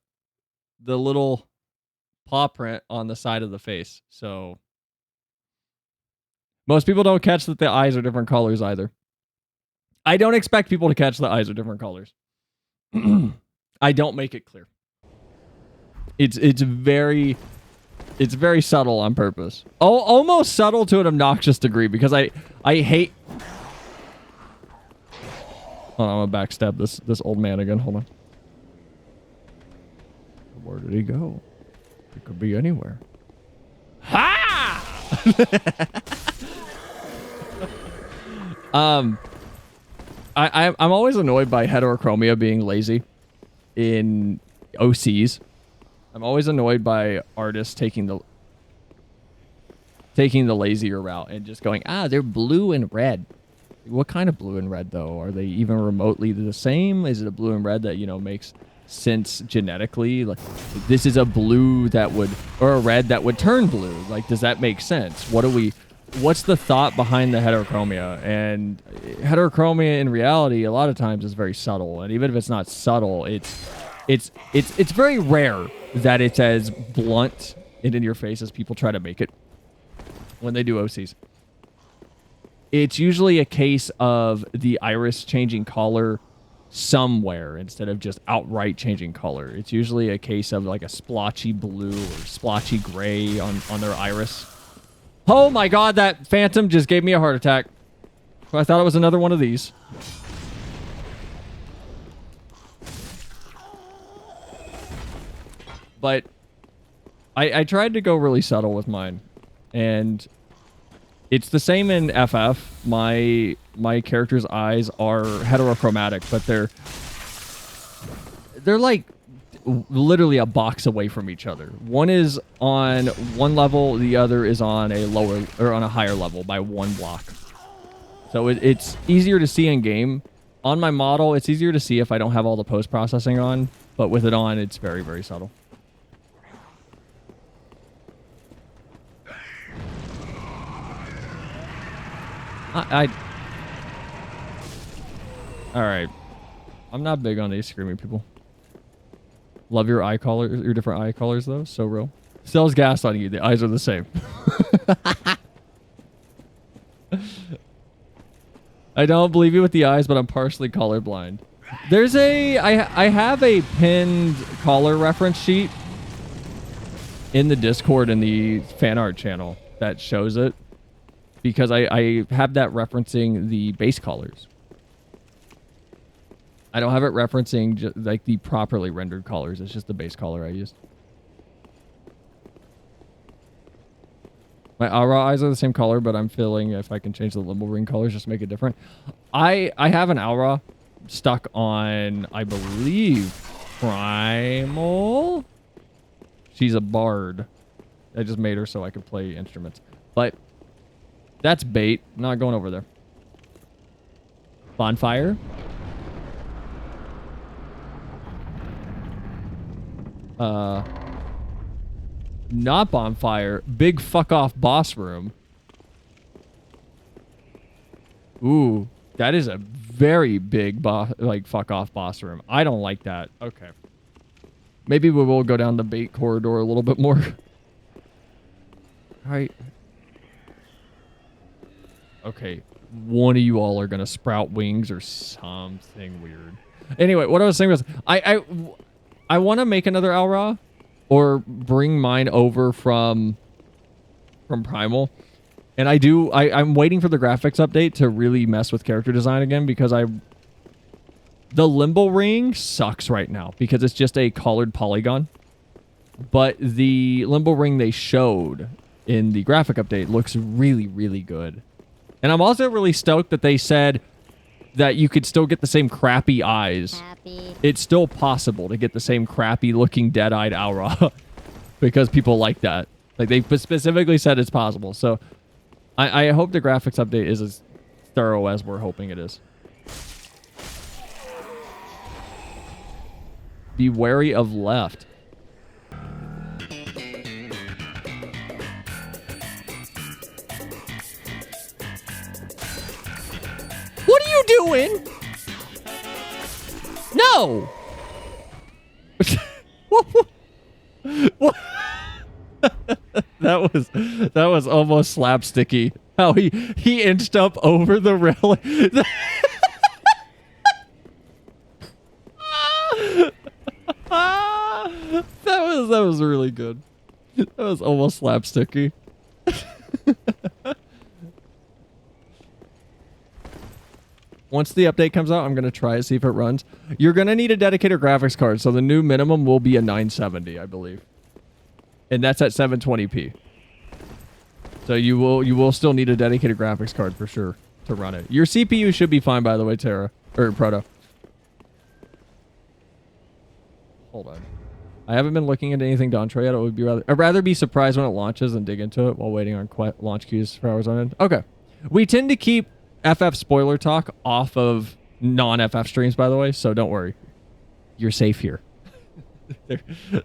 little paw print on the side of the face. So most people don't catch that the eyes are different colors either. I don't expect people to catch the eyes are different colors. I don't make it clear. It's very subtle on purpose. Oh, almost subtle to an obnoxious degree because I hate. Hold on, I'm gonna backstab this old man again. Hold on. Where did he go? He could be anywhere. Ha! I'm always annoyed by heterochromia being lazy in OCs. I'm always annoyed by artists taking the lazier route and just going, they're blue and red. What kind of blue and red, though? Are they even remotely the same? Is it a blue and red that, makes sense genetically. Like, this is a blue that would, or a red that would turn blue. Like, does that make sense? What's the thought behind the heterochromia? And heterochromia in reality, a lot of times is very subtle. And even if it's not subtle, it's very rare that it's as blunt and in your face as people try to make it when they do OCs. It's usually a case of the iris changing color somewhere instead of just outright changing color. It's usually a case of like a splotchy blue or splotchy gray on their iris. Oh my god, that phantom just gave me a heart attack. I thought it was another one of these. But I tried to go really subtle with mine. And it's the same in FF. My character's eyes are heterochromatic, but they're like literally a box away from each other. One is on one level, the other is on a lower or on a higher level by one block. So it's easier to see in game. On my model, it's easier to see if I don't have all the post processing on, but with it on, it's very, very subtle. Alright. I'm not big on these screaming people. Love your eye color, your different eye colors though. So real. Sells gas on you. The eyes are the same. I don't believe you with the eyes, but I'm partially colorblind. There's I have a pinned color reference sheet in the Discord in the fan art channel that shows it. Because I have that referencing the base colors. I don't have it referencing like the properly rendered colors. It's just the base color I used. My Aura eyes are the same color, but I'm feeling if I can change the limbo ring colors, just make it different. I have an Aura stuck on, I believe, Primal. She's a bard. I just made her so I could play instruments. But that's bait. I'm not going over there. Bonfire. Not bonfire. Big fuck off boss room. Ooh, that is a very big fuck off boss room. I don't like that. Okay. Maybe we will go down the bait corridor a little bit more. All right. Okay. One of you all are gonna sprout wings or something weird. Anyway, what I was saying was I want to make another Alra or bring mine over from Primal. And I'm waiting for the graphics update to really mess with character design again because the limbo ring sucks right now because it's just a colored polygon. But the limbo ring they showed in the graphic update looks really, really good. And I'm also really stoked that they said that you could still get the same crappy eyes. It's still possible to get the same crappy looking dead-eyed aura because people like that. Like they specifically said it's possible. So I hope the graphics update is as thorough as we're hoping it is. Be wary of left. What are you doing? No. What? That was almost slapsticky. How he inched up over the railing. That was really good. That was almost slapsticky. Once the update comes out, I'm going to try it, see if it runs. You're going to need a dedicated graphics card, so the new minimum will be a 970, I believe. And that's at 720p. So you will still need a dedicated graphics card for sure to run it. Your CPU should be fine, by the way, Terra. Or Proto. Hold on. I haven't been looking at anything Dawntre yet. I'd rather be surprised when it launches than dig into it while waiting on launch queues for hours on end. Okay. We tend to keep FF spoiler talk off of non-FF streams, by the way, so don't worry. You're safe here.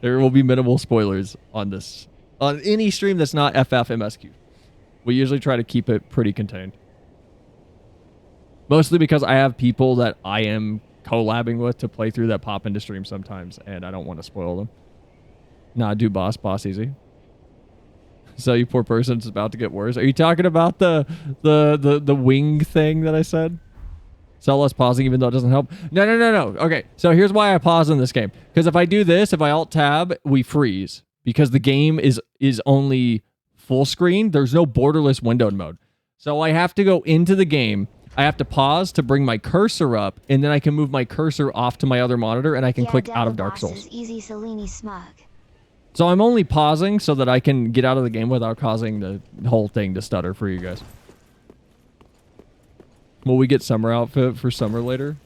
there will be minimal spoilers on this. On any stream that's not FFMSQ. We usually try to keep it pretty contained. Mostly because I have people that I am collabing with to play through that pop into stream sometimes, and I don't want to spoil them. Nah, do boss easy. So you poor person, it's about to get worse. Are you talking about the wing thing that I said? Sell less pausing even though it doesn't help? No. Okay, so here's why I pause in this game. Because if I do this, if I alt tab, we freeze. Because the game is only full screen. There's no borderless windowed mode. So I have to go into the game. I have to pause to bring my cursor up, and then I can move my cursor off to my other monitor, and I can click out of Dark Souls. Easy, Selinia smug. So I'm only pausing so that I can get out of the game without causing the whole thing to stutter for you guys. Will we get summer outfit for summer later?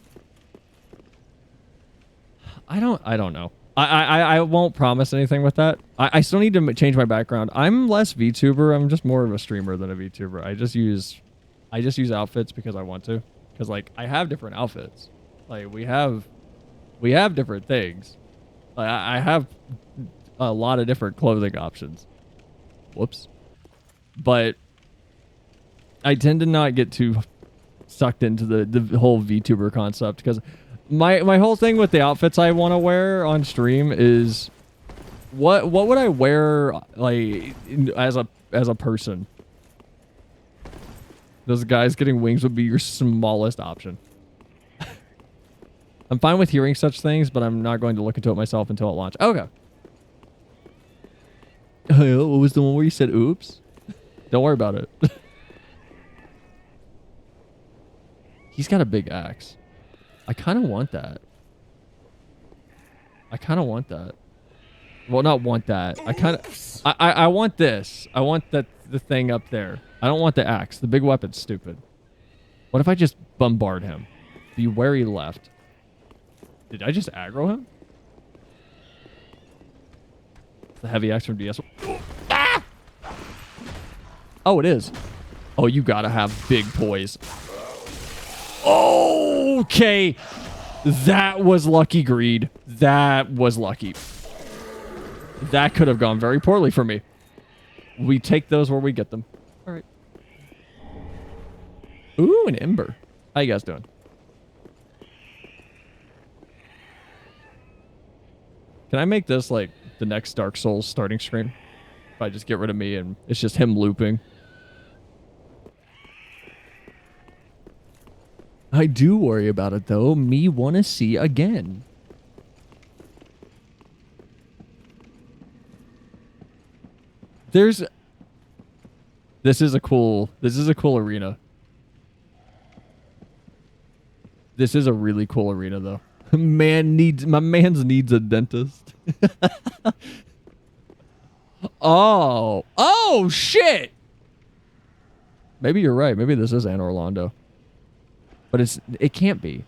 I don't know. I won't promise anything with that. I still need to change my background. I'm less VTuber. I'm just more of a streamer than a VTuber. I just use outfits because I want to. Because like I have different outfits. Like we have different things. Like, I have a lot of different clothing options. Whoops. But I tend to not get too sucked into the whole VTuber concept because my whole thing with the outfits I want to wear on stream is what would I wear like as a person? Those guys getting wings would be your smallest option. I'm fine with hearing such things, but I'm not going to look into it myself until it launches. Okay. What was the one where you said oops? Don't worry about it. He's got a big axe. I kind of want that. Well, not want that. I want this. I want the thing up there. I don't want the axe. The big weapon's stupid. What if I just bombard him? Be where he left. Did I just aggro him? The heavy axe from DS. Ah! Oh, it is. Oh, you gotta have big poise. Okay. That was lucky greed. That was lucky. That could have gone very poorly for me. We take those where we get them. All right. Ooh, an ember. How you guys doing? Can I make this like the next Dark Souls starting screen? If I just get rid of me and it's just him looping. I do worry about it though. Me want to see again. This is a cool arena. This is a really cool arena though. My man's needs a dentist. Oh shit. Maybe you're right. Maybe this is Anne Orlando. But it can't be.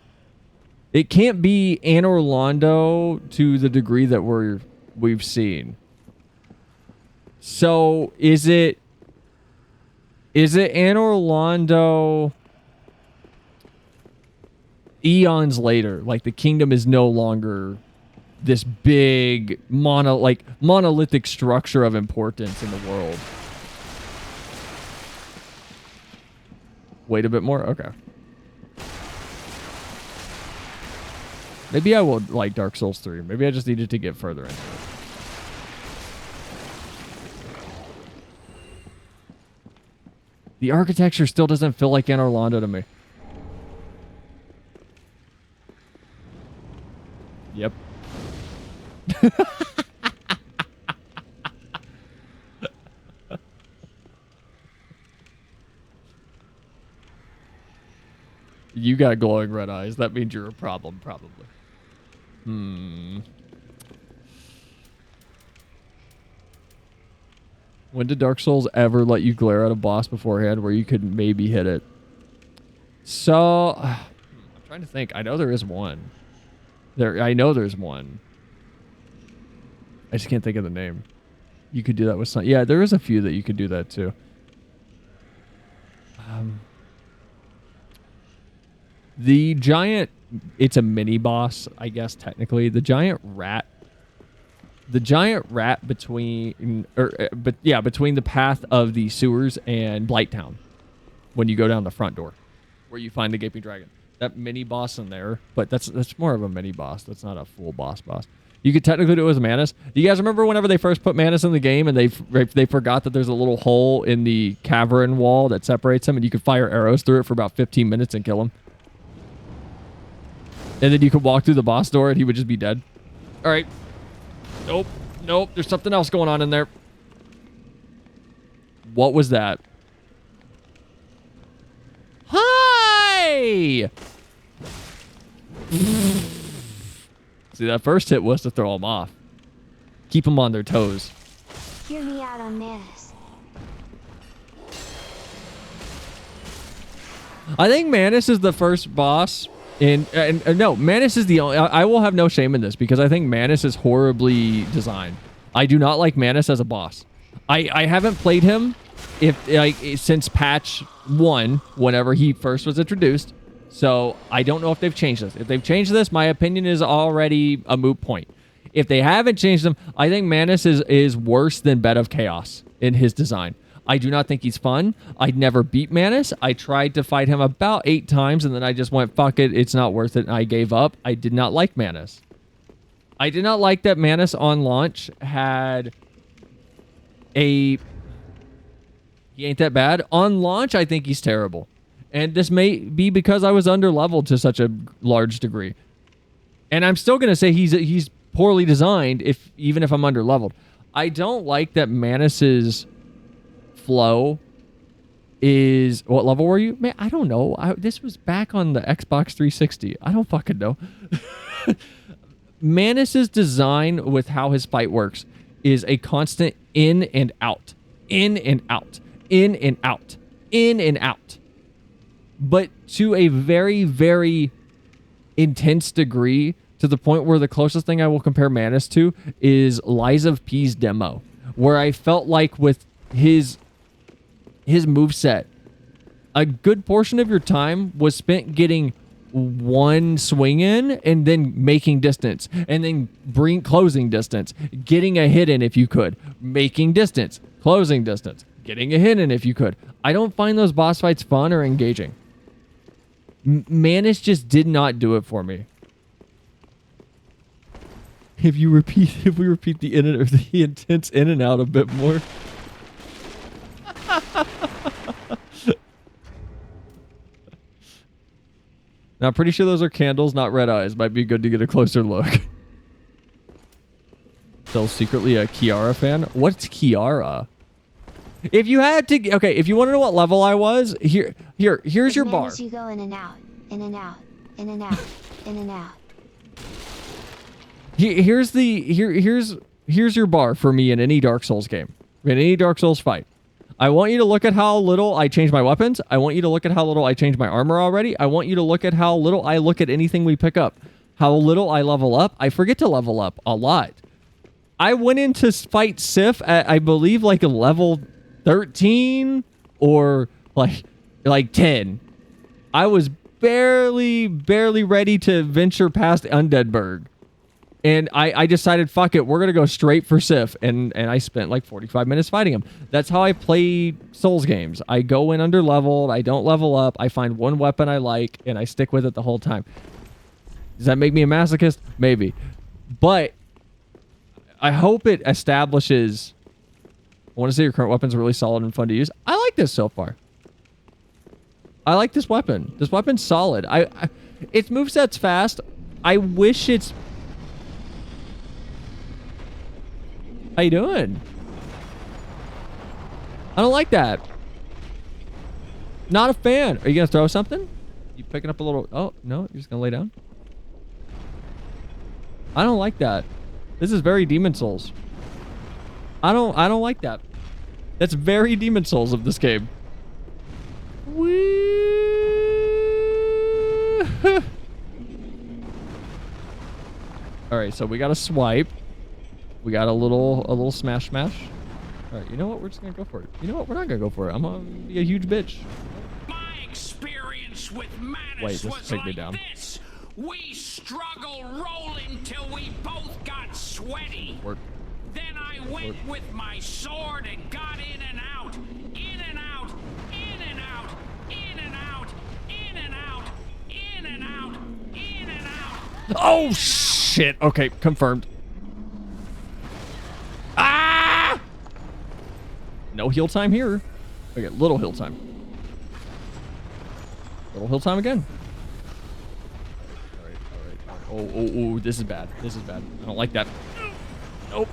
It can't be Anne Orlando to the degree that we've seen. So is it Anne Orlando eons later? Like the kingdom is no longer this big monolithic structure of importance in the world. Wait a bit more? Okay. Maybe I will like Dark Souls 3. Maybe I just needed to get further into it. The architecture still doesn't feel like Anne Orlando to me. Yep. You got glowing red eyes. That means you're a problem, probably. When did Dark Souls ever let you glare at a boss beforehand where you could maybe hit it? So, I'm trying to think. I know there is one. I know there's one. I just can't think of the name. You could do that with some. Yeah, there is a few that you could do that too. The giant, it's a mini boss, I guess technically. The giant rat the giant rat between the path of the sewers and Blighttown when you go down the front door where you find the gaping dragon. That mini boss in there, but that's more of a mini boss. That's not a full boss. You could technically do it as Manus. Do you guys remember whenever they first put Manus in the game and they forgot that there's a little hole in the cavern wall that separates them and you could fire arrows through it for about 15 minutes and kill him? And then you could walk through the boss door and he would just be dead. All right. Nope. There's something else going on in there. What was that? Hi! See, that first hit was to throw them off. Keep them on their toes. Hear me out on Manus. I think Manus is the first boss no, Manus is the only... I will have no shame in this because I think Manus is horribly designed. I do not like Manus as a boss. I haven't played him since patch 1, whenever he first was introduced. So I don't know if they've changed this. If they've changed this, my opinion is already a moot point. If they haven't changed them, I think Manus is worse than Bed of Chaos in his design. I do not think he's fun. I'd never beat Manus. I tried to fight him about 8 times, and then I just went, fuck it, it's not worth it, and I gave up. I did not like Manus. I did not like that Manus on launch had he ain't that bad. On launch, I think he's terrible. And this may be because I was under-leveled to such a large degree. And I'm still going to say he's poorly designed, even if I'm under-leveled. I don't like that Manus's flow is... What level were you? Man, I don't know. This was back on the Xbox 360. I don't fucking know. Manus's design with how his fight works is a constant in and out. In and out. In and out. In and out. But to a very, very intense degree, to the point where the closest thing I will compare Manus to is Lies of P's demo, where I felt like with his moveset, a good portion of your time was spent getting one swing in and then making distance and then closing distance, getting a hit in if you could, making distance, closing distance, getting a hit in if you could. I don't find those boss fights fun or engaging. Manus just did not do it for me. If we repeat the intense in and out a bit more. Now, I'm pretty sure those are candles, not red eyes. Might be good to get a closer look. Still secretly a Kiara fan. What's Kiara? If you had to, okay, if you want to know what level I was, here's your bar. You go in and out, in and out, in and out, in and out. Here's your bar for me in any Dark Souls game, in any Dark Souls fight. I want you to look at how little I change my weapons. I want you to look at how little I change my armor already. I want you to look at how little I look at anything we pick up. How little I level up. I forget to level up a lot. I went in to fight Sif at, I believe, like a level 13 or like 10. I was barely ready to venture past Undeadburg. And I decided, fuck it, we're going to go straight for Sif. And I spent like 45 minutes fighting him. That's how I play Souls games. I go in under leveled. I don't level up. I find one weapon I like, and I stick with it the whole time. Does that make me a masochist? Maybe. But I hope it establishes... I want to say your current weapon's really solid and fun to use. I like this so far. I like this weapon. This weapon's solid. Its moveset's fast. I wish it's... How you doing? I don't like that. Not a fan. Are you going to throw something? You picking up a little... Oh, no. You're just going to lay down? I don't like that. This is very Demon Souls. I don't like that. That's very Demon Souls of this game. Alright, so we got a swipe. We got a little smash. All right, you know what? We're just gonna go for it. You know what? We're not gonna go for it. I'm gonna be a huge bitch. My experience with Manus Wait, just was take like me down. this. We struggled rolling till we both got sweaty. Work. Then I went with my sword and got in and out. In and out. In and out. In and out. In and out. In and out. In and out. Oh, shit. Okay, confirmed. Ah! No heal time here. Okay, little heal time. Little heal time again. All right. Oh, this is bad. This is bad. I don't like that. Nope.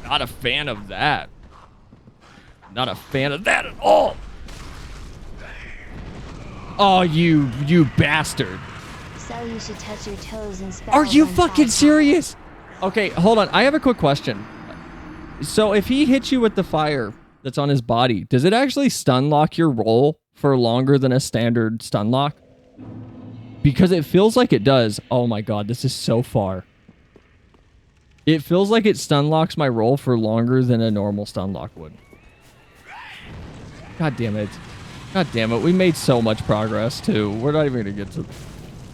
Not a fan of that. Not a fan of that at all. Oh, you bastard. So you should touch your toes and spell. Are you fucking serious? Okay, hold on. I have a quick question. So if he hits you with the fire that's on his body, does it actually stun lock your roll for longer than a standard stun lock? Because it feels like it does. Oh my god, this is so far. It feels like it stun locks my roll for longer than a normal stun lock would. God damn it. God damn it. We made so much progress too. We're not even gonna get to...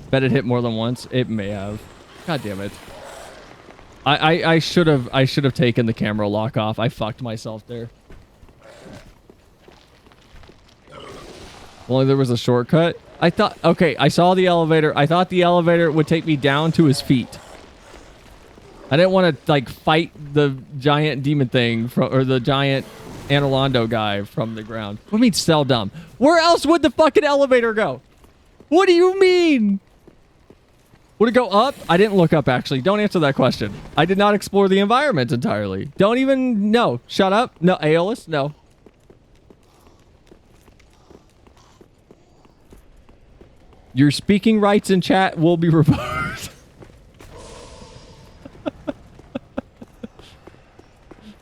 Bet it hit more than once. It may have. God damn it. I should have taken the camera lock off. I fucked myself there. Only there was a shortcut. I thought, okay, I saw the elevator. I thought the elevator would take me down to his feet. I didn't want to like fight the giant demon thing from, or the giant Anilando guy from the ground. What do you mean sell dumb? Where else would the fucking elevator go? What do you mean? Would it go up? I didn't look up, actually. Don't answer that question. I did not explore the environment entirely. Don't even... No. Shut up. No. Aeolus? No. Your speaking rights in chat will be revoked.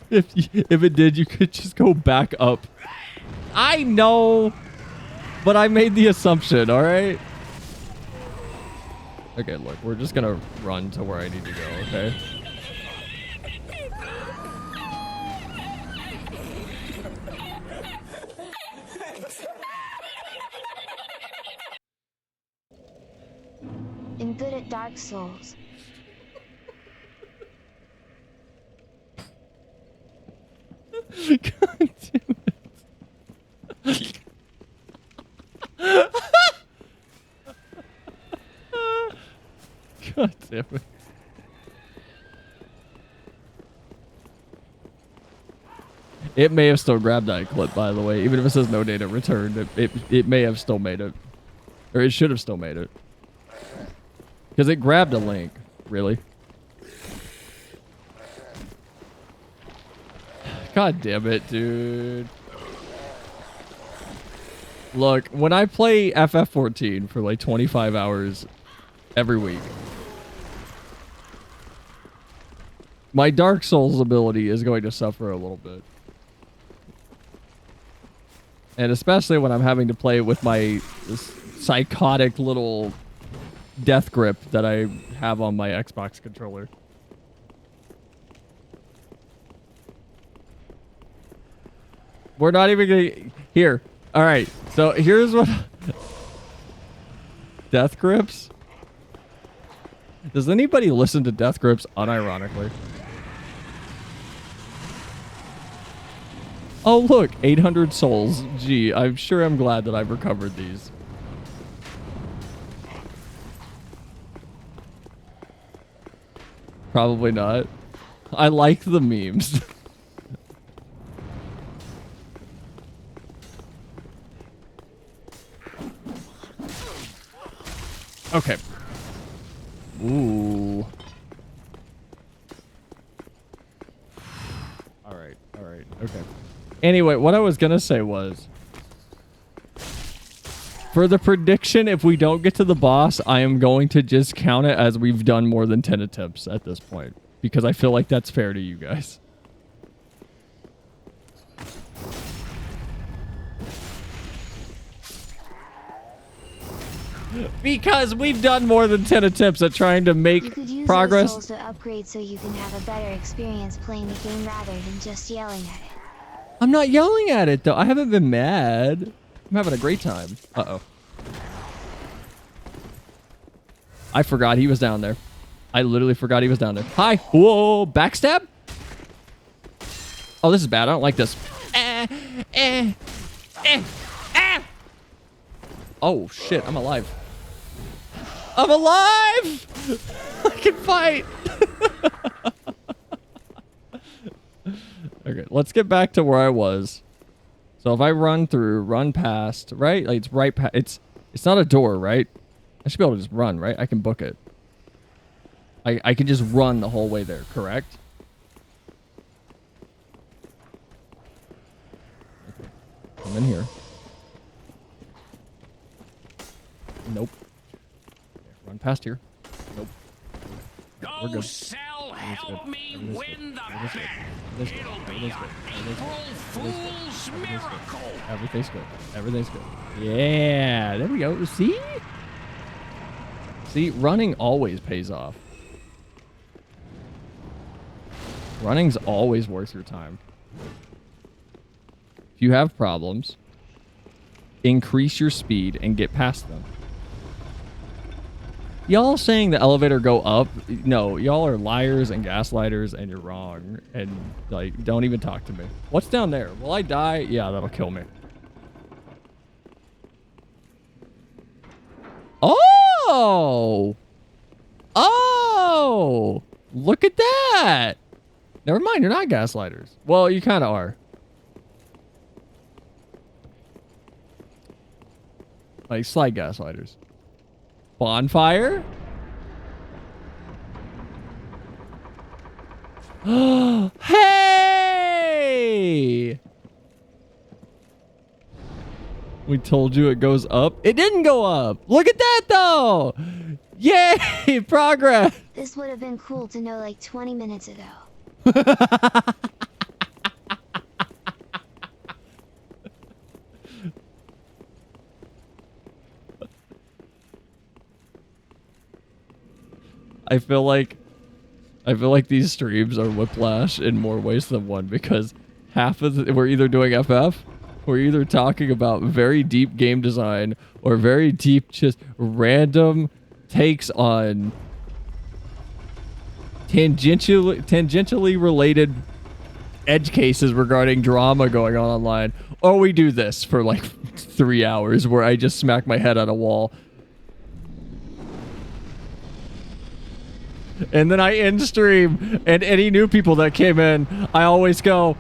If it did, you could just go back up. I know, but I made the assumption, all right? Okay, look, we're just gonna run to where I need to go, okay? I'm good at Dark Souls. God damn it. God damn it. It may have still grabbed that clip, by the way. Even if it says no data returned, it may have still made it. Or it should have still made it. Because it grabbed a link. Really? God damn it, dude. Look, when I play FF14 for like 25 hours every week, my Dark Souls ability is going to suffer a little bit. And especially when I'm having to play with my psychotic little death grip that I have on my Xbox controller. We're not even gonna... Here. Alright, so here's what... Death grips? Does anybody listen to death grips unironically? Oh look, 800 souls. Gee, I'm sure I'm glad that I've recovered these. Probably not. I like the memes. Okay. Ooh. Alright, alright, okay. Anyway, what I was gonna say was, for the prediction, if we don't get to the boss, I am going to just count it as we've done more than 10 attempts at this point. Because I feel like that's fair to you guys. Because we've done more than 10 attempts at trying to make You could use progress. those souls to upgrade so you can have a better experience playing the game rather than just yelling at it. I'm not yelling at it, though. I haven't been mad. I'm having a great time. Uh-oh. I forgot he was down there. I literally forgot he was down there. Hi. Whoa. Backstab? Oh, this is bad. I don't like this. Oh, shit. I'm alive. I'm alive! I can fight. Okay, let's get back to where I was. So if I run through, run past, right? Like it's right past. It's not a door, right? I should be able to just run, right? I can book it. I can just run the whole way there, correct? Okay. I'm in here. Nope. Okay, run past here. Nope. We're Go good. sell, help me win the Everything's good. bet. Everything's good. It'll be Everything's an good. April Fool's miracle. Everything's good. Everything's good. Yeah, there we go. See? See, running always pays off. Running's always worth your time. If you have problems, increase your speed and get past them. Y'all saying the elevator go up? No, y'all are liars and gaslighters and you're wrong. And, like, don't even talk to me. What's down there? Will I die? Yeah, that'll kill me. Oh! Oh! Look at that! Never mind, you're not gaslighters. Well, you kind of are. Like, slight gaslighters. Bonfire? Hey! We told you it goes up. It didn't go up. Look at that, though. Yay! Progress. This would have been cool to know like 20 minutes ago. I feel like these streams are whiplash in more ways than one because half of we're either doing FF, we're either talking about very deep game design or very deep just random takes on tangentially related edge cases regarding drama going on online, or we do this for like 3 hours where I just smack my head on a wall. And then I end stream, and any new people that came in, I always go,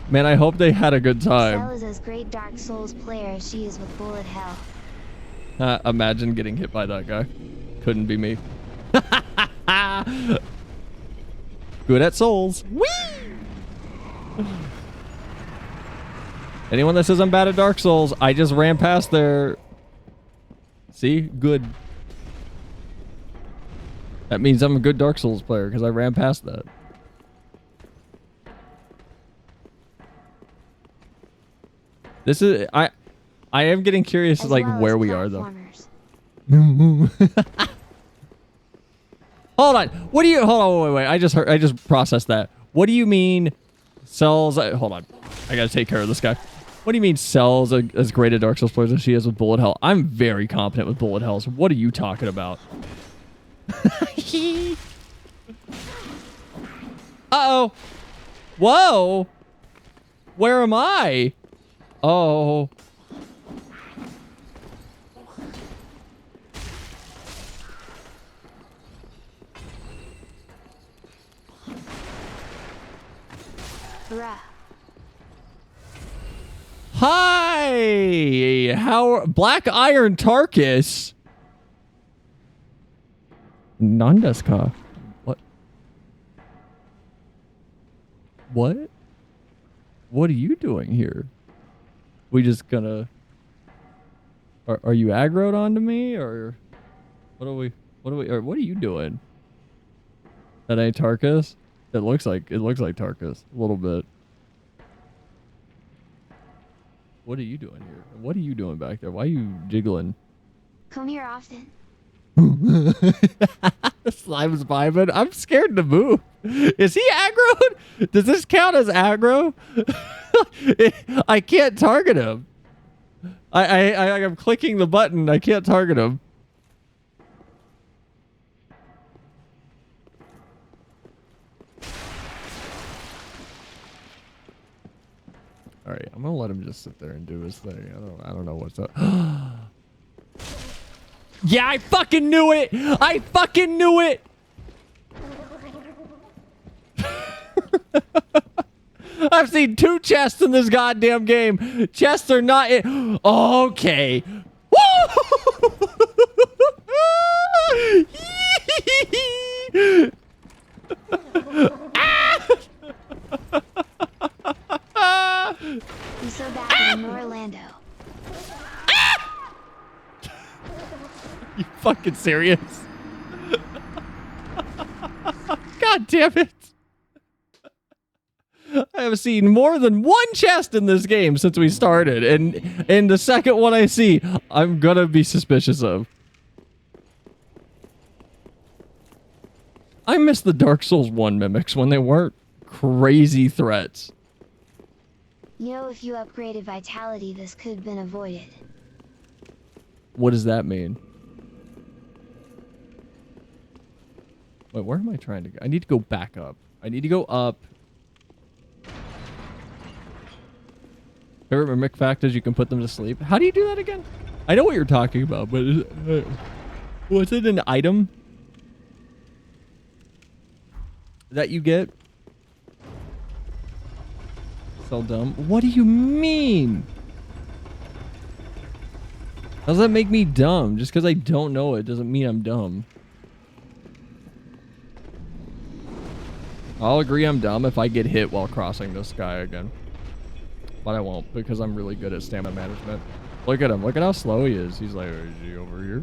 man, I hope they had a good Cell time. is as great Dark Souls player as she is with bullet hell. Imagine getting hit by that guy. Couldn't be me. Good at Souls. Whee! Anyone that says I'm bad at Dark Souls, I just ran past there. See? Good. That means I'm a good Dark Souls player because I ran past that. This is I am getting curious As like well where as we are though. platformers. Hold on. What do you hold on wait. I just processed that. What do you mean sells hold on. I gotta take care of this guy. What do you mean sells as great a Dark Souls player as she is with bullet hell? I'm very competent with bullet hells. What are you talking about? Uh-oh. Whoa. Where am I? Oh. Bruh. Hi. How Black Iron Tarkus? Nandeska. What? What? What are you doing here? We just gonna... Are you aggroed onto me, or... What are we... or what are you doing? That ain't Tarkus? It looks like Tarkus. A little bit. What are you doing here? What are you doing back there? Why are you jiggling? Come here often. Slime's vibing. I'm scared to move. Is he aggroed? Does this count as aggro? I can't target him. I'm clicking the button. I can't target him. All right, I'm gonna let him just sit there and do his thing. I don't know what's up. Yeah, I fucking knew it. I fucking knew it. I've seen 2 chests in this goddamn game. Chests are not it. Okay. He's so bad in Orlando. You fucking serious? God damn it. I have seen more than 1 chest in this game since we started, and the second one I see, I'm gonna be suspicious of. I miss the Dark Souls 1 mimics when they weren't crazy threats. You know, if you upgraded Vitality, this could have been avoided. What does that mean? Wait, where am I trying to go? I need to go back up. I need to go up. Favorite mimic fact is you can put them to sleep. How do you do that again? I know what you're talking about, but was it an item that you get? So dumb. What do you mean? How does that make me dumb? Just because I don't know it doesn't mean I'm dumb. I'll agree I'm dumb if I get hit while crossing this guy again. But I won't, because I'm really good at stamina management. Look at him. Look at how slow he is. He's like, is he over here?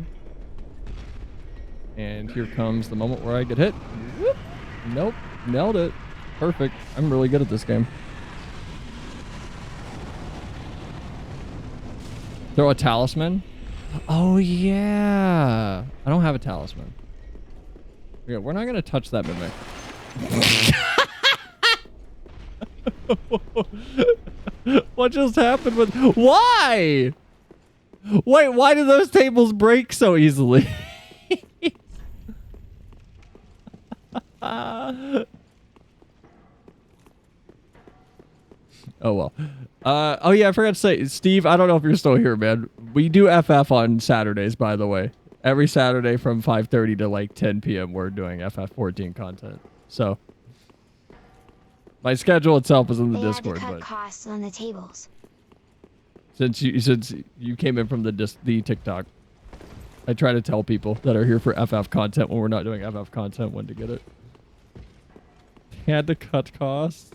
And here comes the moment where I get hit. Whoop. Nope. Nailed it. Perfect. I'm really good at this game. Throw a talisman? Oh, yeah. I don't have a talisman. Yeah, we're not going to touch that mimic. What just happened with... Why? Wait, why do those tables break so easily? Oh, well. Oh, yeah, I forgot to say, Steve, I don't know if you're still here, man. We do FF on Saturdays, by the way. Every Saturday from 5:30 to like 10 p.m. we're doing FF14 content. So... my schedule itself is in the Discord, They had to cut but costs on the tables. since you came in from the TikTok, I try to tell people that are here for FF content when we're not doing FF content when to get it. They had to cut costs.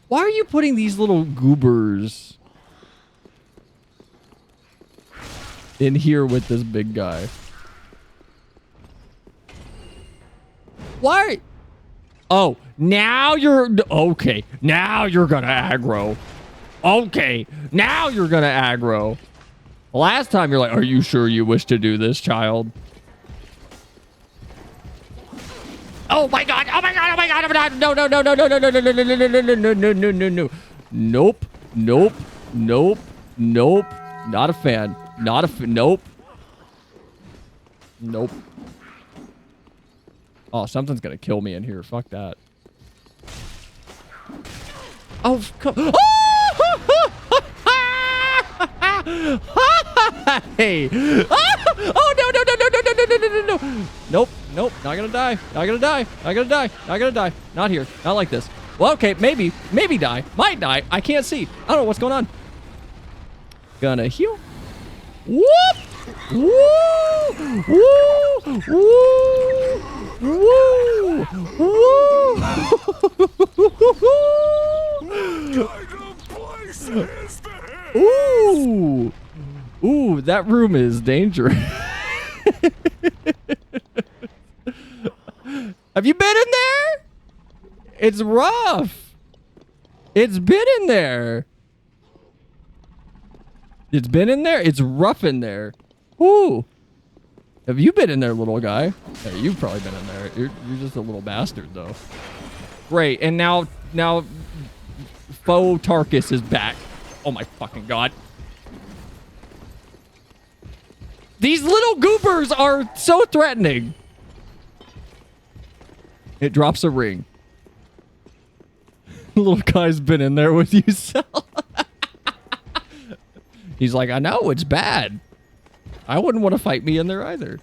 Why are you putting these little goobers in here with this big guy? Why? Oh, now you're... okay, now you're gonna aggro. Okay, now you're gonna aggro. Last time you're like, are you sure you wish to do this, child? Oh my god, oh my god, oh my god, oh my god. No, no, no, no, no, no, no, no, no, no, no, no, no, no, no, no, no. Nope, nope, nope, nope. Not a fan. Not a nope. Nope. Oh, something's gonna kill me in here. Fuck that. Oh, come. Hey. Oh, no, no, no, no, no, no, no, no, no, no, no. Nope, nope. Not gonna die. Not gonna die. Not gonna die. Not gonna die. Not here. Not like this. Well, okay, maybe die. Might die. I can't see. I don't know what's going on. Gonna heal. Whoop! Woo! Woo! Woo! Woo! Ooh! Ooh, that room is dangerous. Have you been in there? It's rough. It's been in there. It's been in there? It's rough in there. Ooh. Have you been in there, little guy? Yeah, you've probably been in there. You're just a little bastard, though. Great. And now Faux Tarkus is back. Oh, my fucking God. These little goobers are so threatening. It drops a ring. Little guy's been in there with you, Sal. He's like, I know, it's bad. I wouldn't want to fight me in there either.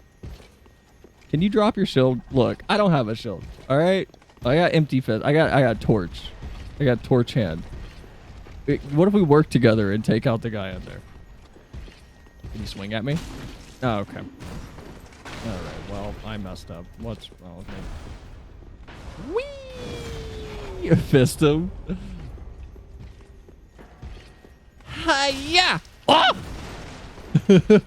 Can you drop your shield? Look, I don't have a shield. All right? I got empty fist. I got torch. I got torch hand. Wait, what if we work together and take out the guy in there? Can you swing at me? Oh, okay. All right, well, I messed up. What's wrong with me? Whee! Fist him. Hiya! Oh! The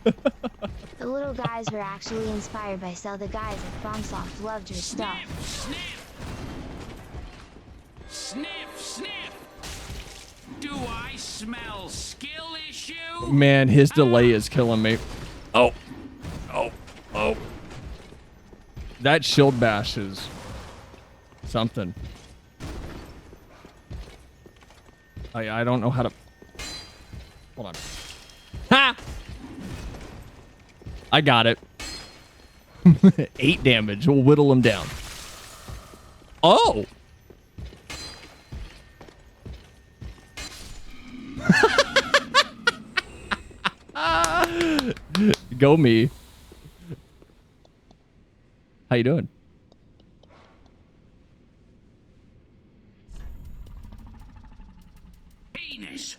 little guys were actually inspired by Cell. The guys at FromSoft loved your stuff. Sniff, sniff. Sniff, sniff. Do I smell skill issue? Man, his delay is killing me. Oh. Oh. Oh. That shield bash is something. I don't know how to... Hold on. Ha! I got it. 8 damage. We'll whittle him down. Oh! Go me. How you doing? Penis.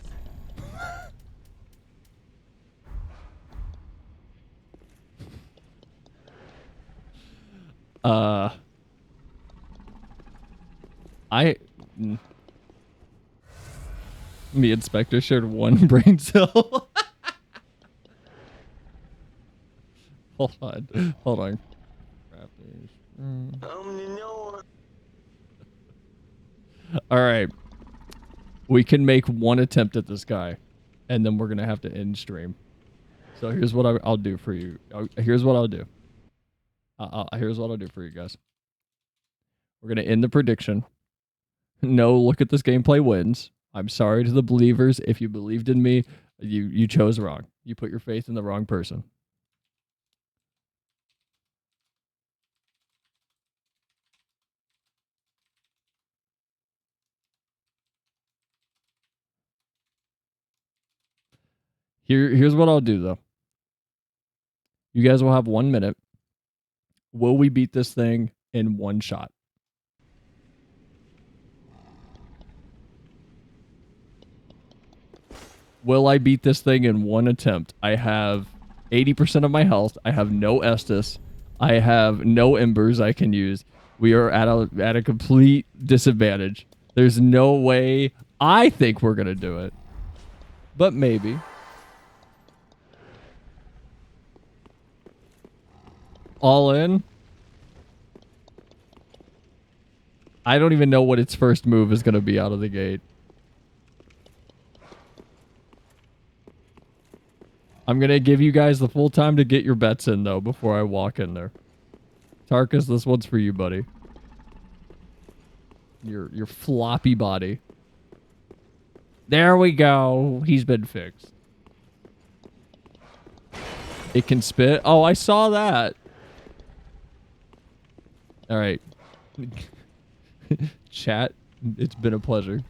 Me and Spectre shared one brain cell. Hold on. Hold on. All right. We can make one attempt at this guy, and then we're going to have to end stream. So here's what I'll do for you. Here's what I'll do. Here's what I'll do for you guys. We're going to end the prediction. No, look at this gameplay wins. I'm sorry to the believers. If you believed in me, you chose wrong. You put your faith in the wrong person. Here's what I'll do, though. You guys will have 1 minute. Will we beat this thing in one shot? Will I beat this thing in one attempt? I have 80% of my health. I have no Estus. I have no embers I can use. We are at a complete disadvantage. There's no way I think we're going to do it. But maybe. All in. I don't even know what its first move is going to be out of the gate. I'm going to give you guys the full time to get your bets in, though, before I walk in there. Tarkus, this one's for you, buddy. Your floppy body. There we go. He's been fixed. It can spit. Oh, I saw that. All right. Chat, it's been a pleasure.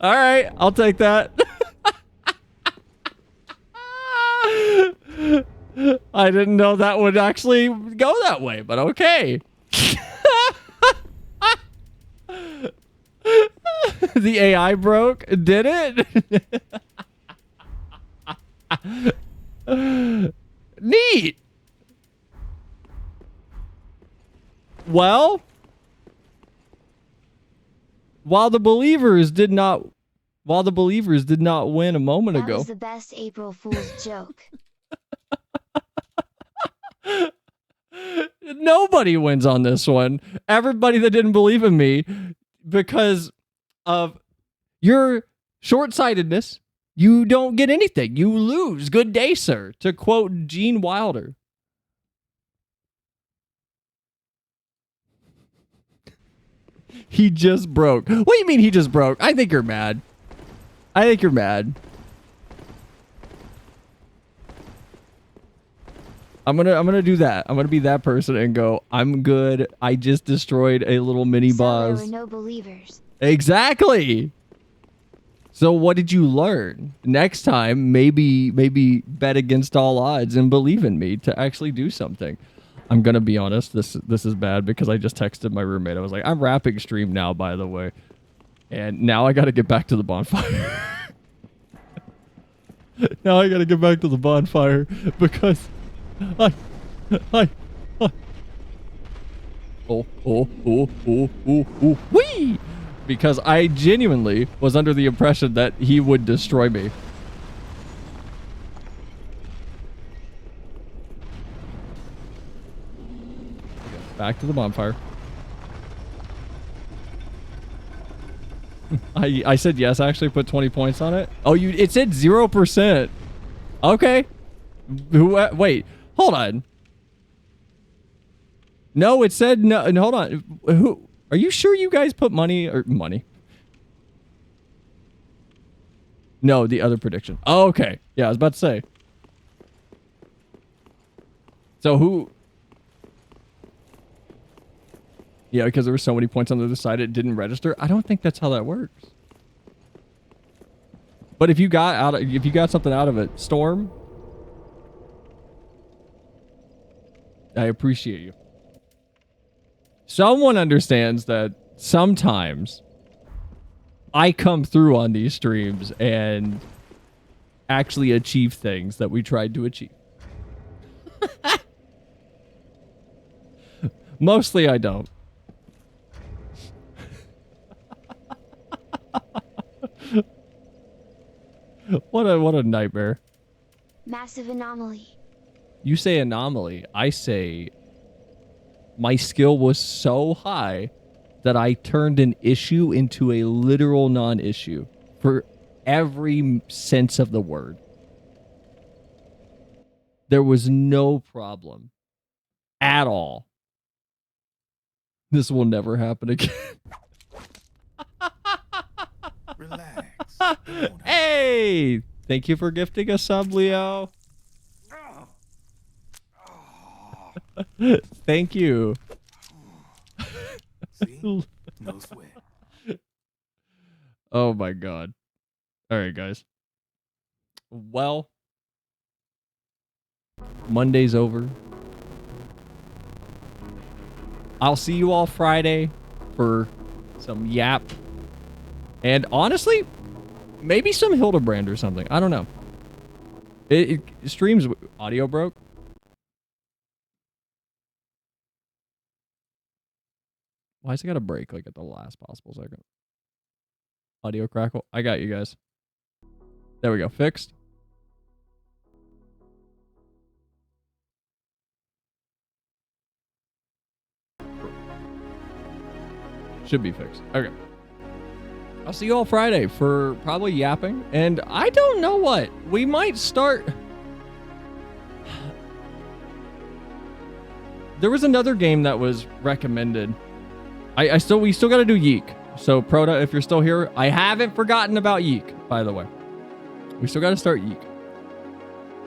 All right, I'll take that. I didn't know that would actually go that way, but okay. The AI broke? Did it? Neat. Well, while the believers did not win a moment That ago. was the best April Fool's joke. Nobody wins on this one. Everybody that didn't believe in me because of your short-sightedness, you don't get anything. You lose. Good day, sir. To quote Gene Wilder. He just broke. What do you mean he just broke? I think you're mad. I think you're mad. I'm gonna do that. I'm gonna be that person and go, I'm good. I just destroyed a little mini boss. So there were no believers. Exactly. So what did you learn? Next time, maybe bet against all odds and believe in me to actually do something. I'm gonna be honest, this is bad because I just texted my roommate. I was like, I'm wrapping stream now, by the way. And now I gotta get back to the bonfire. Now I gotta get back to the bonfire because wee! Because I genuinely was under the impression that he would destroy me. Back to the bonfire. I said yes, I actually put 20 points on it. Oh, it said 0%. Okay. Wait, hold on. No, it said no. And hold on. Who are you sure you guys put money? No, the other prediction. Oh, okay. Yeah, I was about to say. So who? Yeah, because there were so many points on the other side, it didn't register. I don't think that's how that works. But if you got something out of it, Storm, I appreciate you. Someone understands that sometimes I come through on these streams and actually achieve things that we tried to achieve. Mostly I don't. What a nightmare. Massive anomaly. You say anomaly. I say my skill was so high that I turned an issue into a literal non-issue for every sense of the word. There was no problem at all. This will never happen again. Relax. Hey! Thank you for gifting a sub, Leo. Thank you. See? No sweat. Oh my god. All right, guys. Well, Monday's over. I'll see you all Friday for some yap. And honestly, maybe some Hildebrand or something. I don't know. It streams audio broke. Why is it got to break like at the last possible second? Audio crackle. I got you guys. There we go. Fixed. Should be fixed. Okay. I'll see you all Friday for probably yapping. And I don't know what. We might start... There was another game that was recommended. We still got to do Yeek. So Proto, if you're still here, I haven't forgotten about Yeek, by the way. We still got to start Yeek.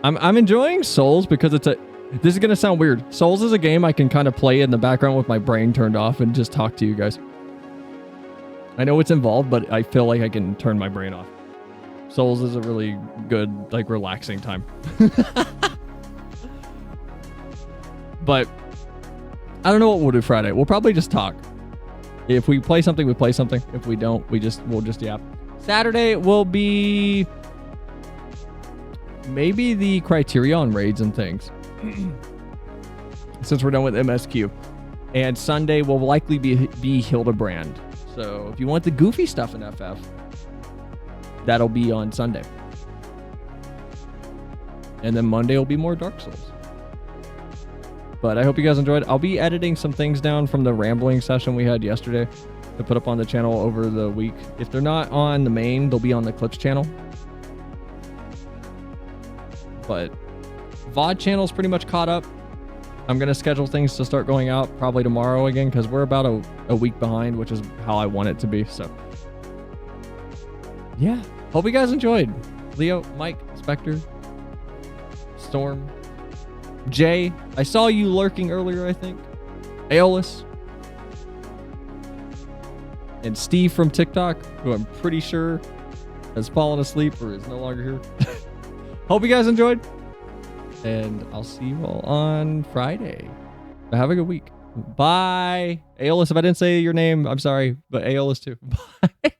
I'm enjoying Souls because this is going to sound weird. Souls is a game I can kind of play in the background with my brain turned off and just talk to you guys. I know it's involved, but I feel like I can turn my brain off. Souls is a really good, like, relaxing time. But I don't know what we'll do Friday. We'll probably just talk. If we play something, we play something. If we don't, we'll just yap. Saturday will be maybe the Criterion raids and things. Since we're done with MSQ. And Sunday will likely be Hildebrand. So if you want the goofy stuff in FF, that'll be on Sunday. And then Monday will be more Dark Souls. But I hope you guys enjoyed. I'll be editing some things down from the rambling session we had yesterday to put up on the channel over the week. If they're not on the main, they'll be on the Clips channel. But VOD channel's pretty much caught up. I'm going to schedule things to start going out probably tomorrow again because we're about a week behind, which is how I want it to be. So, yeah. Hope you guys enjoyed. Leo, Mike, Spectre, Storm, Jay. I saw you lurking earlier, I think. Aeolus. And Steve from TikTok, who I'm pretty sure has fallen asleep or is no longer here. Hope you guys enjoyed. And I'll see you all on Friday. Have a good week. Bye. Aeolus, if I didn't say your name, I'm sorry. But Aeolus too. Bye.